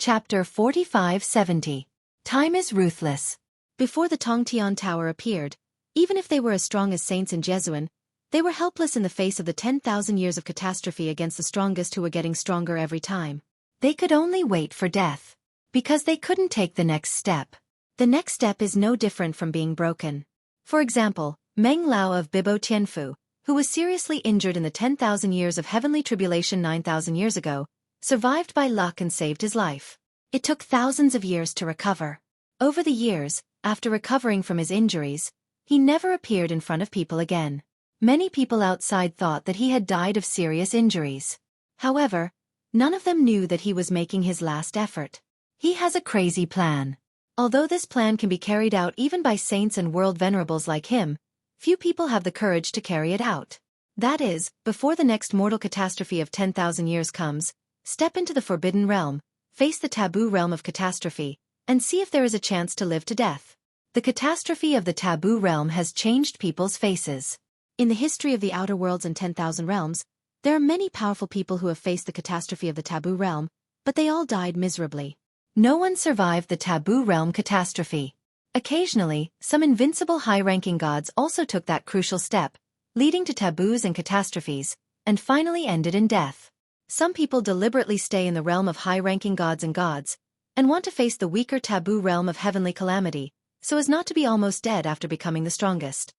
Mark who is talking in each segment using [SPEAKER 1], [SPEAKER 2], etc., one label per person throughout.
[SPEAKER 1] Chapter 45-70. Time is ruthless. Before the Tongtian Tower appeared, even if they were as strong as saints in Jesuan, they were helpless in the face of the 10,000 years of catastrophe against the strongest who were getting stronger every time. They could only wait for death. Because they couldn't take the next step. The next step is no different from being broken. For example, Meng Lao of Bibo Tianfu, who was seriously injured in the 10,000 years of heavenly tribulation 9,000 years ago, survived by luck and saved his life. It took thousands of years to recover. Over the years, after recovering from his injuries, he never appeared in front of people again. Many people outside thought that he had died of serious injuries. However, none of them knew that he was making his last effort. He has a crazy plan. Although this plan can be carried out even by saints and world venerables like him, few people have the courage to carry it out. That is, before the next mortal catastrophe of 10,000 years comes, step into the forbidden realm, face the taboo realm of catastrophe, and see if there is a chance to live to death. The catastrophe of the taboo realm has changed people's faces. In the history of the outer worlds and 10,000 realms, there are many powerful people who have faced the catastrophe of the taboo realm, but they all died miserably. No one survived the taboo realm catastrophe. Occasionally, some invincible high-ranking gods also took that crucial step, leading to taboos and catastrophes, and finally ended in death. Some people deliberately stay in the realm of high-ranking gods and want to face the weaker taboo realm of heavenly calamity, so as not to be almost dead after becoming the strongest.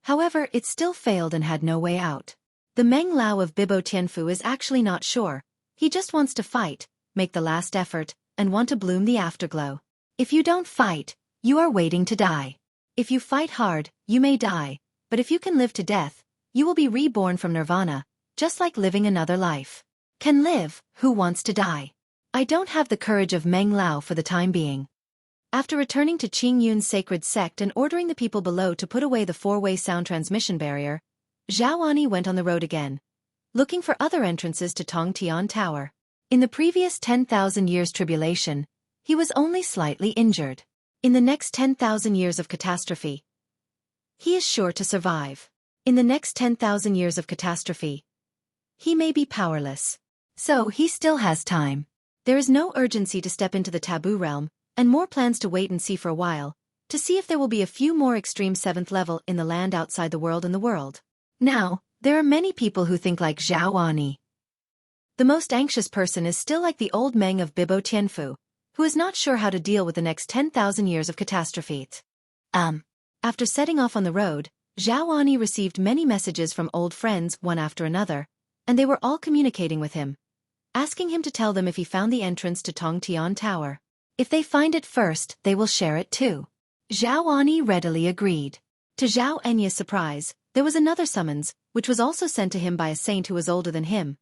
[SPEAKER 1] However, it still failed and had no way out. The Meng Lao of Bibo Tianfu is actually not sure. He just wants to fight, make the last effort, and want to bloom the afterglow. If you don't fight, you are waiting to die. If you fight hard, you may die, but if you can live to death, you will be reborn from nirvana, just like living another life. Can live, who wants to die? I don't have the courage of Meng Lao for the time being. After returning to Qingyun's sacred sect and ordering the people below to put away the four-way sound transmission barrier, Xueqi went on the road again, looking for other entrances to Tongtian Tower. In the previous 10,000 years tribulation, he was only slightly injured. In the next 10,000 years of catastrophe, he is sure to survive. In the next 10,000 years of catastrophe, he may be powerless. So he still has time. There is no urgency to step into the taboo realm, and more plans to wait and see for a while, to see if there will be a few more extreme 7th level in the land outside the world and the world. Now, there are many people who think like Xueqi. The most anxious person is still like the old Meng of Bibo Tianfu, who is not sure how to deal with the next 10,000 years of catastrophe. After setting off on the road, Xueqi received many messages from old friends one after another, and they were all communicating with him, asking him to tell them if he found the entrance to Tongtian Tower. If they find it first, they will share it too. Xueqi readily agreed. To Xueqi's surprise, there was another summons, which was also sent to him by a saint who was older than him.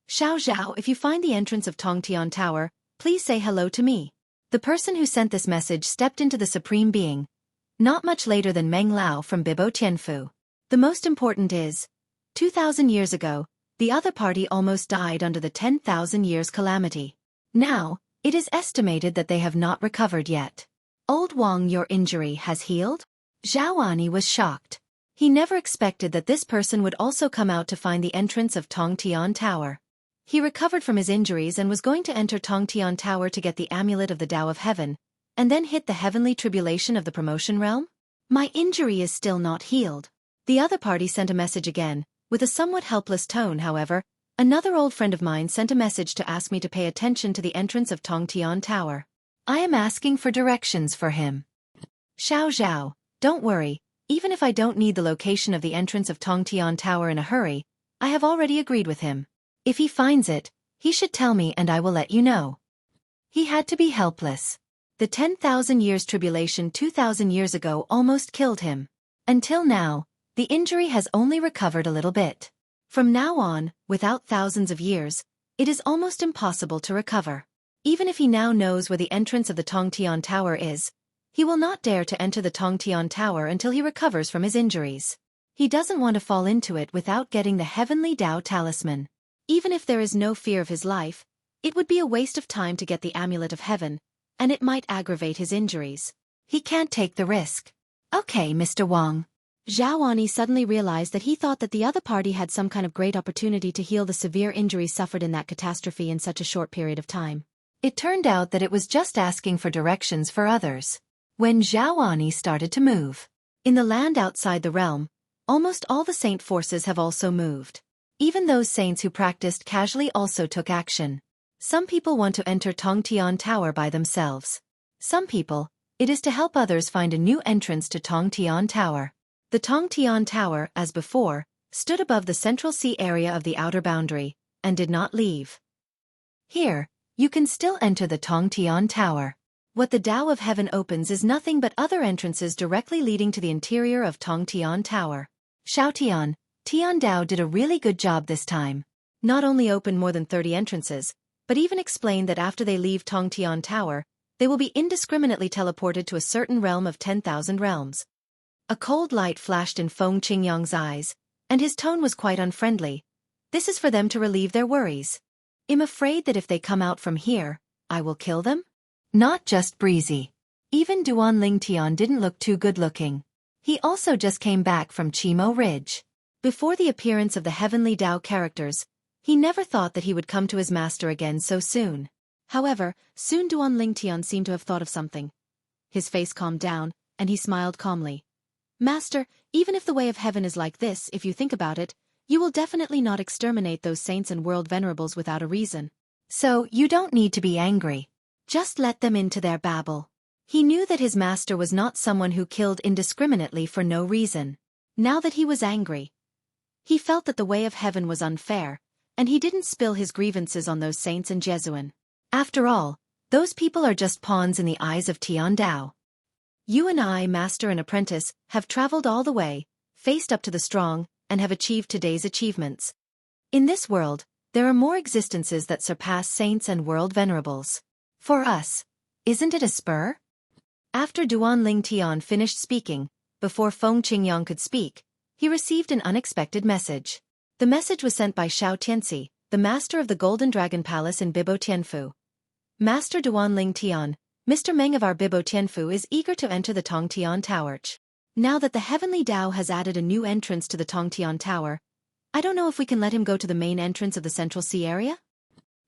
[SPEAKER 1] Xiao, if you find the entrance of Tongtian Tower, please say hello to me. The person who sent this message stepped into the Supreme Being, not much later than Meng Lao from Bibo Tianfu. The most important is, 2,000 years ago, the other party almost died under the 10,000 years calamity. Now, it is estimated that they have not recovered yet. Old Wang, your injury has healed? Xueqi was shocked. He never expected that this person would also come out to find the entrance of Tongtian Tower. He recovered from his injuries and was going to enter Tongtian Tower to get the amulet of the Tao of Heaven, and then hit the heavenly tribulation of the promotion realm? My injury is still not healed. The other party sent a message again, with a somewhat helpless tone. However, another old friend of mine sent a message to ask me to pay attention to the entrance of Tongtian Tower. I am asking for directions for him. Xiao, don't worry, even if I don't need the location of the entrance of Tongtian Tower in a hurry, I have already agreed with him. If he finds it, he should tell me and I will let you know. He had to be helpless. The 10,000 years tribulation 2,000 years ago almost killed him. Until now, the injury has only recovered a little bit. From now on, without thousands of years, it is almost impossible to recover. Even if he now knows where the entrance of the Tongtian Tower is, he will not dare to enter the Tongtian Tower until he recovers from his injuries. He doesn't want to fall into it without getting the heavenly Tao talisman. Even if there is no fear of his life, it would be a waste of time to get the amulet of heaven, and it might aggravate his injuries. He can't take the risk. Okay, Mr. Wang. Xueqi suddenly realized that he thought that the other party had some kind of great opportunity to heal the severe injuries suffered in that catastrophe in such a short period of time. It turned out that it was just asking for directions for others. When Xueqi started to move. In the land outside the realm, almost all the saint forces have also moved. Even those saints who practiced casually also took action. Some people want to enter Tongtian Tower by themselves. Some people, it is to help others find a new entrance to Tongtian Tower. The Tongtian Tower, as before, stood above the central sea area of the outer boundary, and did not leave. Here, you can still enter the Tongtian Tower. What the Tao of Heaven opens is nothing but other entrances directly leading to the interior of Tongtian Tower. Xiaotian, Tian Dao did a really good job this time. Not only opened more than 30 entrances, but even explained that after they leave Tongtian Tower, they will be indiscriminately teleported to a certain realm of 10,000 realms. A cold light flashed in Feng Qingyang's eyes, and his tone was quite unfriendly. This is for them to relieve their worries. I'm afraid that if they come out from here, I will kill them? Not just breezy. Even Duan Lingtian didn't look too good-looking. He also just came back from Chimo Ridge. Before the appearance of the heavenly Tao characters, he never thought that he would come to his master again so soon. However, soon Duan Lingtian seemed to have thought of something. His face calmed down, and he smiled calmly. Master, even if the way of heaven is like this, if you think about it, you will definitely not exterminate those saints and world venerables without a reason. So, you don't need to be angry. Just let them into their babble. He knew that his master was not someone who killed indiscriminately for no reason. Now that he was angry, he felt that the way of heaven was unfair, and he didn't spill his grievances on those saints and Jesuan. After all, those people are just pawns in the eyes of Tian Dao. You and I, master and apprentice, have traveled all the way, faced up to the strong, and have achieved today's achievements. In this world, there are more existences that surpass saints and world venerables. For us, isn't it a spur? After Duan Lingtian finished speaking, before Feng Qingyang could speak, he received an unexpected message. The message was sent by Xiao Tianxi, the master of the Golden Dragon Palace in Bibo Tianfu. Master Duan Lingtian, Mr. Meng of our Bibo Tianfu is eager to enter the Tongtian Tower. Now that the Heavenly Tao has added a new entrance to the Tongtian Tower, I don't know if we can let him go to the main entrance of the Central Sea area?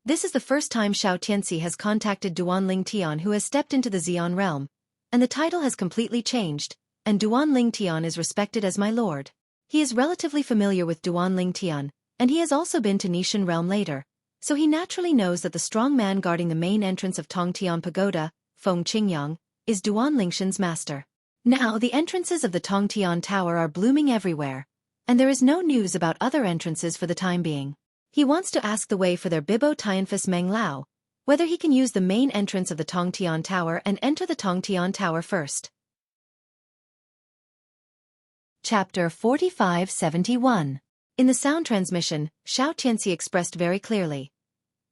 [SPEAKER 1] This is the first time Xiao Tianxi has contacted Duan Lingtian, who has stepped into the Xian realm, and the title has completely changed, and Duan Lingtian is respected as my lord. He is relatively familiar with Duan Lingtian, and he has also been to Nishan realm later, so he naturally knows that the strong man guarding the main entrance of Tongtian Pagoda, Feng Qingyang, is Duan Lingshan's master. Now the entrances of the Tongtian Tower are blooming everywhere, and there is no news about other entrances for the time being. He wants to ask the way for their Bibo Tianfus Meng Lao, whether he can use the main entrance of the Tongtian Tower and enter the Tongtian Tower first. Chapter 4571. In the sound transmission, Xiao Tianxi expressed very clearly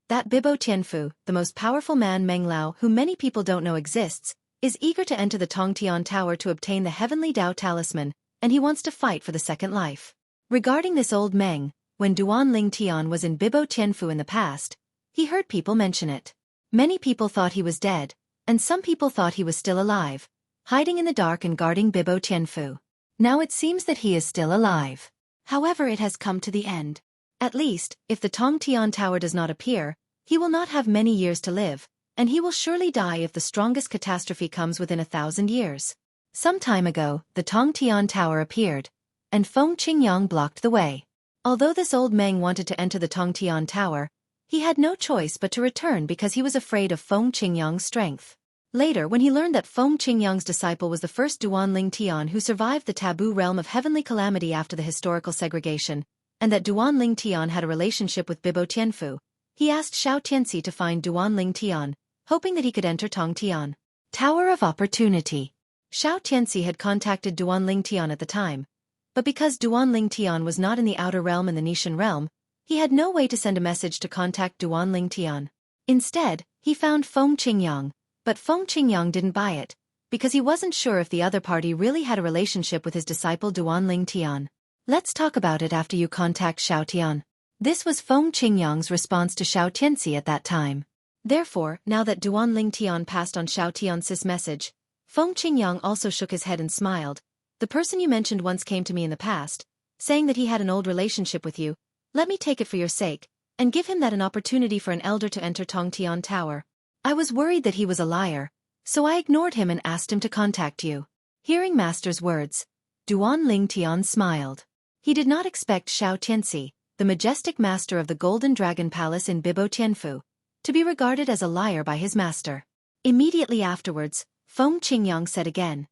[SPEAKER 1] that Bibo Tianfu, the most powerful man Meng Lao who many people don't know exists, is eager to enter the Tongtian Tower to obtain the Heavenly Tao Talisman, and he wants to fight for the second life. Regarding this old Meng, when Duan Lingtian was in Bibo Tianfu in the past, he heard people mention it. Many people thought he was dead, and some people thought he was still alive, hiding in the dark and guarding Bibo Tianfu. Now it seems that he is still alive. However, it has come to the end. At least, if the Tongtian Tower does not appear, he will not have many years to live, and he will surely die if the strongest catastrophe comes within 1,000 years. Some time ago, the Tongtian Tower appeared, and Feng Qingyang blocked the way. Although this old Meng wanted to enter the Tongtian Tower, he had no choice but to return because he was afraid of Feng Qingyang's strength. Later, when he learned that Feng Qingyang's disciple was the first Duan Lingtian who survived the taboo realm of heavenly calamity after the historical segregation, and that Duan Lingtian had a relationship with Bibo Tianfu, he asked Xiao Tianxi to find Duan Lingtian, hoping that he could enter Tongtian Tower of Opportunity. Xiao Tianxi had contacted Duan Lingtian at the time, but because Duan Lingtian was not in the outer realm in the Nishan realm, he had no way to send a message to contact Duan Lingtian. Instead, he found Feng Qingyang, but Feng Qingyang didn't buy it, because he wasn't sure if the other party really had a relationship with his disciple Duan Lingtian. Let's talk about it after you contact Xiao Tian. This was Feng Qingyang's response to Xiao Tianxi at that time. Therefore, now that Duan Lingtian passed on Xiao Tianxi's message, Feng Qingyang also shook his head and smiled. The person you mentioned once came to me in the past, saying that he had an old relationship with you. Let me take it for your sake, and give him that an opportunity for an elder to enter Tongtian Tower. I was worried that he was a liar, so I ignored him and asked him to contact you. Hearing Master's words, Duan Lingtian smiled. He did not expect Xueqi, the majestic master of the Golden Dragon Palace in Bibo Tianfu, to be regarded as a liar by his master. Immediately afterwards, Feng Qingyang said again,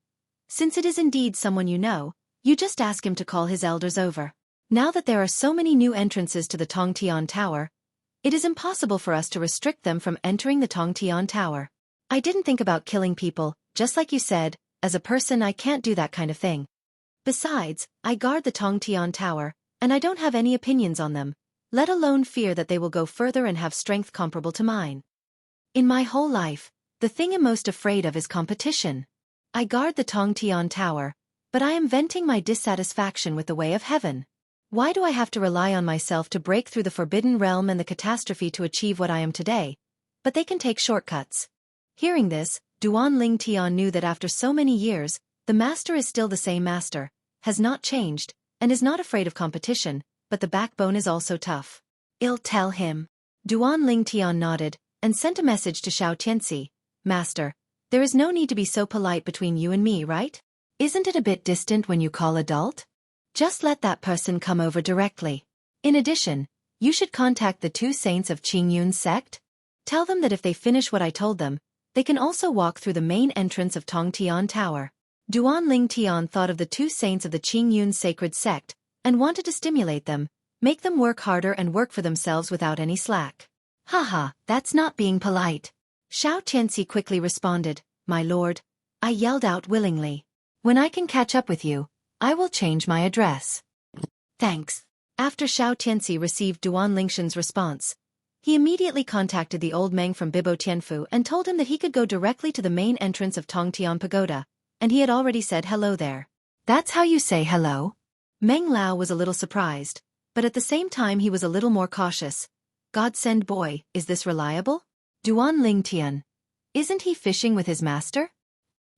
[SPEAKER 1] "Since it is indeed someone you know, you just ask him to call his elders over. Now that there are so many new entrances to the Tongtian Tower, it is impossible for us to restrict them from entering the Tongtian Tower. I didn't think about killing people, just like you said, as a person I can't do that kind of thing. Besides, I guard the Tongtian Tower, and I don't have any opinions on them, let alone fear that they will go further and have strength comparable to mine. In my whole life, the thing I'm most afraid of is competition. I guard the Tongtian Tower, but I am venting my dissatisfaction with the way of heaven. Why do I have to rely on myself to break through the forbidden realm and the catastrophe to achieve what I am today? But they can take shortcuts." Hearing this, Duan Lingtian knew that after so many years, the master is still the same master, has not changed, and is not afraid of competition, but the backbone is also tough. "I'll tell him." Duan Lingtian nodded, and sent a message to Xueqi, "Master, there is no need to be so polite between you and me, right? Isn't it a bit distant when you call adult? Just let that person come over directly. In addition, you should contact the two saints of Qingyun's sect. Tell them that if they finish what I told them, they can also walk through the main entrance of Tongtian Tower." Duan Lingtian thought of the two saints of the Qingyun sacred sect, and wanted to stimulate them, make them work harder and work for themselves without any slack. "Haha, that's not being polite." Xueqi quickly responded, "My lord, I yelled out willingly. When I can catch up with you, I will change my address." "Thanks." After Xueqi received Duan Lingshan's response, he immediately contacted the old Meng from Bibo Tianfu and told him that he could go directly to the main entrance of Tongtian Pagoda, and he had already said hello there. "That's how you say hello?" Meng Lao was a little surprised, but at the same time he was a little more cautious. "God send boy, is this reliable?" Duan Lingtian. "Isn't he fishing with his master?"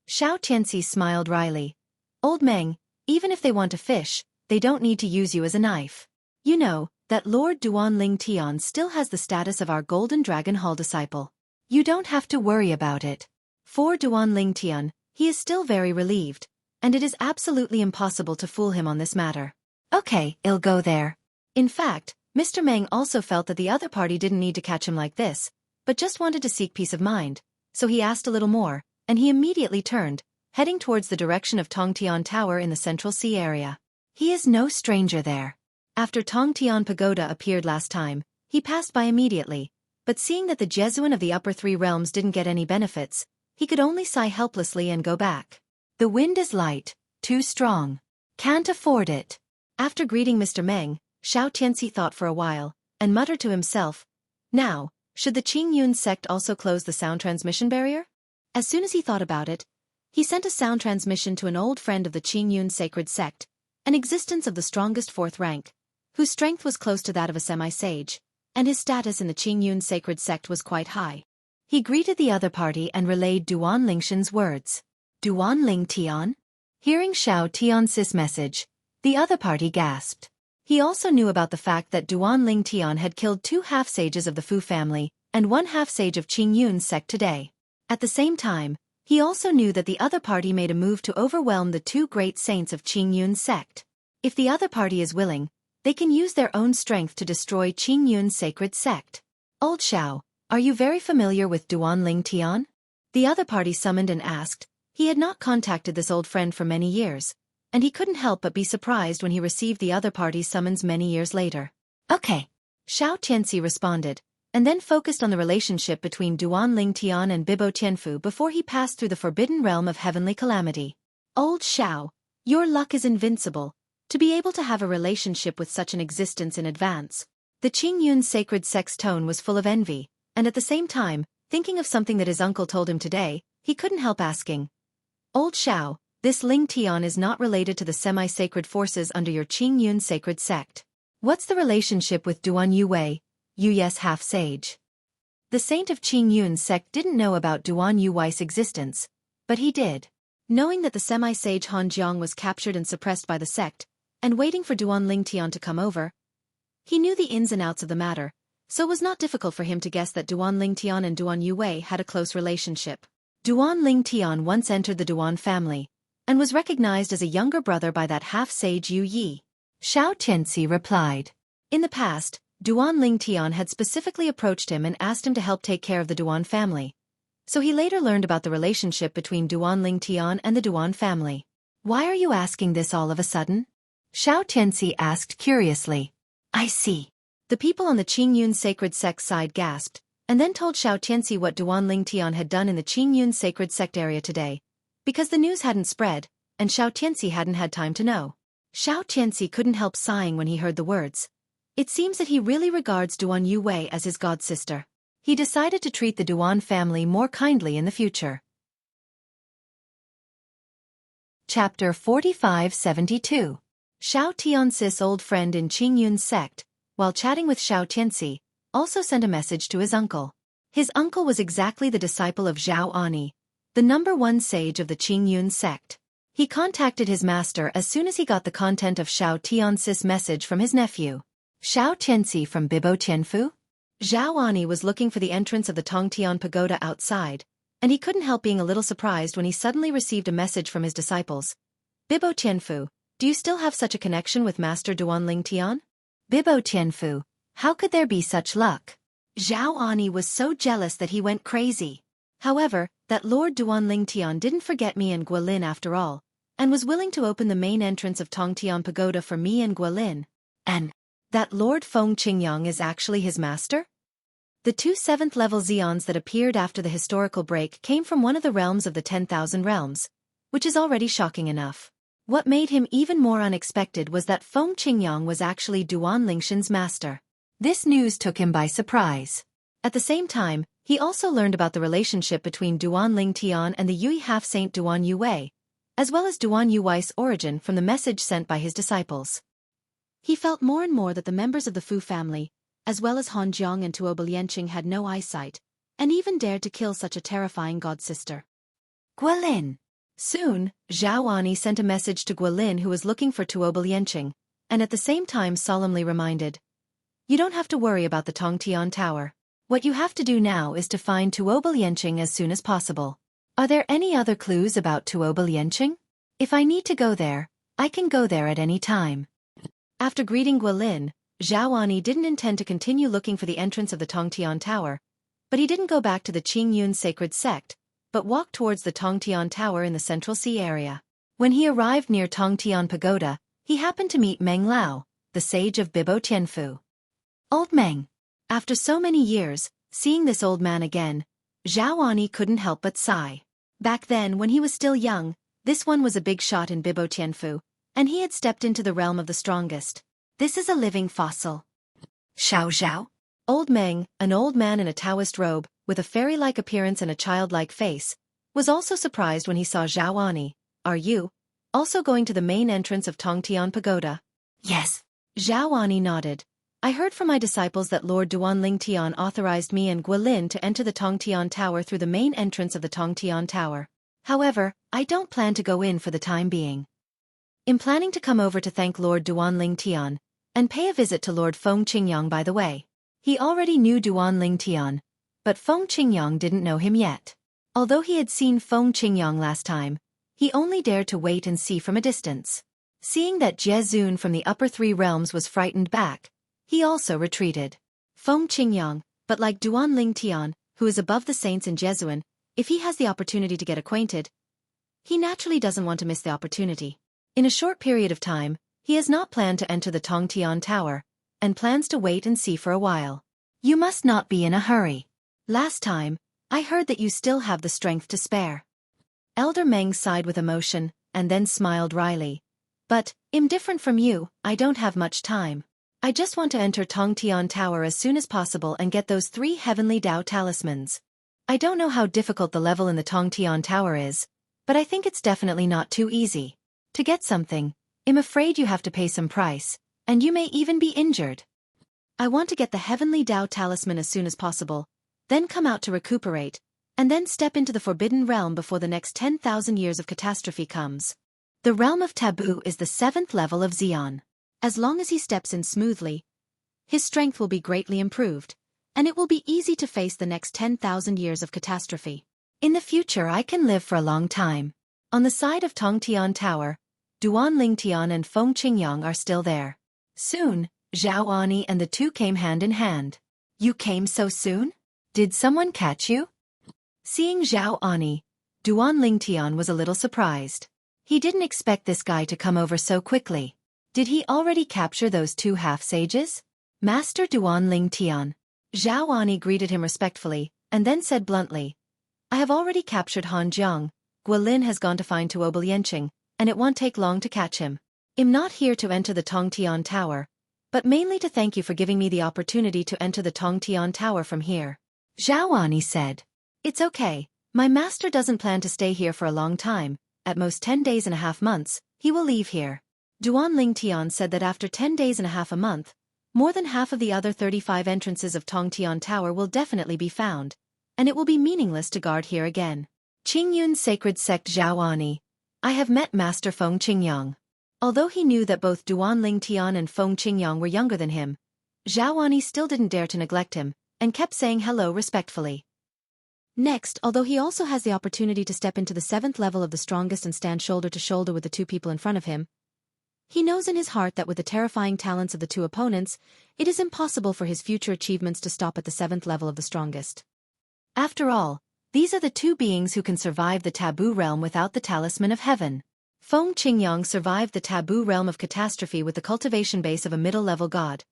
[SPEAKER 1] Xueqi smiled wryly. "Old Meng, even if they want to fish, they don't need to use you as a knife. You know, that Lord Duan Lingtian still has the status of our Golden Dragon Hall disciple. You don't have to worry about it. For Duan Lingtian, he is still very relieved, and it is absolutely impossible to fool him on this matter." "Okay, I'll go there." In fact, Mr. Meng also felt that the other party didn't need to catch him like this, but just wanted to seek peace of mind, so he asked a little more, and he immediately turned, heading towards the direction of Tongtian Tower in the Central Sea area. He is no stranger there. After Tongtian Pagoda appeared last time, he passed by immediately, but seeing that the Jesuan of the upper three realms didn't get any benefits, he could only sigh helplessly and go back. "The wind is light, too strong. Can't afford it." After greeting Mr. Meng, Xueqi thought for a while, and muttered to himself, "Now, should the Qingyun sect also close the sound transmission barrier?" As soon as he thought about it, he sent a sound transmission to an old friend of the Qingyun sacred sect, an existence of the strongest fourth rank, whose strength was close to that of a semi-sage, and his status in the Qingyun sacred sect was quite high. He greeted the other party and relayed Duan Lingshan's words. "Duan Lingtian?" Hearing Xueqi's message, the other party gasped. He also knew about the fact that Duan Lingtian had killed 2 half-sages of the Fu family and 1 half-sage of Qingyun's sect today. At the same time, he also knew that the other party made a move to overwhelm the 2 great saints of Qingyun's sect. If the other party is willing, they can use their own strength to destroy Qingyun's sacred sect. "Old Xiao, are you very familiar with Duan Lingtian?" The other party summoned and asked. He had not contacted this old friend for many years, and he couldn't help but be surprised when he received the other party's summons many years later. "Okay," Xueqi responded, and then focused on the relationship between Duan Lingtian and Bibo Tianfu before he passed through the forbidden realm of heavenly calamity. "Old Xiao, your luck is invincible, to be able to have a relationship with such an existence in advance." The Qingyun sacred sect's tone was full of envy, and at the same time, thinking of something that his uncle told him today, he couldn't help asking, "Old Xiao, this Lingtian is not related to the semi-sacred forces under your Qingyun sacred sect. What's the relationship with Duan Yu's half-sage?" The saint of Qingyun's sect didn't know about Duan Yu's existence, but he did. Knowing that the semi-sage Han Jiang was captured and suppressed by the sect, and waiting for Duan Lingtian to come over, he knew the ins and outs of the matter, so it was not difficult for him to guess that Duan Lingtian and Duan Yue had a close relationship. Duan Lingtian once entered the Duan family, and was recognized as a younger brother by that half-sage Yu Yi. Xiao Tianxi replied. In the past, Duan Lingtian had specifically approached him and asked him to help take care of the Duan family. So he later learned about the relationship between Duan Lingtian and the Duan family. Why are you asking this all of a sudden? Xiao Tianxi asked curiously. I see. The people on the Qingyun sacred sect side gasped, and then told Xiao Tianxi what Duan Lingtian had done in the Qingyun sacred sect area today, because the news hadn't spread, and Xiao Tianxi hadn't had time to know. Xiao Tianxi couldn't help sighing when he heard the words. It seems that he really regards Duan Yue as his god-sister. He decided to treat the Duan family more kindly in the future. Chapter 4572. Xiao Tianxi's old friend in Qingyun's sect, while chatting with Xiao Tianxi, also sent a message to his uncle. His uncle was exactly the disciple of Zhao Ani, the #1 sage of the Qingyun sect. He contacted his master as soon as he got the content of Xiao Tianxi's message from his nephew. Xiao Tianxi from Bibo Tianfu? Zhao Ani was looking for the entrance of the Tongtian pagoda outside, and he couldn't help being a little surprised when he suddenly received a message from his disciples. Bibo Tianfu, do you still have such a connection with Master Duan Lingtian? Bibo Tianfu, how could there be such luck? Zhao Ani was so jealous that he went crazy. However, that Lord Duan Lingtian didn't forget me and Guilin after all, and was willing to open the main entrance of Tongtian pagoda for me and Guilin. And that Lord Feng Qingyang is actually his master? The two 7th-level Xians that appeared after the historical break came from one of the realms of the 10,000 realms, which is already shocking enough. What made him even more unexpected was that Feng Qingyang was actually Duan Lingshan's master. This news took him by surprise. At the same time, he also learned about the relationship between Duan Lingtian and the Yui half-saint Duan Yue, as well as Duan Yui's origin from the message sent by his disciples. He felt more and more that the members of the Fu family, as well as Han Jiang and Tuo Lianqing, had no eyesight, and even dared to kill such a terrifying god-sister. Guilin. Soon, Zhao Ani sent a message to Guilin, who was looking for Tuo Lianqing, and at the same time solemnly reminded, "You don't have to worry about the Tongtian Tower. What you have to do now is to find Tuo Lianqing as soon as possible. Are there any other clues about Tuo Lianqing? If I need to go there, I can go there at any time." After greeting Guilin, Zhao Ani didn't intend to continue looking for the entrance of the Tongtian Tower, but he didn't go back to the Qingyun sacred sect, but walked towards the Tongtian Tower in the Central Sea area. When he arrived near Tongtian Pagoda, he happened to meet Meng Lao, the sage of Bibo Tianfu. Old Meng. After so many years, seeing this old man again, Zhao Ani couldn't help but sigh. Back then, when he was still young, this one was a big shot in Bibo Tianfu, and he had stepped into the realm of the strongest. This is a living fossil. Xiao Zhao? Old Meng, an old man in a Taoist robe, with a fairy-like appearance and a childlike face, was also surprised when he saw Zhao Ani. Are you also going to the main entrance of Tongtian Pagoda? Yes. Zhao Ani nodded. I heard from my disciples that Lord Duan Lingtian authorized me and Guilin to enter the Tongtian Tower through the main entrance of the Tongtian Tower. However, I don't plan to go in for the time being. I'm planning to come over to thank Lord Duan Lingtian, and pay a visit to Lord Feng Qingyang by the way. He already knew Duan Lingtian, but Feng Qingyang didn't know him yet. Although he had seen Feng Qingyang last time, he only dared to wait and see from a distance. Seeing that Jie Zun from the upper 3 realms was frightened back, he also retreated. Feng Qingyang, but like Duan Lingtian, who is above the saints in Jesuan, if he has the opportunity to get acquainted, he naturally doesn't want to miss the opportunity. In a short period of time, he has not planned to enter the Tongtian Tower, and plans to wait and see for a while. You must not be in a hurry. Last time, I heard that you still have the strength to spare. Elder Meng sighed with emotion, and then smiled wryly. But, different from you, I don't have much time. I just want to enter Tongtian Tower as soon as possible and get those 3 heavenly Dao talismans. I don't know how difficult the level in the Tongtian Tower is, but I think it's definitely not too easy. To get something, I'm afraid you have to pay some price, and you may even be injured. I want to get the heavenly Dao talisman as soon as possible, then come out to recuperate, and then step into the forbidden realm before the next 10,000 years of catastrophe comes. The realm of taboo is the 7th level of Xian. As long as he steps in smoothly, his strength will be greatly improved, and it will be easy to face the next 10,000 years of catastrophe. In the future I can live for a long time. On the side of Tongtian Tower, Duan Lingtian and Feng Qingyang are still there. Soon, Zhao Ani and the two came hand in hand. You came so soon? Did someone catch you? Seeing Zhao Ani, Duan Lingtian was a little surprised. He didn't expect this guy to come over so quickly. Did he already capture those two half-sages? Master Duan Lingtian. Zhao Ani greeted him respectfully, and then said bluntly, I have already captured Han Jiang. Guilin has gone to find Tuoba Lianqing, and it won't take long to catch him. I'm not here to enter the Tongtian Tower, but mainly to thank you for giving me the opportunity to enter the Tongtian Tower from here. Zhao Ani said. It's okay, my master doesn't plan to stay here for a long time, at most 10 days and a half months, he will leave here. Duan Lingtian said that after 10 days and a half a month, more than half of the other 35 entrances of Tongtian Tower will definitely be found, and it will be meaningless to guard here again. Qingyun's sacred sect Zhao Ani. I have met Master Feng Qingyang. Although he knew that both Duan Lingtian and Feng Qingyang were younger than him, Zhao Ani still didn't dare to neglect him, and kept saying hello respectfully. Next, although he also has the opportunity to step into the 7th level of the strongest and stand shoulder to shoulder with the two people in front of him, he knows in his heart that with the terrifying talents of the two opponents, it is impossible for his future achievements to stop at the 7th level of the strongest. After all, these are the two beings who can survive the taboo realm without the talisman of heaven. Feng Qingyang survived the taboo realm of catastrophe with the cultivation base of a middle-level god.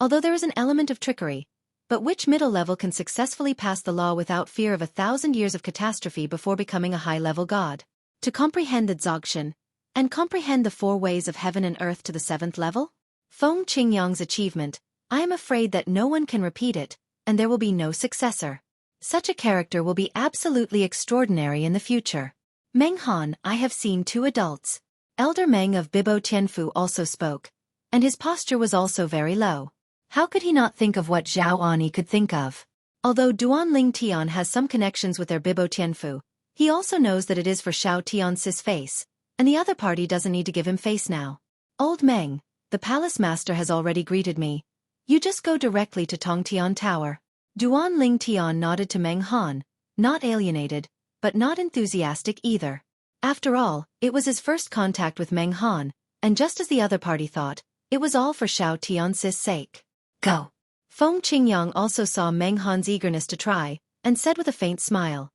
[SPEAKER 1] Although there is an element of trickery, but which middle level can successfully pass the law without fear of 1,000 years of catastrophe before becoming a high-level god? To comprehend the Dzogchen, and comprehend the 4 ways of heaven and earth to the 7th level? Feng Qingyang's achievement, I am afraid that no one can repeat it, and there will be no successor. Such a character will be absolutely extraordinary in the future. Meng Han, I have seen 2 adults. Elder Meng of Bibo Tianfu also spoke, and his posture was also very low. How could he not think of what Zhao Ani could think of? Although Duan Lingtian has some connections with their Bibo Tianfu, he also knows that it is for Shao Tian's face, and the other party doesn't need to give him face now. Old Meng, the palace master has already greeted me. You just go directly to Tongtian Tower. Duan Lingtian nodded to Meng Han, not alienated, but not enthusiastic either. After all, it was his first contact with Meng Han, and just as the other party thought, it was all for Shao Tian's sake. Go. Feng Qingyang also saw Meng Han's eagerness to try, and said with a faint smile.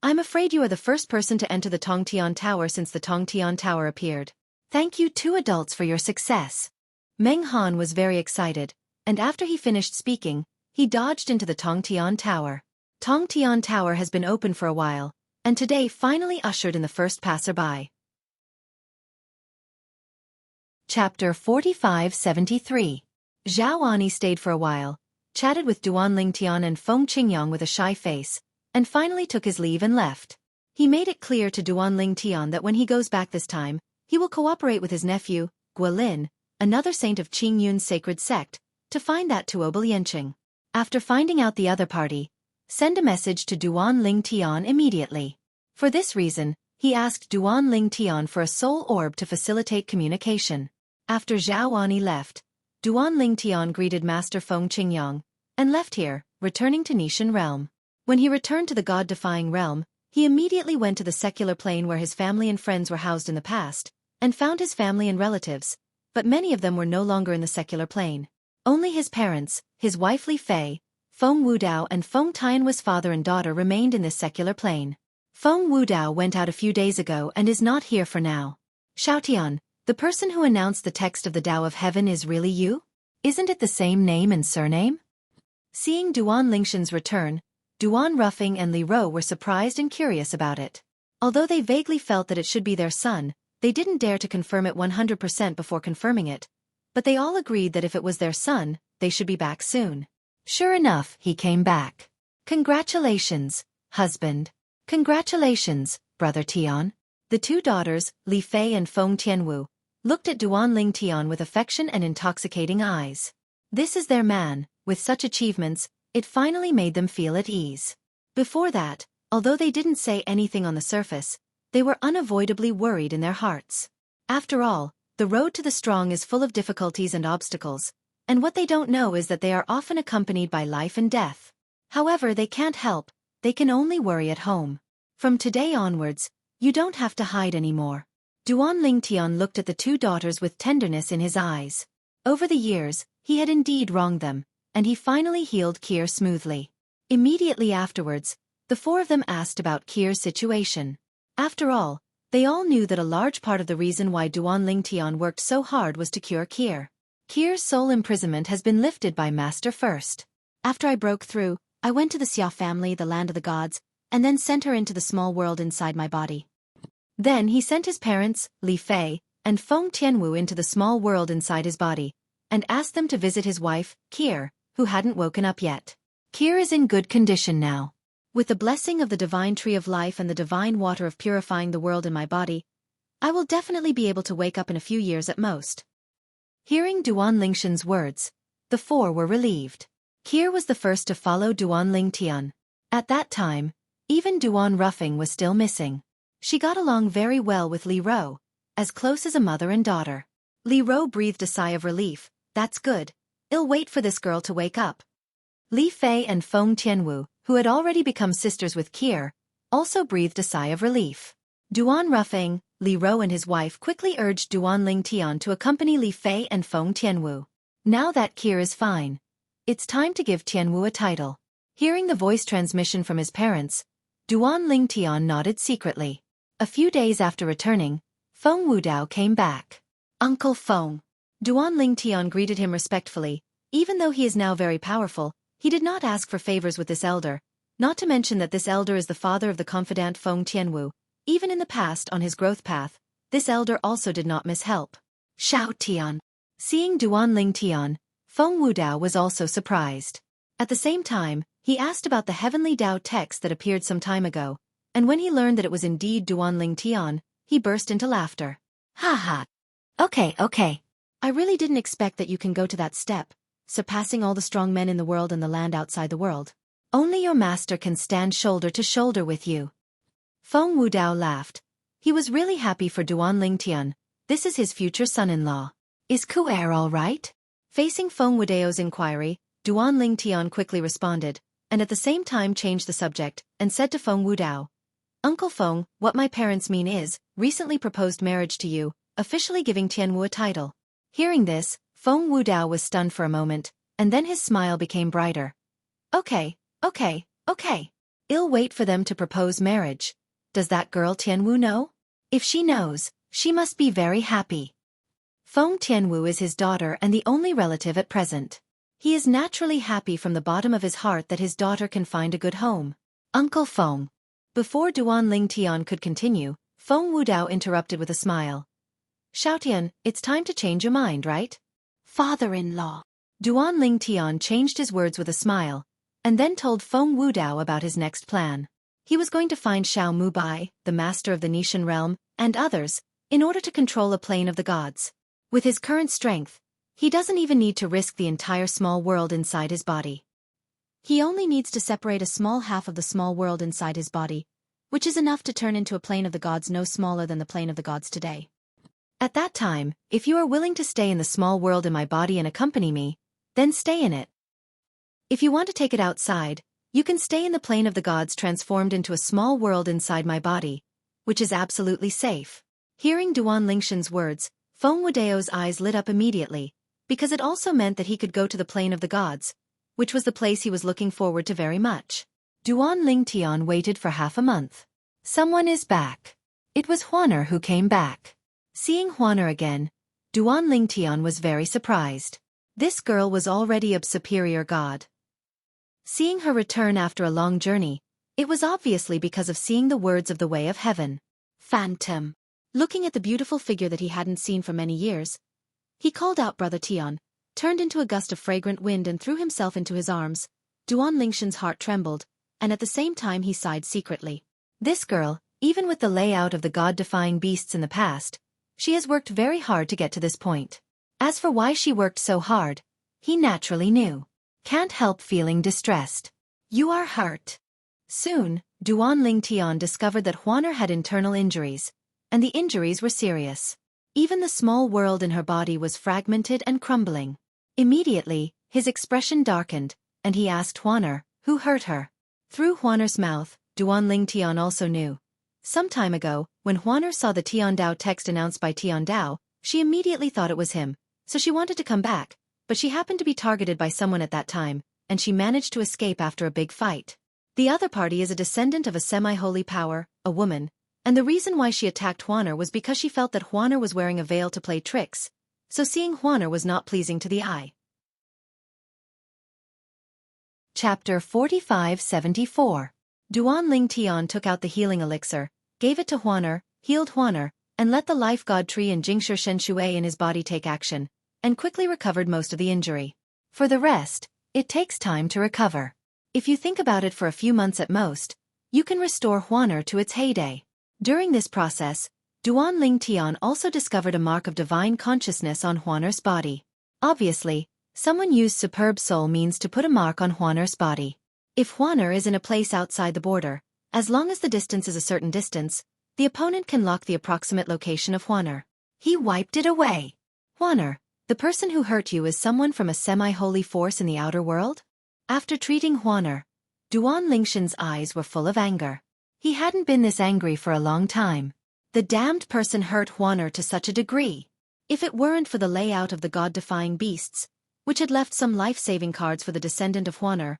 [SPEAKER 1] I'm afraid you are the first person to enter the Tongtian Tower since the Tongtian Tower appeared. Thank you 2 adults for your success. Meng Han was very excited, and after he finished speaking, he dodged into the Tongtian Tower. Tongtian Tower has been open for a while, and today finally ushered in the first passerby. Chapter 4573. Zhao Ani stayed for a while, chatted with Duan Lingtian and Feng Qingyang with a shy face, and finally took his leave and left. He made it clear to Duan Lingtian that when he goes back this time, he will cooperate with his nephew, Guilin, another saint of Qingyun's sacred sect, to find that Tuoba Lianqing. After finding out the other party, send a message to Duan Lingtian immediately. For this reason, he asked Duan Lingtian for a soul orb to facilitate communication. After Zhao Ani left, Duan Lingtian greeted Master Feng Qingyang, and left here, returning to Nishan realm. When he returned to the god-defying realm, he immediately went to the secular plane where his family and friends were housed in the past, and found his family and relatives, but many of them were no longer in the secular plane. Only his parents, his wife Li Fei, Feng Wudao and Feng Tianhui's father and daughter remained in this secular plane. Feng Wudao went out a few days ago and is not here for now. Xiaotian, the person who announced the text of the Tao of Heaven is really you? Isn't it the same name and surname? Seeing Duan Lingshan's return, Duan Ruffing and Li Ro were surprised and curious about it. Although they vaguely felt that it should be their son, they didn't dare to confirm it 100% before confirming it, but they all agreed that if it was their son, they should be back soon. Sure enough, he came back. Congratulations, husband. Congratulations, brother Tian. The 2 daughters, Li Fei and Feng Tianwu, looked at Duan Lingtian with affection and intoxicating eyes. This is their man. With such achievements, it finally made them feel at ease. Before that, although they didn't say anything on the surface, they were unavoidably worried in their hearts. After all, the road to the strong is full of difficulties and obstacles, And what they don't know is that they are often accompanied by life and death. However, they can't help, they can only worry at home. From today onwards, you don't have to hide anymore. Duan Lingtian looked at the two daughters with tenderness in his eyes. Over the years, he had indeed wronged them, and he finally healed Kier smoothly. Immediately afterwards, the four of them asked about Kier's situation. After all, they all knew that a large part of the reason why Duan Lingtian worked so hard was to cure Kier. Kier's soul imprisonment has been lifted by Master first. After I broke through, I went to the Xia family, the land of the gods, and then sent her into the small world inside my body. Then he sent his parents, Li Fei, and Feng Tianwu into the small world inside his body, and asked them to visit his wife, Kier, who hadn't woken up yet. Kier is in good condition now. With the blessing of the divine tree of life and the divine water of purifying the world in my body, I will definitely be able to wake up in a few years at most. Hearing Duan Lingshan's words, the four were relieved. Kier was the first to follow Duan Lingtian. At that time, even Duan Ruffing was still missing. She got along very well with Li Ro, as close as a mother and daughter. Li Ro breathed a sigh of relief. That's good. I'll wait for this girl to wake up. Li Fei and Feng Tianwu, who had already become sisters with Kier, also breathed a sigh of relief. Duan Ruffing, Li Ro and his wife quickly urged Duan Lingtian to accompany Li Fei and Feng Tianwu. Now that Kier is fine, it's time to give Tianwu a title. Hearing the voice transmission from his parents, Duan Lingtian nodded secretly. A few days after returning, Feng Wudao came back. Uncle Feng. Duan Lingtian greeted him respectfully. Even though he is now very powerful, he did not ask for favors with this elder, not to mention that this elder is the father of the confidant Feng Tianwu. Even in the past on his growth path, this elder also did not miss help. Xiao Tian. Seeing Duan Lingtian, Feng Wudao was also surprised. At the same time, he asked about the heavenly Tao text that appeared some time ago, and when he learned that it was indeed Duan Lingtian, he burst into laughter. Ha ha. Okay. I really didn't expect that you can go to that step, surpassing all the strong men in the world and the land outside the world. Only your master can stand shoulder to shoulder with you. Feng Wudao laughed. He was really happy for Duan Lingtian. This is his future son-in-law. Is Ku'er all right? Facing Feng Wudao's inquiry, Duan Lingtian quickly responded, and at the same time changed the subject, and said to Feng Wudao, Uncle Feng, what my parents mean is, recently proposed marriage to you, officially giving Tianwu a title. Hearing this, Feng Wudao was stunned for a moment, and then his smile became brighter. Okay. I'll wait for them to propose marriage. Does that girl Tianwu know? If she knows, she must be very happy. Feng Tianwu is his daughter and the only relative at present. He is naturally happy from the bottom of his heart that his daughter can find a good home. Uncle Feng. Before Duan Lingtian could continue, Feng Wudao interrupted with a smile. Xiaotian, it's time to change your mind, right? Father-in-law. Duan Lingtian changed his words with a smile, and then told Feng Wudao about his next plan. He was going to find Xiao Mubai, the master of the Nishan realm, and others, in order to control a plane of the gods. With his current strength, he doesn't even need to risk the entire small world inside his body. He only needs to separate a small half of the small world inside his body, which is enough to turn into a plane of the gods no smaller than the plane of the gods today. At that time, if you are willing to stay in the small world in my body and accompany me, then stay in it. If you want to take it outside, you can stay in the plane of the gods transformed into a small world inside my body, which is absolutely safe. Hearing Duan Lingshan's words, Feng Wudao's eyes lit up immediately, because it also meant that he could go to the plane of the gods, which was the place he was looking forward to very much. Duan Lingtian waited for half a month. Someone is back. It was Huaner who came back. Seeing Huaner again, Duan Lingtian was very surprised. This girl was already a superior god. Seeing her return after a long journey, it was obviously because of seeing the words of the way of heaven. Phantom. Looking at the beautiful figure that he hadn't seen for many years, he called out Brother Tian, turned into a gust of fragrant wind and threw himself into his arms. Duan Lingshan's heart trembled, and at the same time he sighed secretly. This girl, even with the layout of the god-defying beasts in the past, she has worked very hard to get to this point. As for why she worked so hard, he naturally knew. Can't help feeling distressed. You are hurt. Soon, Duan Lingtian discovered that Huaner had internal injuries, and the injuries were serious. Even the small world in her body was fragmented and crumbling. Immediately, his expression darkened, and he asked Huaner, who hurt her. Through Huaner's mouth, Duanling Tian also knew. Some time ago, when Huaner saw the Tian Dao text announced by Tian Dao, she immediately thought it was him, so she wanted to come back, but she happened to be targeted by someone at that time, and she managed to escape after a big fight. The other party is a descendant of a semi-holy power, a woman, and the reason why she attacked Huaner was because she felt that Huaner was wearing a veil to play tricks, so seeing Huaner was not pleasing to the eye. Chapter 45-74. Duanling Tian took out the healing elixir, gave it to Huaner, healed Huaner, and let the life god tree and Jingshi Shen Shui in his body take action, and quickly recovered most of the injury. For the rest, it takes time to recover. If you think about it for a few months at most, you can restore Huaner to its heyday. During this process, Duanling Tian also discovered a mark of divine consciousness on Huaner's body. Obviously, someone used superb soul means to put a mark on Huaner's body. If Huaner is in a place outside the border, as long as the distance is a certain distance, the opponent can lock the approximate location of Huaner. He wiped it away. Huaner, the person who hurt you is someone from a semi-holy force in the outer world? After treating Huaner, Duan Lingshan's eyes were full of anger. He hadn't been this angry for a long time. The damned person hurt Huaner to such a degree. If it weren't for the layout of the god-defying beasts, which had left some life-saving cards for the descendant of Huaner,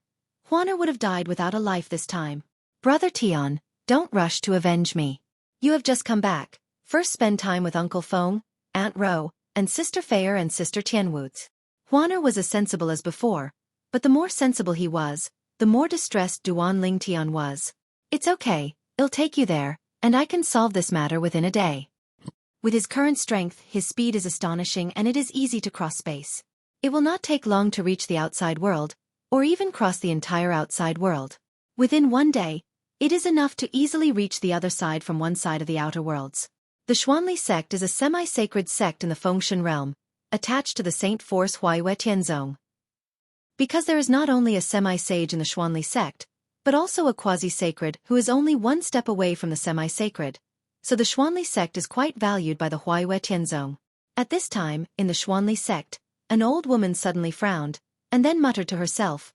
[SPEAKER 1] Huaner would have died without a life this time. Brother Tian, don't rush to avenge me. You have just come back. First spend time with Uncle Feng, Aunt Ro, and Sister Feier and Sister Tianwu. Huaner was as sensible as before, but the more sensible he was, the more distressed Duanling Tian was. It's okay, I'll take you there, and I can solve this matter within a day. With his current strength, his speed is astonishing and it is easy to cross space. It will not take long to reach the outside world, or even cross the entire outside world. Within one day, it is enough to easily reach the other side from one side of the outer worlds. The Xuanli sect is a semi-sacred sect in the Fengshan realm, attached to the Saint Force Huaiyue Tianzong. Because there is not only a semi-sage in the Xuanli sect, but also a quasi-sacred who is only one step away from the semi-sacred, so the Xuanli sect is quite valued by the Huaiyue Tianzong. At this time, in the Xuanli sect, an old woman suddenly frowned, and then muttered to herself,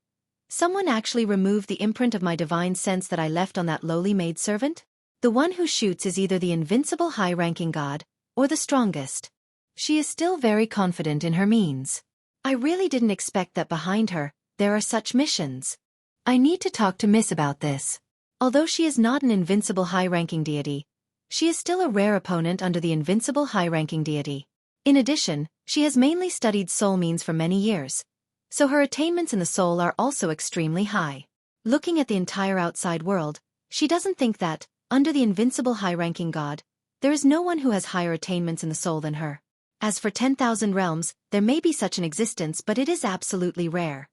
[SPEAKER 1] "Someone actually removed the imprint of my divine sense that I left on that lowly maidservant? The one who shoots is either the invincible high-ranking god, or the strongest." She is still very confident in her means. I really didn't expect that behind her, there are such missions. I need to talk to Miss about this. Although she is not an invincible high-ranking deity, she is still a rare opponent under the invincible high-ranking deity. In addition, she has mainly studied soul means for many years, so her attainments in the soul are also extremely high. Looking at the entire outside world, she doesn't think that, under the invincible high-ranking god, there is no one who has higher attainments in the soul than her. As for 10,000 realms, there may be such an existence, but it is absolutely rare.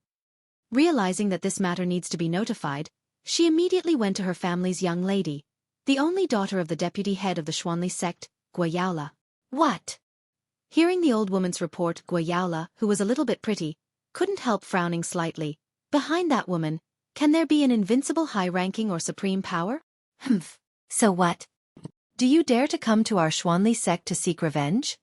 [SPEAKER 1] Realizing that this matter needs to be notified, she immediately went to her family's young lady, the only daughter of the deputy head of the Xuanli sect, Guoyaola. What? Hearing the old woman's report, Guoyaola, who was a little bit pretty, couldn't help frowning slightly. Behind that woman, can there be an invincible high-ranking or supreme power? Humph. So what? Do you dare to come to our Xuanli sect to seek revenge?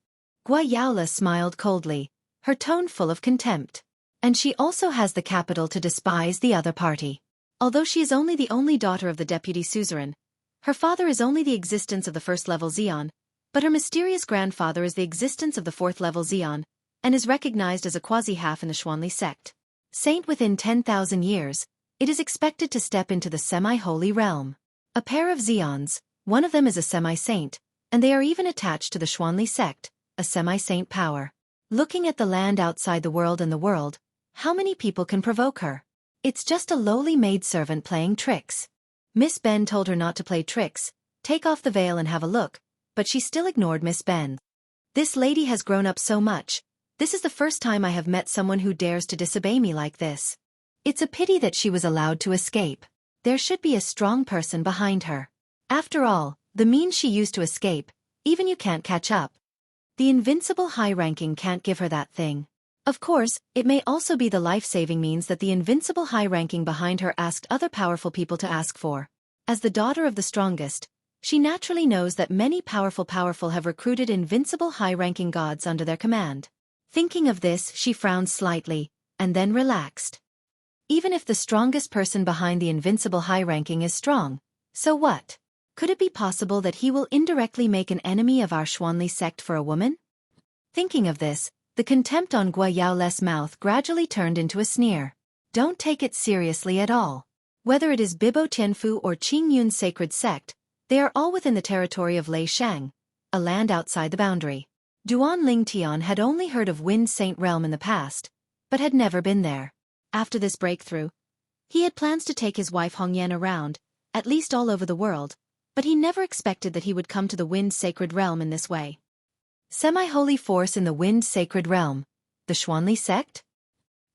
[SPEAKER 1] Guoyaola smiled coldly, her tone full of contempt. And she also has the capital to despise the other party. Although she is only the only daughter of the deputy suzerain, her father is only the existence of the first-level Xian, but her mysterious grandfather is the existence of the fourth-level Xian, and is recognized as a quasi-half in the Xuanli sect. Saint within 10,000 years, it is expected to step into the semi-holy realm. A pair of Xians, one of them is a semi-saint, and they are even attached to the Xuanli sect, a semi-saint power. Looking at the land outside the world and the world, how many people can provoke her? It's just a lowly maidservant playing tricks. Miss Ben told her not to play tricks, take off the veil and have a look, but she still ignored Miss Ben. This lady has grown up so much. This is the first time I have met someone who dares to disobey me like this. It's a pity that she was allowed to escape. There should be a strong person behind her. After all, the means she used to escape, even you can't catch up. The invincible high-ranking can't give her that thing. Of course, it may also be the life-saving means that the invincible high-ranking behind her asked other powerful people to ask for. As the daughter of the strongest, she naturally knows that many powerful have recruited invincible high-ranking gods under their command. Thinking of this, she frowned slightly, and then relaxed. Even if the strongest person behind the invincible high ranking is strong, so what? Could it be possible that he will indirectly make an enemy of our Xuanli sect for a woman? Thinking of this, the contempt on Gua Yaole's mouth gradually turned into a sneer. Don't take it seriously at all. Whether it is Bibo Tianfu or Qingyun's sacred sect, they are all within the territory of Lei Shang, a land outside the boundary. Duan Ling Tian had only heard of Wind Saint Realm in the past, but had never been there. After this breakthrough, he had plans to take his wife Hongyan around, at least all over the world, but he never expected that he would come to the Wind Sacred Realm in this way. Semi-holy force in the Wind Sacred Realm, the Xuanli sect?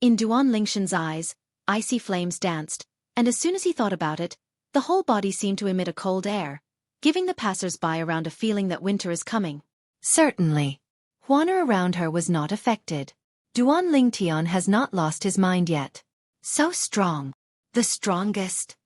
[SPEAKER 1] In Duan Lingshan's eyes, icy flames danced, and as soon as he thought about it, the whole body seemed to emit a cold air, giving the passers-by around a feeling that winter is coming. Certainly. Huaner around her was not affected. Duan Ling Tian has not lost his mind yet. So strong. The strongest.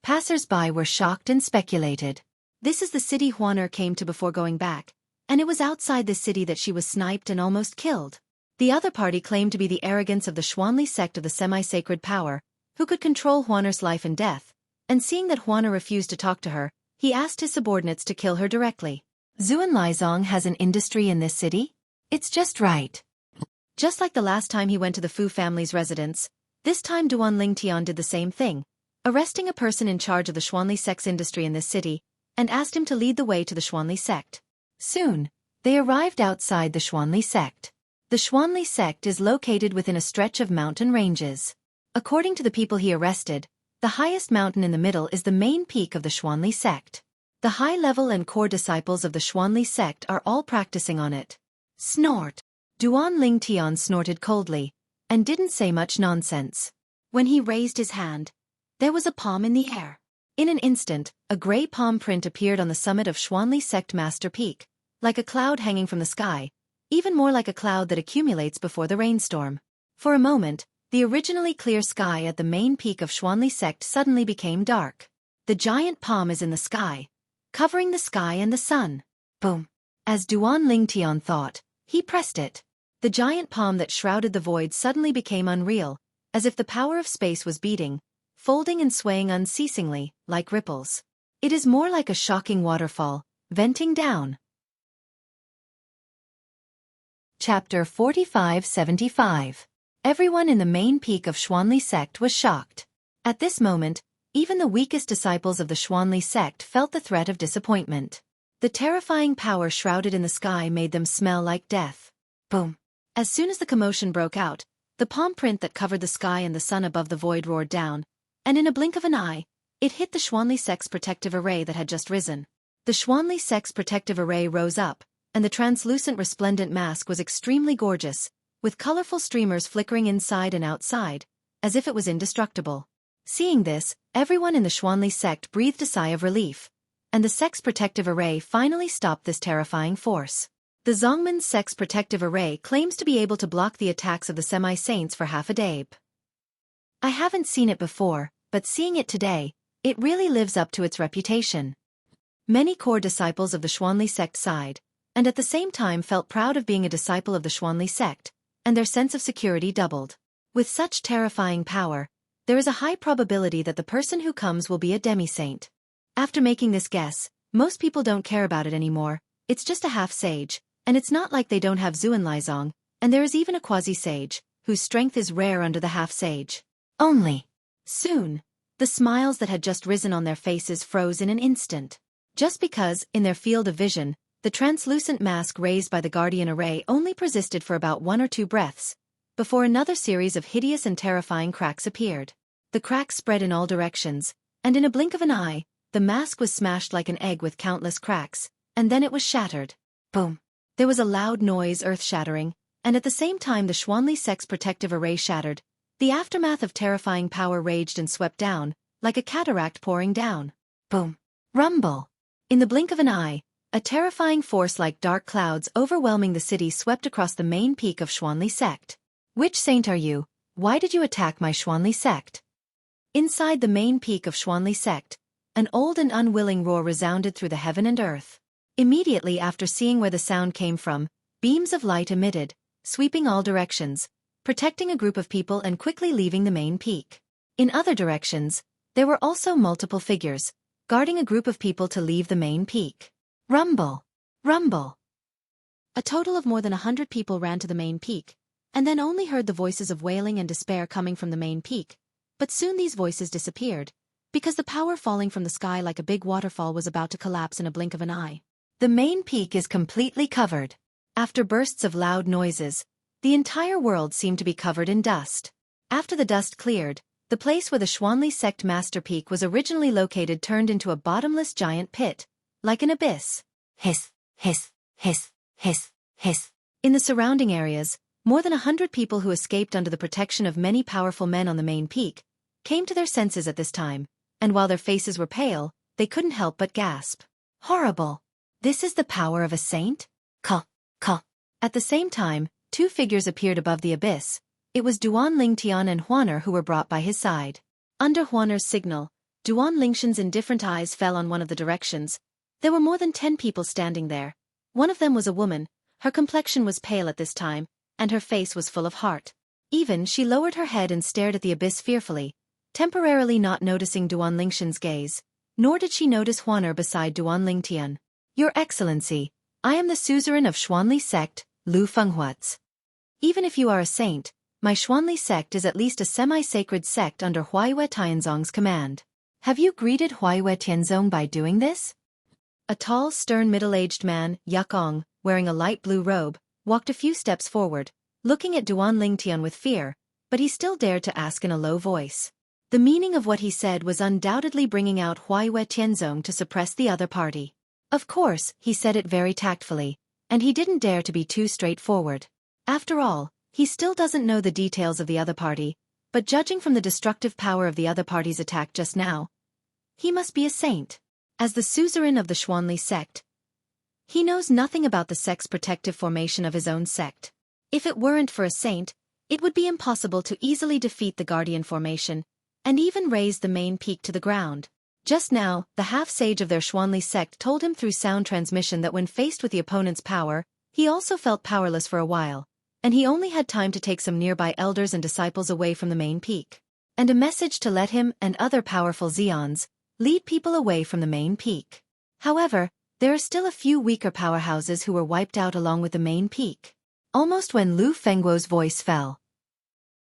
[SPEAKER 1] Passers-by were shocked and speculated. This is the city Huaner came to before going back, and it was outside the city that she was sniped and almost killed. The other party claimed to be the arrogance of the Xuanli sect of the semi-sacred power, who could control Huaner's life and death, and seeing that Huaner refused to talk to her, he asked his subordinates to kill her directly. Zuan Liezong has an industry in this city? It's just right. Just like the last time he went to the Fu family's residence, this time Duan Ling Tian did the same thing, arresting a person in charge of the Xuanli sect's industry in this city, and asked him to lead the way to the Xuanli sect. Soon, they arrived outside the Xuanli sect. The Xuanli sect is located within a stretch of mountain ranges. According to the people he arrested, the highest mountain in the middle is the main peak of the Xuanli sect. The high-level and core disciples of the Xuanli sect are all practicing on it. Snort. Duan Ling Tian snorted coldly, and didn't say much nonsense. When he raised his hand, there was a palm in the air. In an instant, a gray palm print appeared on the summit of Xuanli sect Master Peak, like a cloud hanging from the sky, even more like a cloud that accumulates before the rainstorm. For a moment, the originally clear sky at the main peak of Xuanli sect suddenly became dark. The giant palm is in the sky, covering the sky and the sun. Boom. As Duan Ling Tian thought, he pressed it. The giant palm that shrouded the void suddenly became unreal, as if the power of space was beating, folding and swaying unceasingly, like ripples. It is more like a shocking waterfall, venting down. Chapter 45-75. Everyone in the main peak of Xuanli sect was shocked. At this moment, even the weakest disciples of the Xuanli sect felt the threat of disappointment. The terrifying power shrouded in the sky made them smell like death. Boom. As soon as the commotion broke out, the palm print that covered the sky and the sun above the void roared down, and in a blink of an eye, it hit the Xuanli sect's protective array that had just risen. The Xuanli sect's protective array rose up, and the translucent resplendent mask was extremely gorgeous, with colorful streamers flickering inside and outside, as if it was indestructible. Seeing this, everyone in the Xuanli sect breathed a sigh of relief, and the sect's protective array finally stopped this terrifying force. The Zongmen sect's protective array claims to be able to block the attacks of the semi-saints for half a day. I haven't seen it before, but seeing it today, it really lives up to its reputation. Many core disciples of the Xuanli sect sighed, and at the same time felt proud of being a disciple of the Xuanli sect, and their sense of security doubled. With such terrifying power, there is a high probability that the person who comes will be a demi-saint. After making this guess, most people don't care about it anymore. It's just a half-sage, and it's not like they don't have Zuan Liezong, and there is even a quasi-sage, whose strength is rare under the half-sage. Only. Soon, the smiles that had just risen on their faces froze in an instant. Just because, in their field of vision, the translucent mask raised by the guardian array only persisted for about 1 or 2 breaths, before another series of hideous and terrifying cracks appeared. The cracks spread in all directions, and in a blink of an eye, the mask was smashed like an egg with countless cracks, and then it was shattered. Boom. There was a loud noise, earth-shattering, and at the same time the Xuanli sect's protective array shattered. The aftermath of terrifying power raged and swept down, like a cataract pouring down. Boom. Rumble. In the blink of an eye, a terrifying force like dark clouds overwhelming the city swept across the main peak of Xuanli sect. Which saint are you? Why did you attack my Xuanli sect? Inside the main peak of Xuanli sect, an old and unwilling roar resounded through the heaven and earth. Immediately after seeing where the sound came from, beams of light emitted, sweeping all directions, protecting a group of people and quickly leaving the main peak. In other directions, there were also multiple figures, guarding a group of people to leave the main peak. Rumble! Rumble! A total of more than 100 people ran to the main peak, and then only heard the voices of wailing and despair coming from the main peak, but soon these voices disappeared, because the power falling from the sky like a big waterfall was about to collapse in a blink of an eye. The main peak is completely covered. After bursts of loud noises, the entire world seemed to be covered in dust. After the dust cleared, the place where the Xuanli sect master peak was originally located turned into a bottomless giant pit, like an abyss. Hiss, hiss, hiss, hiss, hiss. In the surrounding areas, more than 100 people who escaped under the protection of many powerful men on the main peak came to their senses at this time, and while their faces were pale, they couldn't help but gasp. Horrible! This is the power of a saint? Ka, ka. At the same time, two figures appeared above the abyss. It was Duan Lingtian and Huaner who were brought by his side. Under Huaner's signal, Duan Lingshan's indifferent eyes fell on one of the directions. There were more than 10 people standing there. One of them was a woman. Her complexion was pale at this time, and her face was full of heart. Even she lowered her head and stared at the abyss fearfully, temporarily not noticing Duan Lingshan's gaze, nor did she notice Huaner beside Duan Lingtian. Your Excellency, I am the suzerain of Xuanli sect, Lu Fenghuats. Even if you are a saint, my Xuanli sect is at least a semi-sacred sect under Huaiyue Tianzong's command. Have you greeted Huaiyue Tianzong by doing this? A tall, stern middle-aged man, Yakong, wearing a light blue robe, walked a few steps forward, looking at Duan Lingtian with fear, but he still dared to ask in a low voice. The meaning of what he said was undoubtedly bringing out Huaiyue Tianzong to suppress the other party. Of course, he said it very tactfully, and he didn't dare to be too straightforward. After all, he still doesn't know the details of the other party, but judging from the destructive power of the other party's attack just now, he must be a saint. As the suzerain of the Xuanli sect, he knows nothing about the sect's protective formation of his own sect. If it weren't for a saint, it would be impossible to easily defeat the Guardian formation, and even raise the main peak to the ground. Just now, the half-sage of their Xuanli sect told him through sound transmission that when faced with the opponent's power, he also felt powerless for a while, and he only had time to take some nearby elders and disciples away from the main peak, and a message to let him and other powerful Zeons lead people away from the main peak. However, there are still a few weaker powerhouses who were wiped out along with the main peak. Almost when Lu Fengguo's voice fell,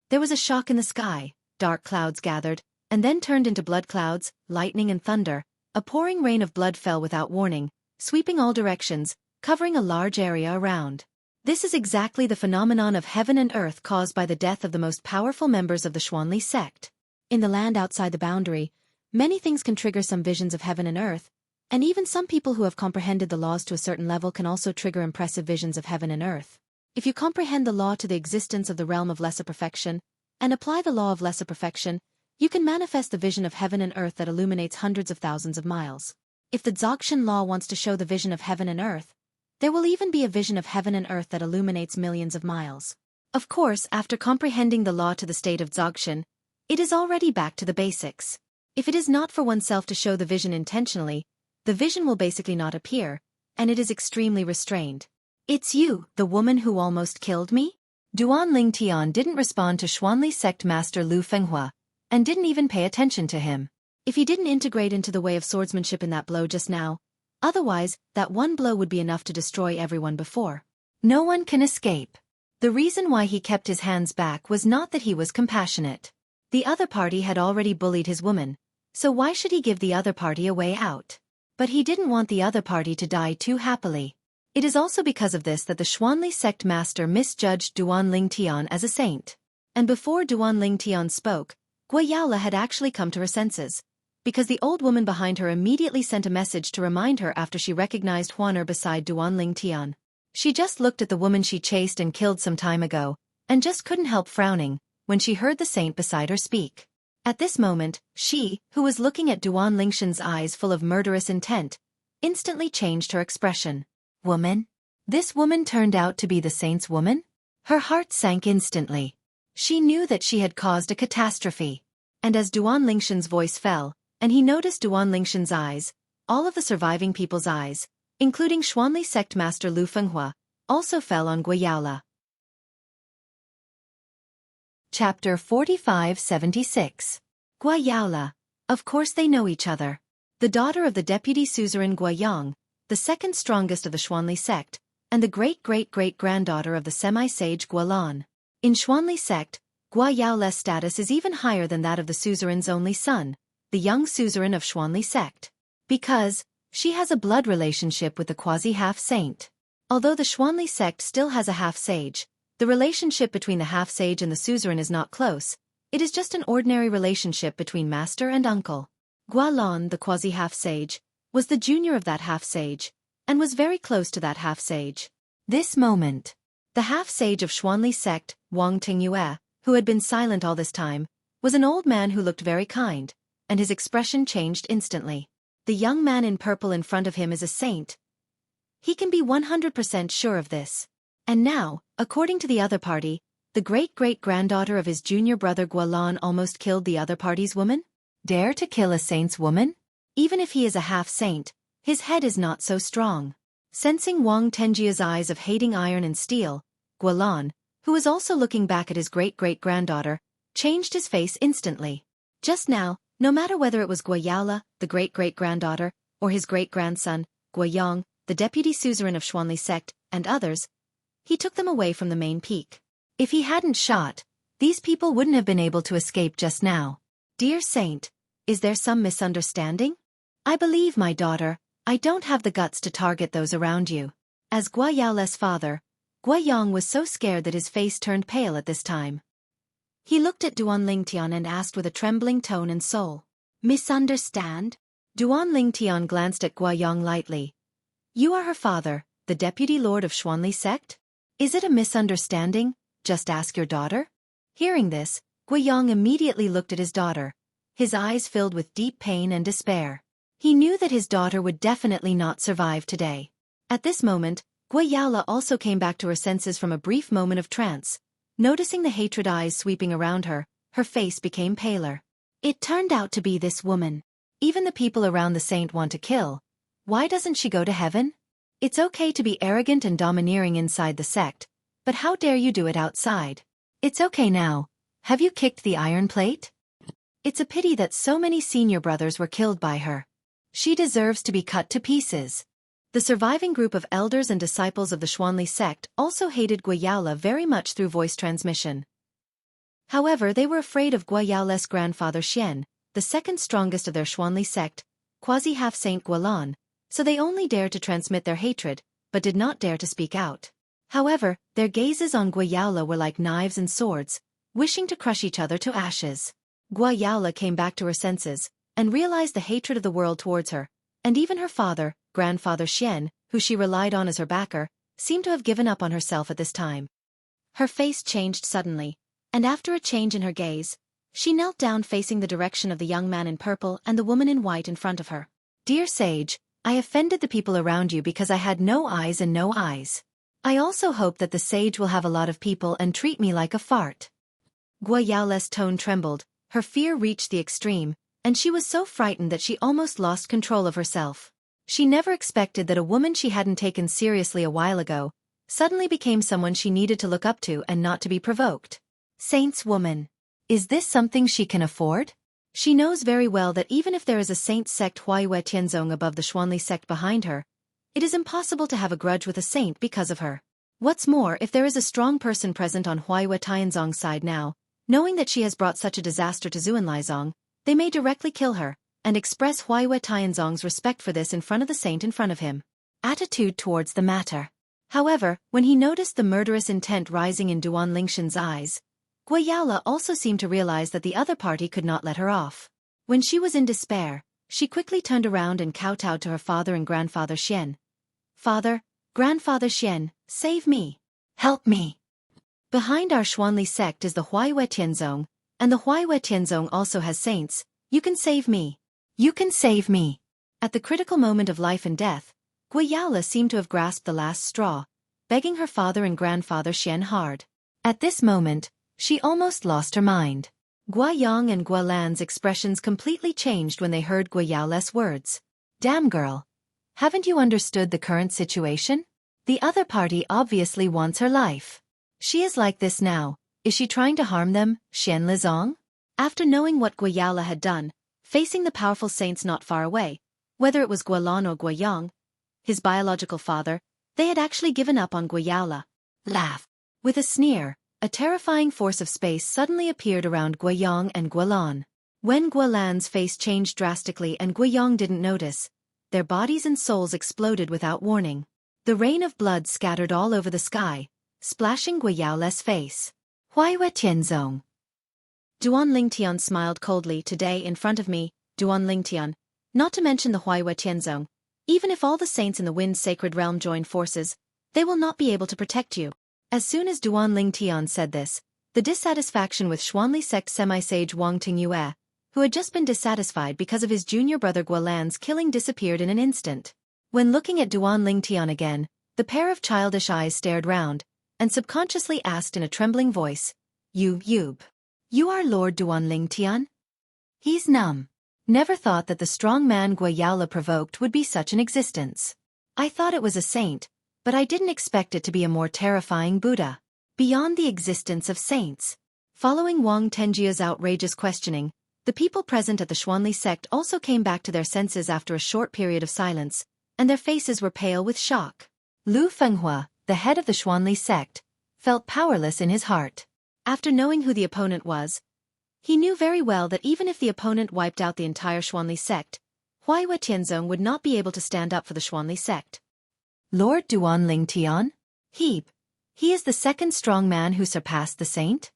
[SPEAKER 1] there was a shock in the sky. Dark clouds gathered, and then turned into blood clouds, lightning and thunder. A pouring rain of blood fell without warning, sweeping all directions, covering a large area around. This is exactly the phenomenon of heaven and earth caused by the death of the most powerful members of the Xuanli sect. In the land outside the boundary, many things can trigger some visions of heaven and earth, and even some people who have comprehended the laws to a certain level can also trigger impressive visions of heaven and earth. If you comprehend the law to the existence of the realm of lesser perfection, and apply the law of lesser perfection, you can manifest the vision of heaven and earth that illuminates hundreds of thousands of miles. If the Dzogchen law wants to show the vision of heaven and earth, there will even be a vision of heaven and earth that illuminates millions of miles. Of course, after comprehending the law to the state of Dzogchen, it is already back to the basics. If it is not for oneself to show the vision intentionally, the vision will basically not appear, and it is extremely restrained. It's you, the woman who almost killed me? Duan Lingtian didn't respond to Xuanli sect master Lu Fenghua, and didn't even pay attention to him. If he didn't integrate into the way of swordsmanship in that blow just now, otherwise, that one blow would be enough to destroy everyone before. No one can escape. The reason why he kept his hands back was not that he was compassionate. The other party had already bullied his woman, so why should he give the other party a way out? But he didn't want the other party to die too happily. It is also because of this that the Xuanli sect master misjudged Duan Lingtian as a saint. And before Duan Lingtian spoke, Guiyaola had actually come to her senses, because the old woman behind her immediately sent a message to remind her after she recognized Huaner beside Duan Lingtian. She just looked at the woman she chased and killed some time ago, and just couldn't help frowning when she heard the saint beside her speak. At this moment, she, who was looking at Duan Lingshan's eyes full of murderous intent, instantly changed her expression. Woman? This woman turned out to be the saint's woman? Her heart sank instantly. She knew that she had caused a catastrophe. And as Duan Lingshan's voice fell, and he noticed Duan Lingshan's eyes, all of the surviving people's eyes, including Xuanli sect master Lu Fenghua, also fell on Guiyaola. Chapter 4576. Guayaola. Of course they know each other. The daughter of the deputy suzerain Guayang, the second strongest of the Xuanli sect, and the great-great-great-granddaughter of the semi-sage Gualan. In Xuanli sect, Guayaola's status is even higher than that of the suzerain's only son, the young suzerain of Xuanli sect, because she has a blood relationship with the quasi-half-saint. Although the Xuanli sect still has a half-sage, the relationship between the half-sage and the suzerain is not close. It is just an ordinary relationship between master and uncle. Gualan, the quasi-half-sage, was the junior of that half-sage, and was very close to that half-sage. This moment, the half-sage of Xuanli sect, Wang Tingyue, who had been silent all this time, was an old man who looked very kind, and his expression changed instantly. The young man in purple in front of him is a saint. He can be 100% sure of this. And now, according to the other party, the great-great-granddaughter of his junior brother Gualan almost killed the other party's woman? Dare to kill a saint's woman? Even if he is a half-saint, his head is not so strong. Sensing Wang Tenjia's eyes of hating iron and steel, Gualan, who was also looking back at his great-great-granddaughter, changed his face instantly. Just now, no matter whether it was Guayaola, the great-great-granddaughter, or his great-grandson, Guayang, the deputy suzerain of Xuanli sect, and others, he took them away from the main peak. If he hadn't shot, these people wouldn't have been able to escape just now. Dear Saint, is there some misunderstanding? I believe, my daughter, I don't have the guts to target those around you. As Guayaola's father, Guayang was so scared that his face turned pale at this time. He looked at Duan Lingtian and asked with a trembling tone and soul. Misunderstand? Duan Lingtian glanced at Guayang lightly. You are her father, the deputy lord of Xuanli sect? Is it a misunderstanding? Just ask your daughter? Hearing this, Guayang immediately looked at his daughter, his eyes filled with deep pain and despair. He knew that his daughter would definitely not survive today. At this moment, Guayaola also came back to her senses from a brief moment of trance. Noticing the hatred eyes sweeping around her, her face became paler. It turned out to be this woman. Even the people around the saint want to kill. Why doesn't she go to heaven? It's okay to be arrogant and domineering inside the sect, but how dare you do it outside? It's okay now. Have you kicked the iron plate? It's a pity that so many senior brothers were killed by her. She deserves to be cut to pieces. The surviving group of elders and disciples of the Xuanli sect also hated Guayaola very much through voice transmission. However, they were afraid of Guayaola's grandfather Xian, the second strongest of their Xuanli sect, quasi-half-saint Gualan, so they only dared to transmit their hatred, but did not dare to speak out. However, their gazes on Guayaola were like knives and swords, wishing to crush each other to ashes. Guayaola came back to her senses, and realized the hatred of the world towards her, and even her father, grandfather Xian, who she relied on as her backer, seemed to have given up on herself at this time. Her face changed suddenly, and after a change in her gaze, she knelt down facing the direction of the young man in purple and the woman in white in front of her. Dear sage, I offended the people around you because I had no eyes and no eyes. I also hope that the sage will have a lot of people and treat me like a fart. Guayaola's tone trembled, her fear reached the extreme, and she was so frightened that she almost lost control of herself. She never expected that a woman she hadn't taken seriously a while ago suddenly became someone she needed to look up to and not to be provoked. Saint's woman. Is this something she can afford? She knows very well that even if there is a saint sect Huaiyue Tianzong above the Xuanli sect behind her, it is impossible to have a grudge with a saint because of her. What's more, if there is a strong person present on Huaiyue Tianzong's side now, knowing that she has brought such a disaster to Zuanlaizong, they may directly kill her, and express Huaiyue Tianzong's respect for this in front of the saint in front of him. Attitude towards the matter. However, when he noticed the murderous intent rising in Duan Lingxian's eyes, Guayaola also seemed to realize that the other party could not let her off. When she was in despair, she quickly turned around and kowtowed to her father and grandfather Xian. Father, grandfather Xian, save me. Help me. Behind our Xuanli sect is the Huaiyue Tianzong, and the Huaiyue Tianzong also has saints. You can save me. You can save me. At the critical moment of life and death, Guayaola seemed to have grasped the last straw, begging her father and grandfather Xian hard. At this moment, she almost lost her mind. Guayang and Gualan's expressions completely changed when they heard Guayaola's words. Damn girl. Haven't you understood the current situation? The other party obviously wants her life. She is like this now, Is she trying to harm them, Xian Lizong? After knowing what Guayala had done, facing the powerful saints not far away, whether it was Gualan or Guayang, his biological father, they had actually given up on Guayala. Laugh. With a sneer, a terrifying force of space suddenly appeared around Guayang and Gualan. When Gualan's face changed drastically and Guayang didn't notice, their bodies and souls exploded without warning. The rain of blood scattered all over the sky, splashing Guayala's face. Huaiwa Tianzong. Duan Lingtian smiled coldly. Today in front of me, Duan Lingtian, not to mention the Huaiwa Tianzong. Even if all the saints in the Wind's sacred realm join forces, they will not be able to protect you. As soon as Duan Lingtian said this, the dissatisfaction with Xuanli sect semi-sage Wang Tingyue, who had just been dissatisfied because of his junior brother Gualan's killing, disappeared in an instant. When looking at Duan Lingtian again, the pair of childish eyes stared round, and subconsciously asked in a trembling voice, You are Lord Duan Lingtian? He's numb. Never thought that the strong man Guayala provoked would be such an existence. I thought it was a saint, but I didn't expect it to be a more terrifying Buddha. Beyond the existence of saints. Following Wang Tenjia's outrageous questioning, the people present at the Xuanli sect also came back to their senses after a short period of silence, and their faces were pale with shock. Lu Fenghua, the head of the Xuanli sect, felt powerless in his heart. After knowing who the opponent was, he knew very well that even if the opponent wiped out the entire Xuanli sect, Huaiwa Tianzong would not be able to stand up for the Xuanli sect. Lord Duan Lingtian? He is the second strong man who surpassed the saint?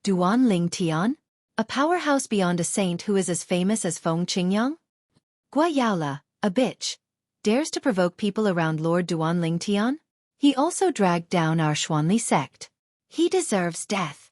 [SPEAKER 1] Duan Lingtian? A powerhouse beyond a saint who is as famous as Feng Qingyang? Guayala, a bitch, dares to provoke people around Lord Duan Lingtian? He also dragged down our Xuanli sect. He deserves death.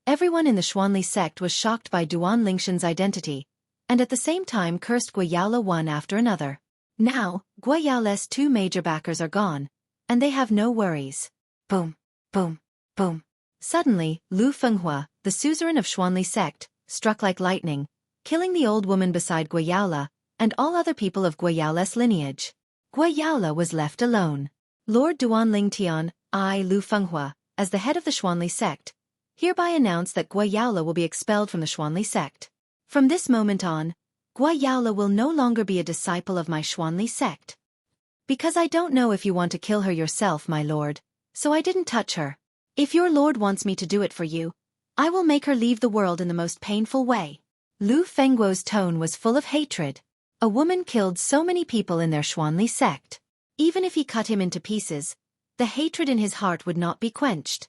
[SPEAKER 1] Everyone in the Xuanli sect was shocked by Duan Lingtian's identity, and at the same time cursed Guayala one after another. Now, Guayala's two major backers are gone, and they have no worries. Boom, boom, boom. Suddenly, Lu Fenghua, the suzerain of Xuanli sect, struck like lightning, killing the old woman beside Guayala, and all other people of Guayala's lineage. Guayala was left alone. Lord Duan Lingtian, I, Lu Fenghua, as the head of the Xuanli sect, hereby announce that Guayala will be expelled from the Xuanli sect. From this moment on, Guayala will no longer be a disciple of my Xuanli sect. Because I don't know if you want to kill her yourself, my lord, so I didn't touch her. If your lord wants me to do it for you, I will make her leave the world in the most painful way. Lu Fengguo's tone was full of hatred. A woman killed so many people in their Xuanli sect. Even if he cut him into pieces, the hatred in his heart would not be quenched.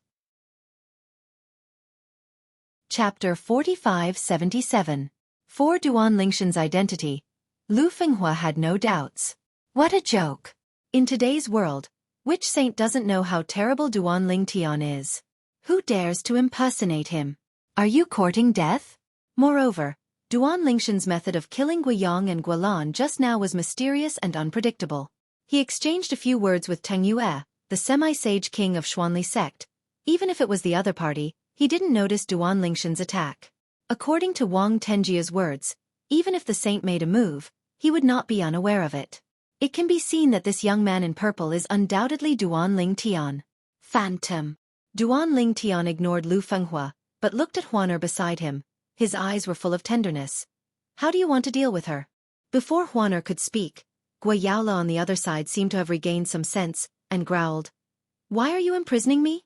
[SPEAKER 1] Chapter 45-77. For Duan Lingtian's identity, Lu Fenghua had no doubts. What a joke! In today's world, which saint doesn't know how terrible Duan Lingtian is? Who dares to impersonate him? Are you courting death? Moreover, Duan Lingtian's method of killing Guiyang and Gualan just now was mysterious and unpredictable. He exchanged a few words with Teng Yue, the semi-sage king of Xuanli sect. Even if it was the other party, he didn't notice Duan Lingtian's attack. According to Wang Tenjia's words, even if the saint made a move, he would not be unaware of it. It can be seen that this young man in purple is undoubtedly Duan Lingtian. Phantom. Duan Lingtian ignored Lu Fenghua, but looked at Huaner beside him. His eyes were full of tenderness. How do you want to deal with her? Before Huaner could speak, Guayala on the other side seemed to have regained some sense, and growled. Why are you imprisoning me?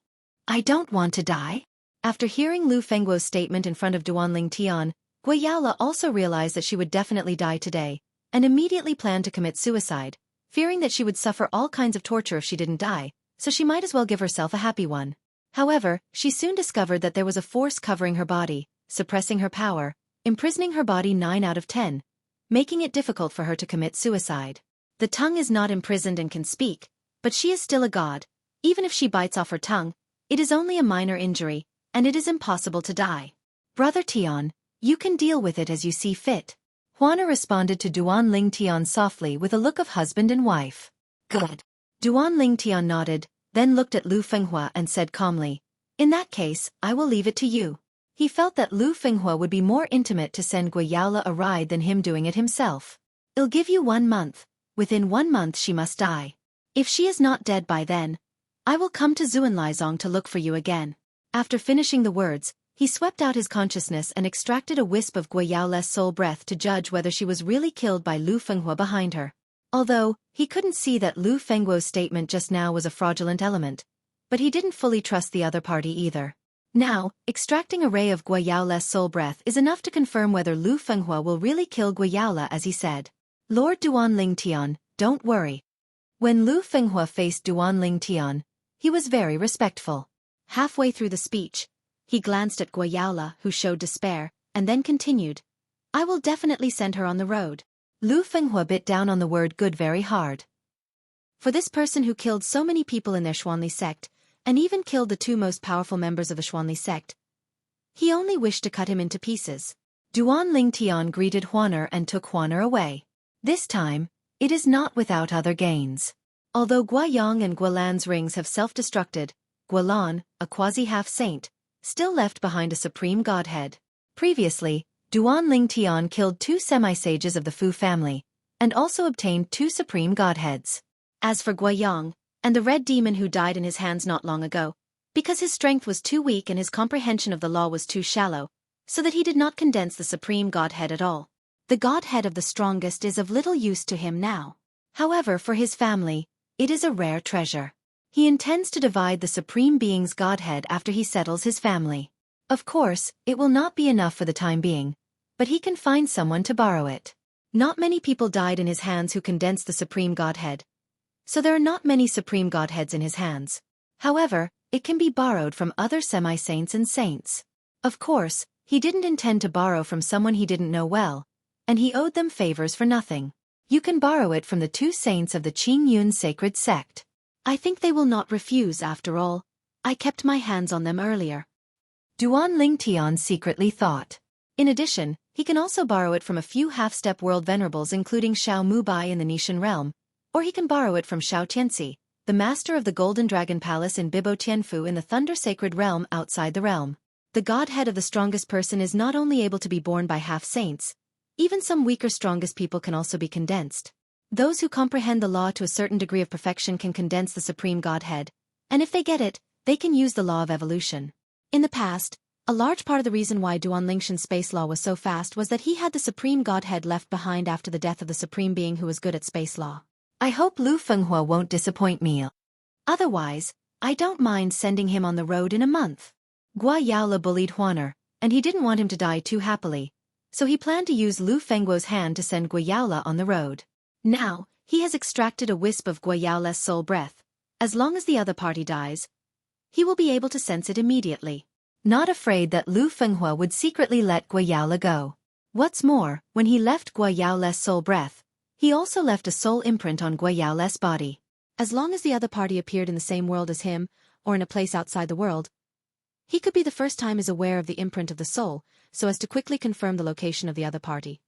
[SPEAKER 1] I don't want to die. After hearing Lu Fengguo's statement in front of Duan Lingtian, Guayala also realized that she would definitely die today, and immediately planned to commit suicide, fearing that she would suffer all kinds of torture if she didn't die, so she might as well give herself a happy one. However, she soon discovered that there was a force covering her body, suppressing her power, imprisoning her body 9 out of 10, making it difficult for her to commit suicide. The tongue is not imprisoned and can speak, but she is still a god. Even if she bites off her tongue, it is only a minor injury, and it is impossible to die. Brother Tian, you can deal with it as you see fit. Huaner responded to Duan Lingtian softly with a look of husband and wife. Good. Duan Lingtian nodded, then looked at Lu Fenghua and said calmly, In that case, I will leave it to you. He felt that Lu Fenghua would be more intimate to send Guayala a ride than him doing it himself. I'll give you 1 month. Within 1 month she must die. If she is not dead by then, I will come to Xuanlizong to look for you again. After finishing the words, he swept out his consciousness and extracted a wisp of Guayaole's soul breath to judge whether she was really killed by Lu Fenghua behind her. Although, he couldn't see that Lu Fenghuo's statement just now was a fraudulent element. But he didn't fully trust the other party either. Now, extracting a ray of Guayaole's soul breath is enough to confirm whether Lu Fenghua will really kill Guayaole, as he said. Lord Duan Ling Tian, don't worry. When Lu Fenghua faced Duan Ling Tian, he was very respectful. Halfway through the speech, he glanced at Guayaole, who showed despair, and then continued. I will definitely send her on the road. Lu Fenghua bit down on the word good very hard. For this person who killed so many people in their Xuanli sect, and even killed the two most powerful members of the Xuanli sect, he only wished to cut him into pieces. Duan Ling Tian greeted Huaner and took Huaner away. This time, it is not without other gains. Although Guayang and Gualan's rings have self-destructed, Gualan, a quasi-half-saint, still left behind a supreme godhead. Previously, Duan Ling Tian killed two semi-sages of the Fu family, and also obtained two supreme godheads. As for Guayang, and the red demon who died in his hands not long ago, because his strength was too weak and his comprehension of the law was too shallow, so that he did not condense the supreme godhead at all. The godhead of the strongest is of little use to him now. However, for his family, it is a rare treasure. He intends to divide the supreme being's godhead after he settles his family. Of course, it will not be enough for the time being, but he can find someone to borrow it. Not many people died in his hands who condensed the supreme godhead, so there are not many supreme godheads in his hands. However, it can be borrowed from other semi-saints and saints. Of course, he didn't intend to borrow from someone he didn't know well, and he owed them favors for nothing. You can borrow it from the two saints of the Qingyun sacred sect. I think they will not refuse after all. I kept my hands on them earlier. Duan Ling Tian secretly thought. In addition, he can also borrow it from a few half-step world venerables including Xiao Mubai in the Nishan realm, or he can borrow it from Xiao Tianxi, the master of the Golden Dragon Palace in Bibo Tianfu in the Thunder Sacred Realm outside the realm. The godhead of the strongest person is not only able to be borne by half-saints, even some weaker strongest people can also be condensed. Those who comprehend the law to a certain degree of perfection can condense the supreme godhead, and if they get it, they can use the law of evolution. In the past, a large part of the reason why Duan Lingshan's space law was so fast was that he had the supreme godhead left behind after the death of the supreme being who was good at space law. I hope Lu Fenghua won't disappoint me. Otherwise, I don't mind sending him on the road in a month. Guayaole bullied Huaner, and he didn't want him to die too happily, so he planned to use Lu Fenghuo's hand to send Guayaole on the road. Now, he has extracted a wisp of Guayaole's soul breath. As long as the other party dies, he will be able to sense it immediately. Not afraid that Lu Fenghua would secretly let Guayaole go. What's more, when he left Guayaole's soul breath, he also left a soul imprint on Guayaole's body. As long as the other party appeared in the same world as him, or in a place outside the world, he could be the first time is aware of the imprint of the soul, so as to quickly confirm the location of the other party.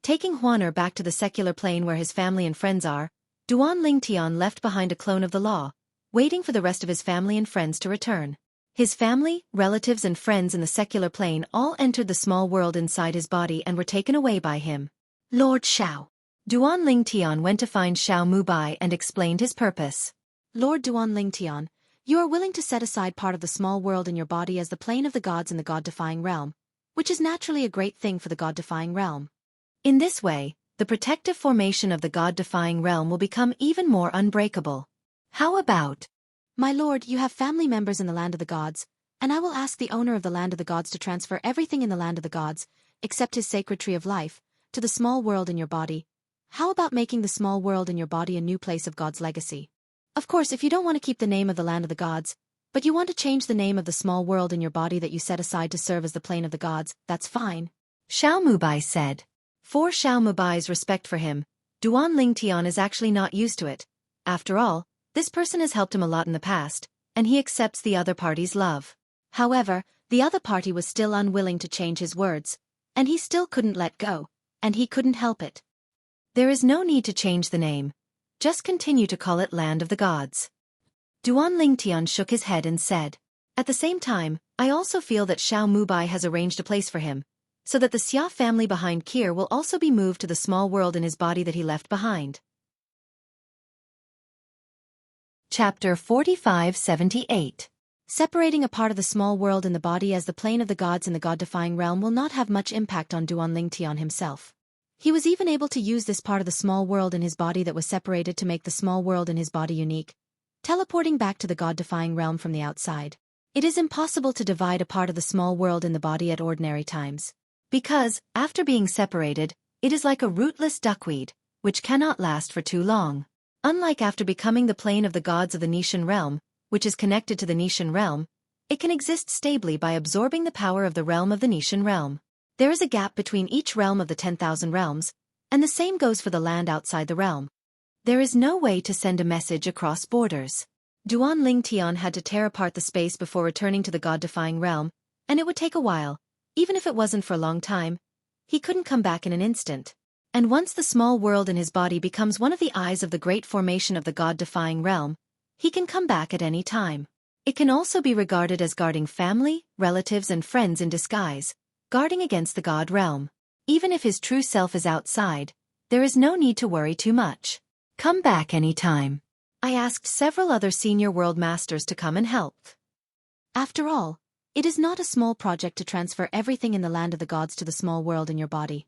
[SPEAKER 1] Taking Huaner back to the secular plane where his family and friends are, Duan Ling Tian left behind a clone of the law, waiting for the rest of his family and friends to return. His family, relatives and friends in the secular plane all entered the small world inside his body and were taken away by him. Lord Xiao. Duan Ling Tian went to find Xiao Mubai and explained his purpose. Lord Duan Ling Tian, you are willing to set aside part of the small world in your body as the plane of the gods in the god-defying realm, which is naturally a great thing for the god-defying realm. In this way, the protective formation of the god-defying realm will become even more unbreakable. How about? My lord, you have family members in the land of the gods, and I will ask the owner of the land of the gods to transfer everything in the land of the gods, except his sacred tree of life, to the small world in your body. How about making the small world in your body a new place of God's legacy? Of course, if you don't want to keep the name of the land of the gods, but you want to change the name of the small world in your body that you set aside to serve as the plane of the gods, that's fine. Xiao Mubai said. For Xiao Mubai's respect for him, Duan Ling Tian is actually not used to it. After all, this person has helped him a lot in the past, and he accepts the other party's love. However, the other party was still unwilling to change his words, and he still couldn't let go, and he couldn't help it. There is no need to change the name. Just continue to call it Land of the Gods. Duan Ling Tian shook his head and said. At the same time, I also feel that Xiao Mubai has arranged a place for him, so that the Xia family behind Kir will also be moved to the small world in his body that he left behind. Chapter 4578. Separating a part of the small world in the body as the plane of the gods in the god-defying realm will not have much impact on Duanlingtian himself. He was even able to use this part of the small world in his body that was separated to make the small world in his body unique, teleporting back to the god-defying realm from the outside. It is impossible to divide a part of the small world in the body at ordinary times. Because, after being separated, it is like a rootless duckweed, which cannot last for too long. Unlike after becoming the plane of the gods of the Nishan realm, which is connected to the Nishan realm, it can exist stably by absorbing the power of the realm of the Nishan realm. There is a gap between each realm of the 10,000 realms, and the same goes for the land outside the realm. There is no way to send a message across borders. Duanlingtian had to tear apart the space before returning to the god-defying realm, and it would take a while, even if it wasn't for a long time. He couldn't come back in an instant. And once the small world in his body becomes one of the eyes of the great formation of the god-defying realm, he can come back at any time. It can also be regarded as guarding family, relatives and friends in disguise, guarding against the god realm. Even if his true self is outside, there is no need to worry too much. Come back any time. I asked several other senior world masters to come and help. After all, it is not a small project to transfer everything in the land of the gods to the small world in your body.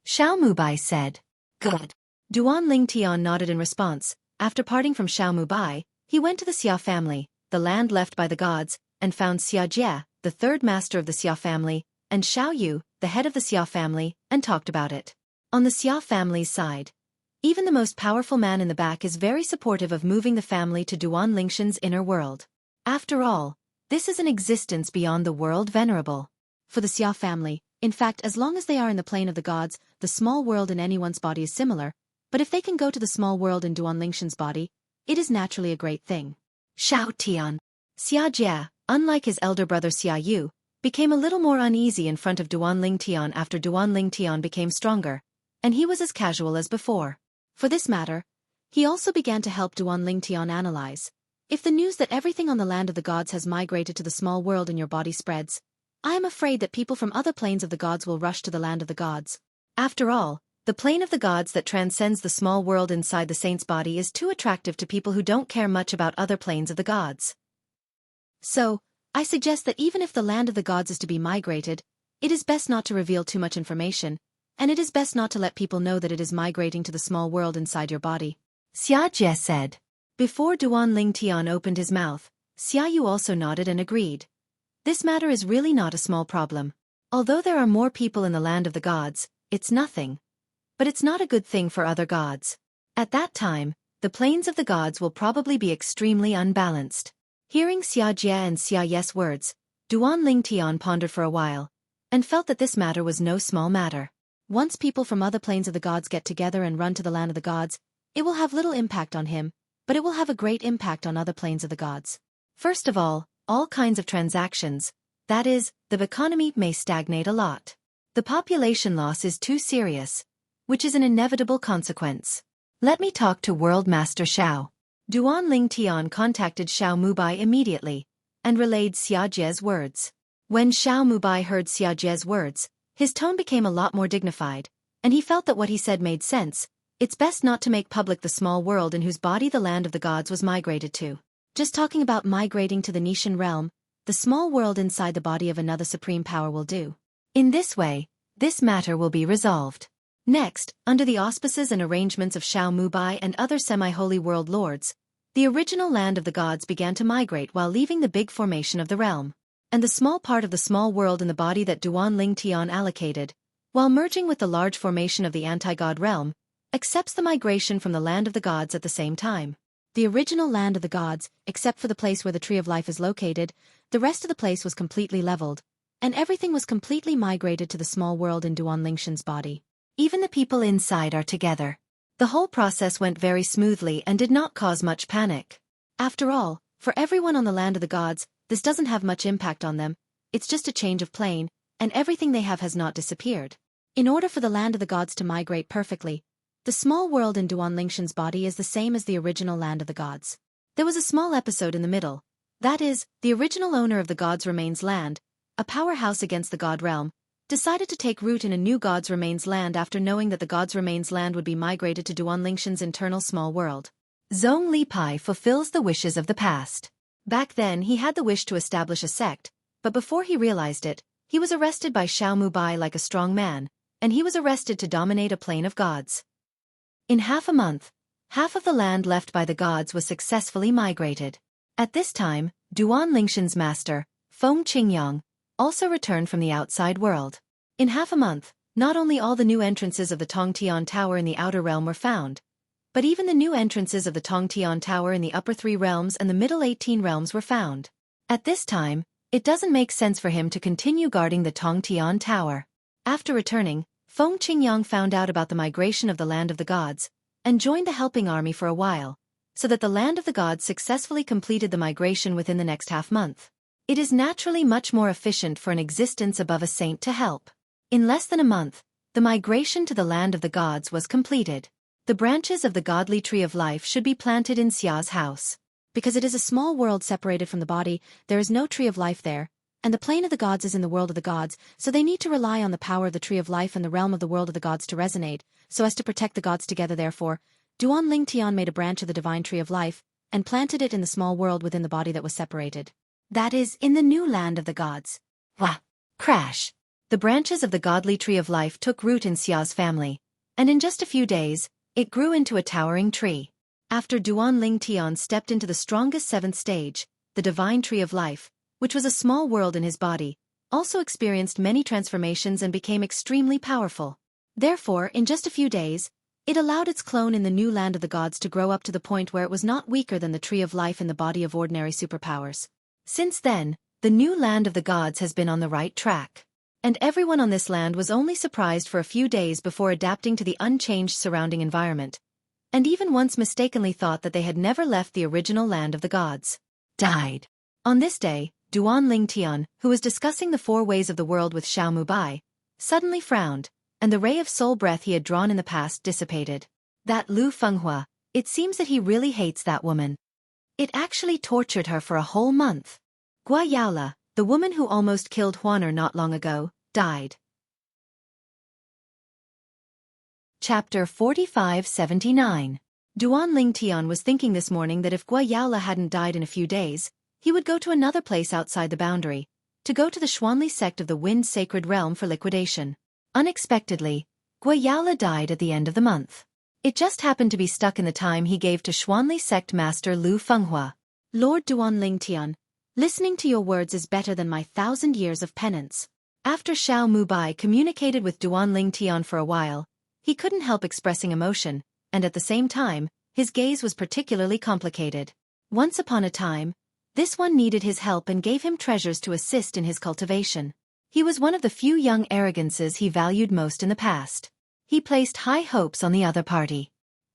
[SPEAKER 1] Xiao Mubai said. Good. Duanlingtian nodded in response. After parting from Xiao Mubai, he went to the Xia family, the land left by the gods, and found Xia Jie, the third master of the Xia family, and Xiao Yu, the head of the Xia family, and talked about it. On the Xia family's side, even the most powerful man in the back is very supportive of moving the family to Duanlingshan's inner world. After all, this is an existence beyond the world venerable. For the Xia family, in fact, as long as they are in the plane of the gods, the small world in anyone's body is similar, but if they can go to the small world in Duanlingshan's body, it is naturally a great thing. Xiao Tian. Xia Jie, unlike his elder brother Xia Yu, became a little more uneasy in front of Duanlingtian after Duanlingtian became stronger, and he was as casual as before. For this matter, he also began to help Duanlingtian analyze. If the news that everything on the land of the gods has migrated to the small world in your body spreads, I am afraid that people from other planes of the gods will rush to the land of the gods. After all, the plane of the gods that transcends the small world inside the saint's body is too attractive to people who don't care much about other planes of the gods. So, I suggest that even if the land of the gods is to be migrated, it is best not to reveal too much information, and it is best not to let people know that it is migrating to the small world inside your body. Xia Jie said. Before Duanlingtian opened his mouth, Xia Yu also nodded and agreed. This matter is really not a small problem. Although there are more people in the land of the gods, it's nothing. But it's not a good thing for other gods. At that time, the planes of the gods will probably be extremely unbalanced. Hearing Xia Jie and Xia Ye's words, Duanlingtian pondered for a while, and felt that this matter was no small matter. Once people from other planes of the gods get together and run to the land of the gods, it will have little impact on him, but it will have a great impact on other planes of the gods. First of all kinds of transactions, that is, the economy may stagnate a lot. The population loss is too serious, which is an inevitable consequence. Let me talk to World Master Xiao. Duanlingtian contacted Xiao Mubai immediately, and relayed Xia Jie's words. When Xiao Mubai heard Xia Jie's words, his tone became a lot more dignified, and he felt that what he said made sense. It's best not to make public the small world in whose body the land of the gods was migrated to. Just talking about migrating to the Nishan realm, the small world inside the body of another supreme power will do. In this way, this matter will be resolved. Next, under the auspices and arrangements of Xiao Mubai and other semi-holy world lords, the original land of the gods began to migrate while leaving the big formation of the realm. And the small part of the small world in the body that Duanlingtian allocated, while merging with the large formation of the anti-god realm, accepts the migration from the land of the gods at the same time. The original land of the gods, except for the place where the Tree of Life is located, the rest of the place was completely leveled, and everything was completely migrated to the small world in Duanlingshan's body. Even the people inside are together. The whole process went very smoothly and did not cause much panic. After all, for everyone on the land of the gods, this doesn't have much impact on them, it's just a change of plane, and everything they have has not disappeared. In order for the land of the gods to migrate perfectly, the small world in Duanlingshan's body is the same as the original land of the gods. There was a small episode in the middle. That is, the original owner of the gods' remains land, a powerhouse against the god realm, decided to take root in a new gods' remains land after knowing that the gods' remains land would be migrated to Duanlingshan's internal small world. Zhong Lipai fulfills the wishes of the past. Back then he had the wish to establish a sect, but before he realized it, he was arrested by Xiao Mubai like a strong man, and he was arrested to dominate a plane of gods. In half a month, half of the land left by the gods was successfully migrated. At this time, Duan Lingshan's master, Feng Qingyang, also returned from the outside world. In half a month, not only all the new entrances of the Tongtian Tower in the outer realm were found, but even the new entrances of the Tongtian Tower in the upper 3 realms and the middle 18 realms were found. At this time, it doesn't make sense for him to continue guarding the Tongtian Tower. After returning, Feng Qingyang found out about the migration of the land of the gods, and joined the helping army for a while, so that the land of the gods successfully completed the migration within the next half-month. It is naturally much more efficient for an existence above a saint to help. In less than a month, the migration to the land of the gods was completed. The branches of the godly tree of life should be planted in Xia's house. Because it is a small world separated from the body, there is no tree of life there, and the plane of the gods is in the world of the gods, so they need to rely on the power of the tree of life and the realm of the world of the gods to resonate, so as to protect the gods together. Therefore, Duan Lingtian made a branch of the divine tree of life, and planted it in the small world within the body that was separated. That is, in the new land of the gods. Wah! Crash! The branches of the godly tree of life took root in Xia's family, and in just a few days, it grew into a towering tree. After Duan Lingtian stepped into the strongest 7th stage, the divine tree of life, which was a small world in his body, also experienced many transformations and became extremely powerful. Therefore, in just a few days, it allowed its clone in the new land of the gods to grow up to the point where it was not weaker than the tree of life in the body of ordinary superpowers. Since then, the new land of the gods has been on the right track. And everyone on this land was only surprised for a few days before adapting to the unchanged surrounding environment, and even once mistakenly thought that they had never left the original land of the gods. Died. On this day, Duan Lingtian, who was discussing the 4 ways of the world with Xiao Mubai, suddenly frowned, and the ray of soul breath he had drawn in the past dissipated. That Lu Fenghua, it seems that he really hates that woman. It actually tortured her for a whole month. Gua Yaola, the woman who almost killed Huaner not long ago, died. Chapter 4579. Duan Lingtian was thinking this morning that if Gua Yaola hadn't died in a few days, he would go to another place outside the boundary, to go to the Xuanli sect of the Wind Sacred Realm for liquidation. Unexpectedly, Gua Yaola died at the end of the month. It just happened to be stuck in the time he gave to Xuanli sect master Lu Fenghua. Lord Duan Lingtian, listening to your words is better than my 1,000 years of penance. After Xiao Mubai communicated with Duan Lingtian for a while, he couldn't help expressing emotion, and at the same time, his gaze was particularly complicated. Once upon a time, this one needed his help and gave him treasures to assist in his cultivation. He was one of the few young arrogances he valued most in the past. He placed high hopes on the other party.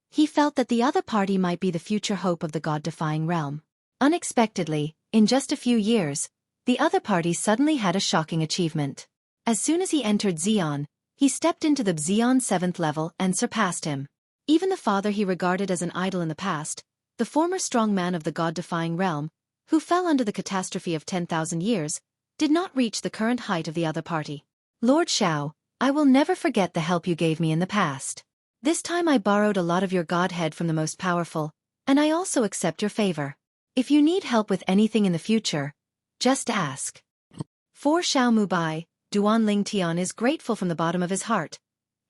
[SPEAKER 1] He felt that the other party might be the future hope of the god-defying realm. Unexpectedly, in just a few years, the other party suddenly had a shocking achievement. As soon as he entered Xian, he stepped into the Xian 7th level and surpassed him. Even the father he regarded as an idol in the past, the former strong man of the god-defying realm, who fell under the catastrophe of 10,000 years, did not reach the current height of the other party. Lord Xiao, I will never forget the help you gave me in the past. This time I borrowed a lot of your godhead from the most powerful, and I also accept your favor. If you need help with anything in the future, just ask. For Xiao Mubai, Duan Lingtian is grateful from the bottom of his heart.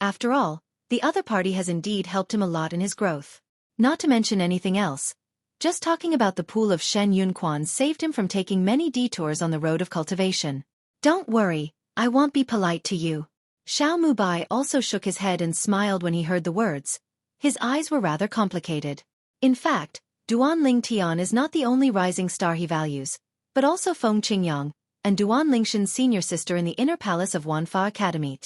[SPEAKER 1] After all, the other party has indeed helped him a lot in his growth. Not to mention anything else, just talking about the pool of Shen Yunquan saved him from taking many detours on the road of cultivation. Don't worry, I won't be polite to you. Xiao Mubai also shook his head and smiled when he heard the words. His eyes were rather complicated. In fact, Duan Lingtian is not the only rising star he values, but also Feng Qingyang, and Duan Lingshan's senior sister in the inner palace of Wanfa Academy.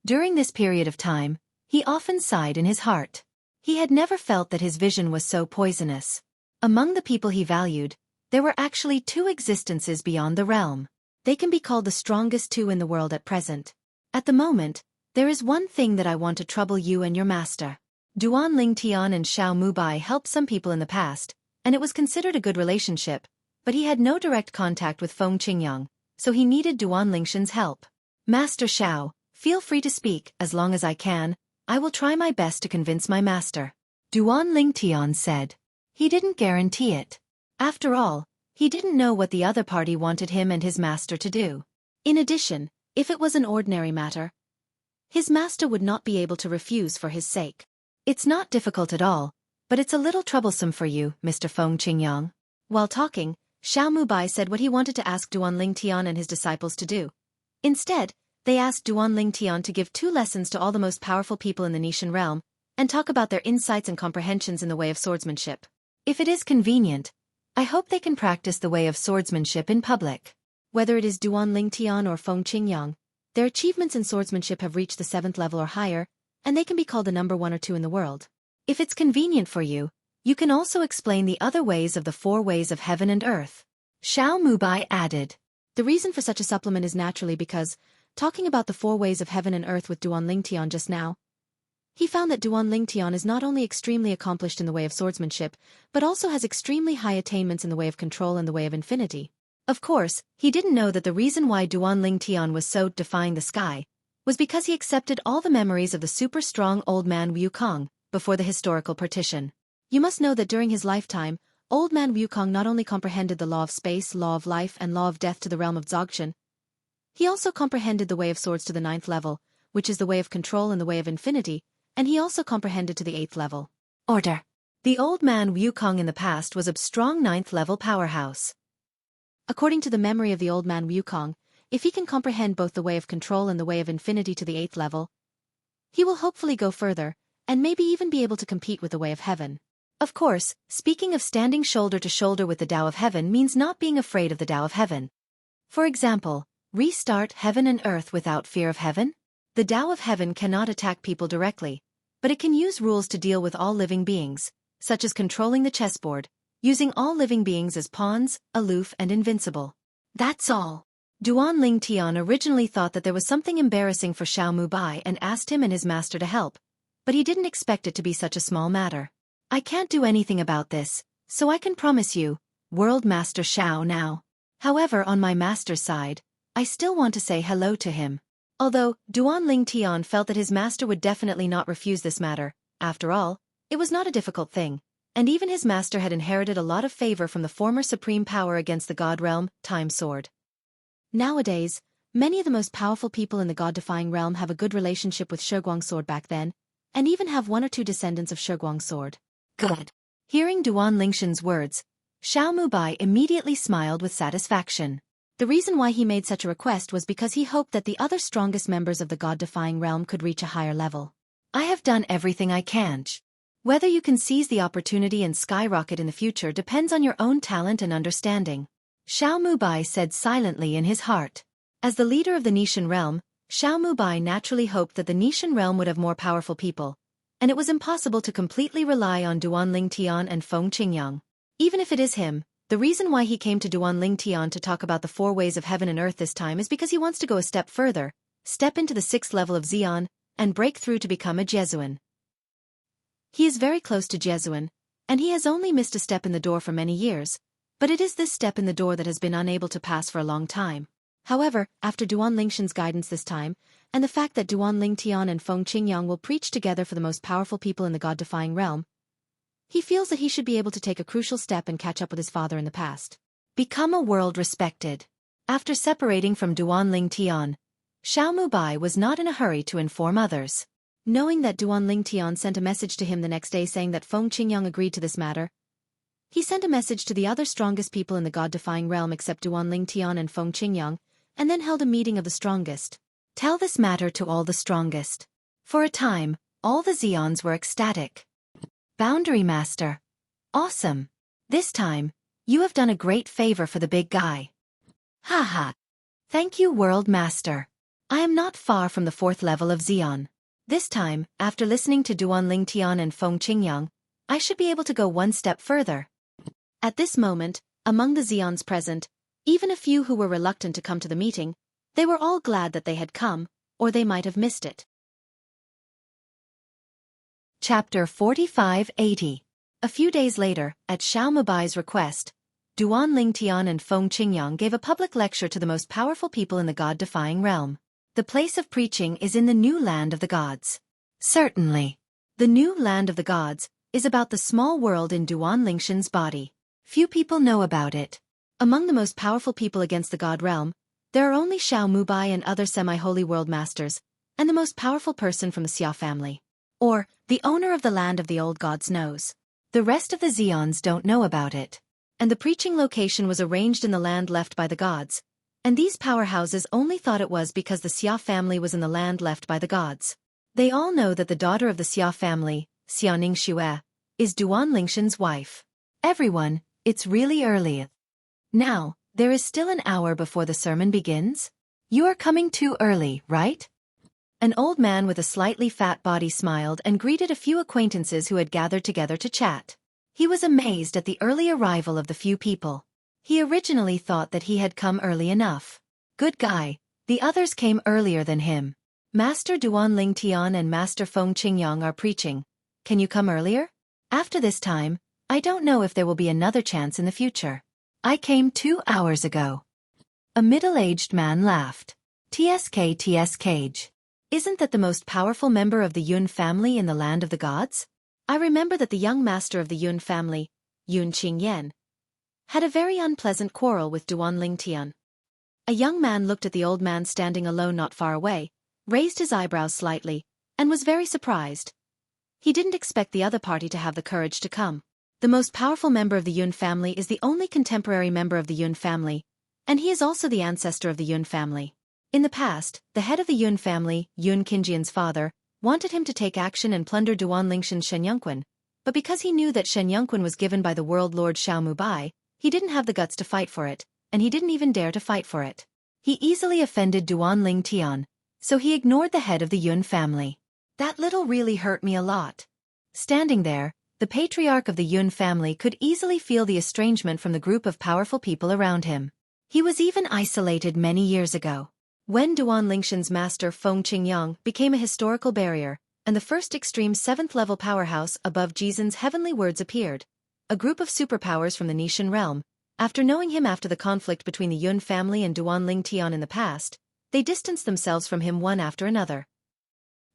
[SPEAKER 1] During this period of time, he often sighed in his heart. He had never felt that his vision was so poisonous. Among the people he valued, there were actually 2 existences beyond the realm. They can be called the strongest 2 in the world at present. At the moment, there is one thing that I want to trouble you and your master. Duan Lingtian and Xiao Mubai helped some people in the past, and it was considered a good relationship, but he had no direct contact with Feng Qingyang, so he needed Duan Lingshan's help. Master Xiao, feel free to speak. As long as I can, I will try my best to convince my master. Duan Lingtian said. He didn't guarantee it. After all, He didn't know what the other party wanted him and his master to do. In addition, if it was an ordinary matter, his master would not be able to refuse for his sake. It's not difficult at all, but it's a little troublesome for you, Mr. Feng Qingyang. While talking, Xiao Mubai said what he wanted to ask Duan Lingtian and his disciples to do. Instead, they asked Duan Lingtian to give 2 lessons to all the most powerful people in the Nishan realm, and talk about their insights and comprehensions in the way of swordsmanship. If it is convenient, I hope they can practice the way of swordsmanship in public. Whether it is Duan Lingtian or Feng Qingyang, their achievements in swordsmanship have reached the 7th level or higher, and they can be called the number 1 or 2 in the world. If it's convenient for you, you can also explain the other ways of the 4 ways of heaven and earth. Xiao Mubai added. The reason for such a supplement is naturally because, talking about the 4 ways of heaven and earth with Duan Lingtian just now, he found that Duan Lingtian is not only extremely accomplished in the way of swordsmanship, but also has extremely high attainments in the way of control and the way of infinity. Of course, he didn't know that the reason why Duan Lingtian was so defying the sky was because he accepted all the memories of the super strong old man Wukong before the historical partition. You must know that during his lifetime, old man Wukong not only comprehended the law of space, law of life, and law of death to the realm of Dzogchen, he also comprehended the way of swords to the 9th level, which is the way of control and the way of infinity, and he also comprehended to the 8th level. Order. The old man Wukong in the past was a strong 9th level powerhouse. According to the memory of the old man Wukong, if he can comprehend both the way of control and the way of infinity to the 8th level, he will hopefully go further, and maybe even be able to compete with the way of heaven. Of course, speaking of standing shoulder to shoulder with the Tao of Heaven means not being afraid of the Tao of Heaven. For example, restart heaven and earth without fear of heaven? The Tao of Heaven cannot attack people directly, but it can use rules to deal with all living beings, such as controlling the chessboard, using all living beings as pawns, aloof and invincible. That's all. Duan Lingtian originally thought that there was something embarrassing for Xiao Mubai and asked him and his master to help, but he didn't expect it to be such a small matter. I can't do anything about this, so I can promise you, World Master Xiao now. However, on my master's side, I still want to say hello to him. Although, Duan Lingtian felt that his master would definitely not refuse this matter, after all, it was not a difficult thing, and even his master had inherited a lot of favor from the former supreme power against the God realm, Time Sword. Nowadays, many of the most powerful people in the God-defying realm have a good relationship with Xueqi sword back then, and even have 1 or 2 descendants of Xueqi sword. Good. Hearing Duan Lingshan's words, Xiao Mubai immediately smiled with satisfaction. The reason why he made such a request was because he hoped that the other strongest members of the God-defying realm could reach a higher level. I have done everything I can. Whether you can seize the opportunity and skyrocket in the future depends on your own talent and understanding. Xiao Mubai said silently in his heart. As the leader of the Nishan realm, Xiao Mubai naturally hoped that the Nishan realm would have more powerful people, and it was impossible to completely rely on Duan Lingtian and Feng Qingyang. Even if it is him, the reason why he came to Duan Lingtian to talk about the 4 ways of heaven and earth this time is because he wants to go a step further, step into the 6th level of Xian, and break through to become a Jesuan. He is very close to Jesuan, and he has only missed a step in the door for many years, but it is this step in the door that has been unable to pass for a long time. However, after Duan Lingshan's guidance this time, and the fact that Duan Lingtian and Feng Qingyang will preach together for the most powerful people in the God-defying realm, he feels that he should be able to take a crucial step and catch up with his father in the past. Become a world respected. After separating from Duan Lingtian, Xiao Mubai was not in a hurry to inform others. Knowing that Duan Lingtian sent a message to him the next day saying that Feng Qingyang agreed to this matter, he sent a message to the other strongest people in the God-defying realm except Duan Lingtian and Feng Qingyang, and then held a meeting of the strongest. Tell this matter to all the strongest. For a time, all the Xians were ecstatic. Boundary Master. Awesome. This time, you have done a great favor for the big guy. Haha. Thank you, World Master. I am not far from the 4th level of Xian. This time, after listening to Duan Lingtian and Feng Qingyang, I should be able to go 1 step further. At this moment, among the Xians present, even a few who were reluctant to come to the meeting, they were all glad that they had come, or they might have missed it. Chapter 4580. A few days later, at Xiao Mubai's request, Duan Lingtian and Feng Qingyang gave a public lecture to the most powerful people in the God-defying realm. The place of preaching is in the new land of the gods. Certainly. The new land of the gods is about the small world in Duan Lingshan's body. Few people know about it. Among the most powerful people against the god realm, there are only Xiao Mubai and other semi-holy world masters, and the most powerful person from the Xia family. Or, the owner of the land of the old gods knows. The rest of the Xions don't know about it. And the preaching location was arranged in the land left by the gods, and these powerhouses only thought it was because the Xia family was in the land left by the gods. They all know that the daughter of the Xia family, Xiaoning Xue, is Duan Lingshan's wife. Everyone, it's really early. Now, there is still an hour before the sermon begins? You are coming too early, right? An old man with a slightly fat body smiled and greeted a few acquaintances who had gathered together to chat. He was amazed at the early arrival of the few people. He originally thought that he had come early enough. Good guy, the others came earlier than him. Master Duan Ling Tian and Master Feng Qingyang are preaching. Can you come earlier? After this time, I don't know if there will be another chance in the future. I came 2 hours ago. A middle-aged man laughed. TSK. Isn't that the most powerful member of the Yun family in the land of the gods? I remember that the young master of the Yun family, Yun Qingyan, had a very unpleasant quarrel with Duan Ling Tian. A young man looked at the old man standing alone not far away, raised his eyebrows slightly, and was very surprised. He didn't expect the other party to have the courage to come. The most powerful member of the Yun family is the only contemporary member of the Yun family, and he is also the ancestor of the Yun family. In the past, the head of the Yun family, Yun Qingjian's father, wanted him to take action and plunder Duan Lingshan's Shenyangquan, but because he knew that Shenyangquan was given by the world lord Xiao Mubai, he didn't have the guts to fight for it, and he didn't even dare to fight for it. He easily offended Duan Ling Tian, so he ignored the head of the Yun family. That little really hurt me a lot. Standing there, the patriarch of the Yun family could easily feel the estrangement from the group of powerful people around him. He was even isolated many years ago. When Duan Lingshan's master Feng Qingyang became a historical barrier, and the first extreme 7th-level powerhouse above Jizan's heavenly words appeared, a group of superpowers from the Nishan realm, after knowing him after the conflict between the Yun family and Duan Ling Tian in the past, they distanced themselves from him one after another.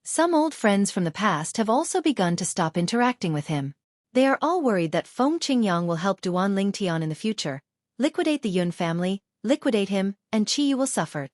[SPEAKER 1] Some old friends from the past have also begun to stop interacting with him. They are all worried that Feng Qingyang will help Duan Ling Tian in the future, liquidate the Yun family, liquidate him, and Qiyu will suffer.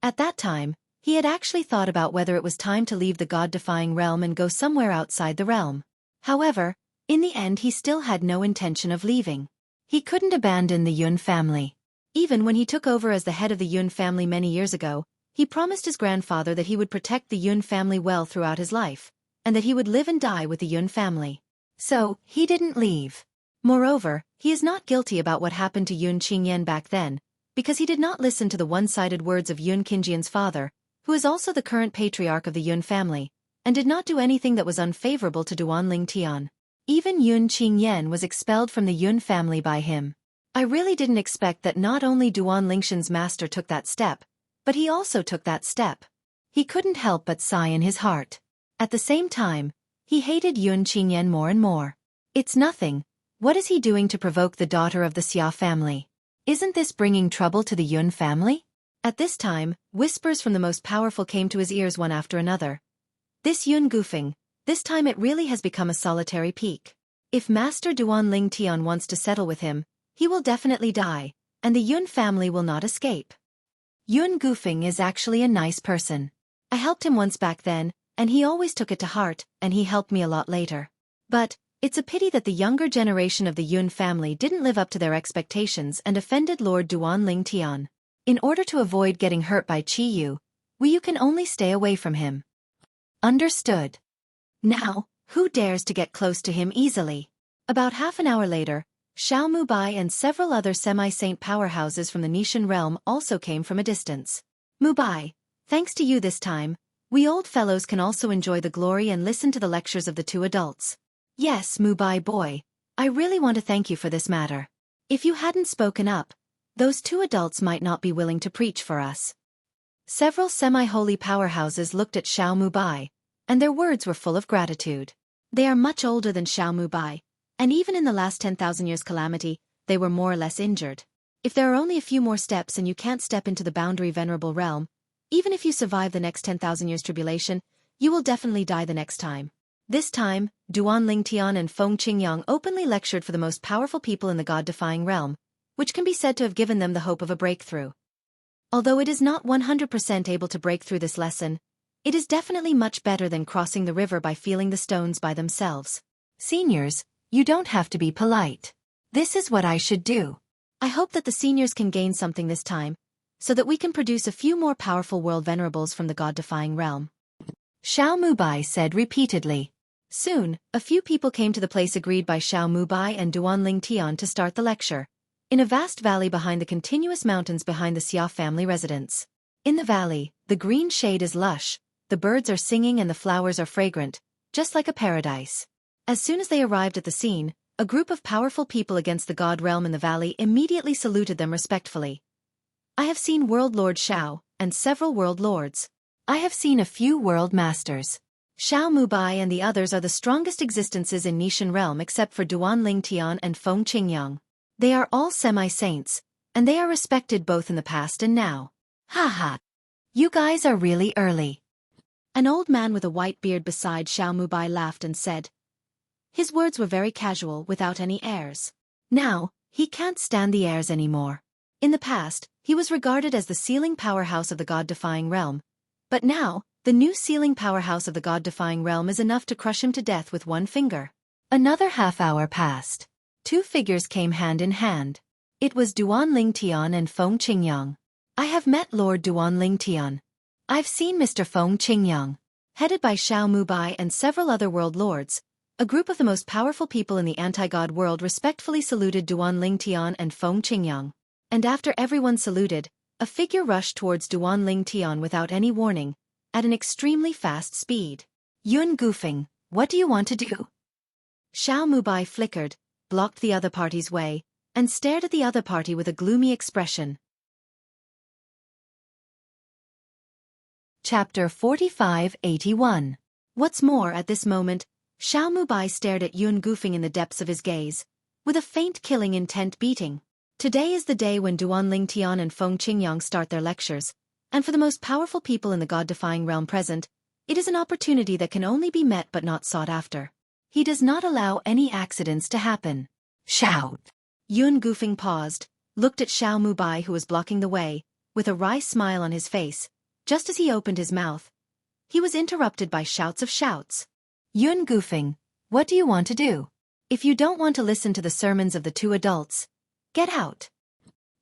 [SPEAKER 1] At that time, he had actually thought about whether it was time to leave the god-defying realm and go somewhere outside the realm. However, in the end he still had no intention of leaving. He couldn't abandon the Yun family. Even when he took over as the head of the Yun family many years ago, he promised his grandfather that he would protect the Yun family well throughout his life, and that he would live and die with the Yun family. So, he didn't leave. Moreover, he is not guilty about what happened to Yun Qingyan back then, because he did not listen to the one-sided words of Yun Qingjian's father, who is also the current patriarch of the Yun family, and did not do anything that was unfavorable to Duan Ling Tian. Even Yun Qingyan was expelled from the Yun family by him. I really didn't expect that not only Duan Lingshan's master took that step, but he also took that step. He couldn't help but sigh in his heart. At the same time, he hated Yun Qingyan more and more. It's nothing. What is he doing to provoke the daughter of the Xia family? Isn't this bringing trouble to the Yun family? At this time, whispers from the most powerful came to his ears one after another. This Yun goofing, this time it really has become a solitary peak. If Master Duan Ling Tian wants to settle with him, he will definitely die, and the Yun family will not escape. Yun goofing is actually a nice person. I helped him once back then, and he always took it to heart, and he helped me a lot later. But, it's a pity that the younger generation of the Yun family didn't live up to their expectations and offended Lord Duan Ling Tian. In order to avoid getting hurt by Qiyu, you can only stay away from him. Understood. Now, who dares to get close to him easily? About half an hour later, Xiao Mubai and several other semi-saint powerhouses from the Nishan realm also came from a distance. Mubai, thanks to you this time, we old fellows can also enjoy the glory and listen to the lectures of the two adults. Yes, Mubai boy, I really want to thank you for this matter. If you hadn't spoken up, those two adults might not be willing to preach for us. Several semi-holy powerhouses looked at Xiao Mubai, and their words were full of gratitude. They are much older than Xiao Mubai, and even in the last 10,000 years calamity, they were more or less injured. If there are only a few more steps and you can't step into the boundary venerable realm, even if you survive the next 10,000 years tribulation, you will definitely die the next time. This time, Duan Ling Tian and Feng Qingyang openly lectured for the most powerful people in the god-defying realm, which can be said to have given them the hope of a breakthrough. Although it is not 100% able to break through this lesson, it is definitely much better than crossing the river by feeling the stones by themselves. Seniors, you don't have to be polite. This is what I should do. I hope that the seniors can gain something this time, so that we can produce a few more powerful world venerables from the god-defying realm. Xiao Mubai said repeatedly. Soon, a few people came to the place agreed by Xiao Mubai and Duanling Tian to start the lecture, in a vast valley behind the continuous mountains behind the Xia family residence. In the valley, the green shade is lush, the birds are singing and the flowers are fragrant, just like a paradise. As soon as they arrived at the scene, a group of powerful people against the god realm in the valley immediately saluted them respectfully. I have seen World Lord Xiao, and several World Lords. I have seen a few World Masters. Xiao Mubai and the others are the strongest existences in Nishan realm except for Duanling Tian and Feng Qingyang. They are all semi-saints, and they are respected both in the past and now. Ha. You guys are really early. An old man with a white beard beside Xiao Mubai laughed and said. His words were very casual, without any airs. Now, he can't stand the airs anymore. In the past, he was regarded as the sealing powerhouse of the god-defying realm, but now, the new sealing powerhouse of the god-defying realm is enough to crush him to death with one finger. Another half-hour passed. Two figures came hand in hand. It was Duanling Tian and Feng Qingyang. I have met Lord Duanling Tian. I've seen Mr. Feng Qingyang. Headed by Xiao Mubai and several other world lords, a group of the most powerful people in the anti-god world respectfully saluted Duanling Tian and Feng Qingyang. And after everyone saluted, a figure rushed towards Duanling Tian without any warning, at an extremely fast speed. Yun Gufeng, what do you want to do? Xiao Mubai flickered, blocked the other party's way, and stared at the other party with a gloomy expression. Chapter 4581. What's more, at this moment, Xiao Mubai stared at Yun Gufeng in the depths of his gaze, with a faint killing intent beating. Today is the day when Duanling Tian and Feng Qingyang start their lectures, and for the most powerful people in the god-defying realm present, it is an opportunity that can only be met but not sought after. He does not allow any accidents to happen. Shout! Yun Gufeng paused, looked at Xiao Mubai who was blocking the way, with a wry smile on his face. Just as he opened his mouth, he was interrupted by shouts of shouts. Yun Gufeng, what do you want to do? If you don't want to listen to the sermons of the two adults, get out.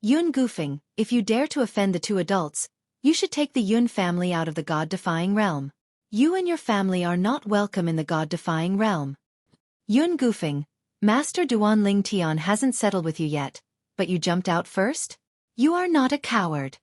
[SPEAKER 1] Yun Gufeng, if you dare to offend the two adults, you should take the Yun family out of the god-defying realm. You and your family are not welcome in the god-defying realm. Yun Gufeng, Master Duanling Tian hasn't settled with you yet, but you jumped out first? You are not a coward.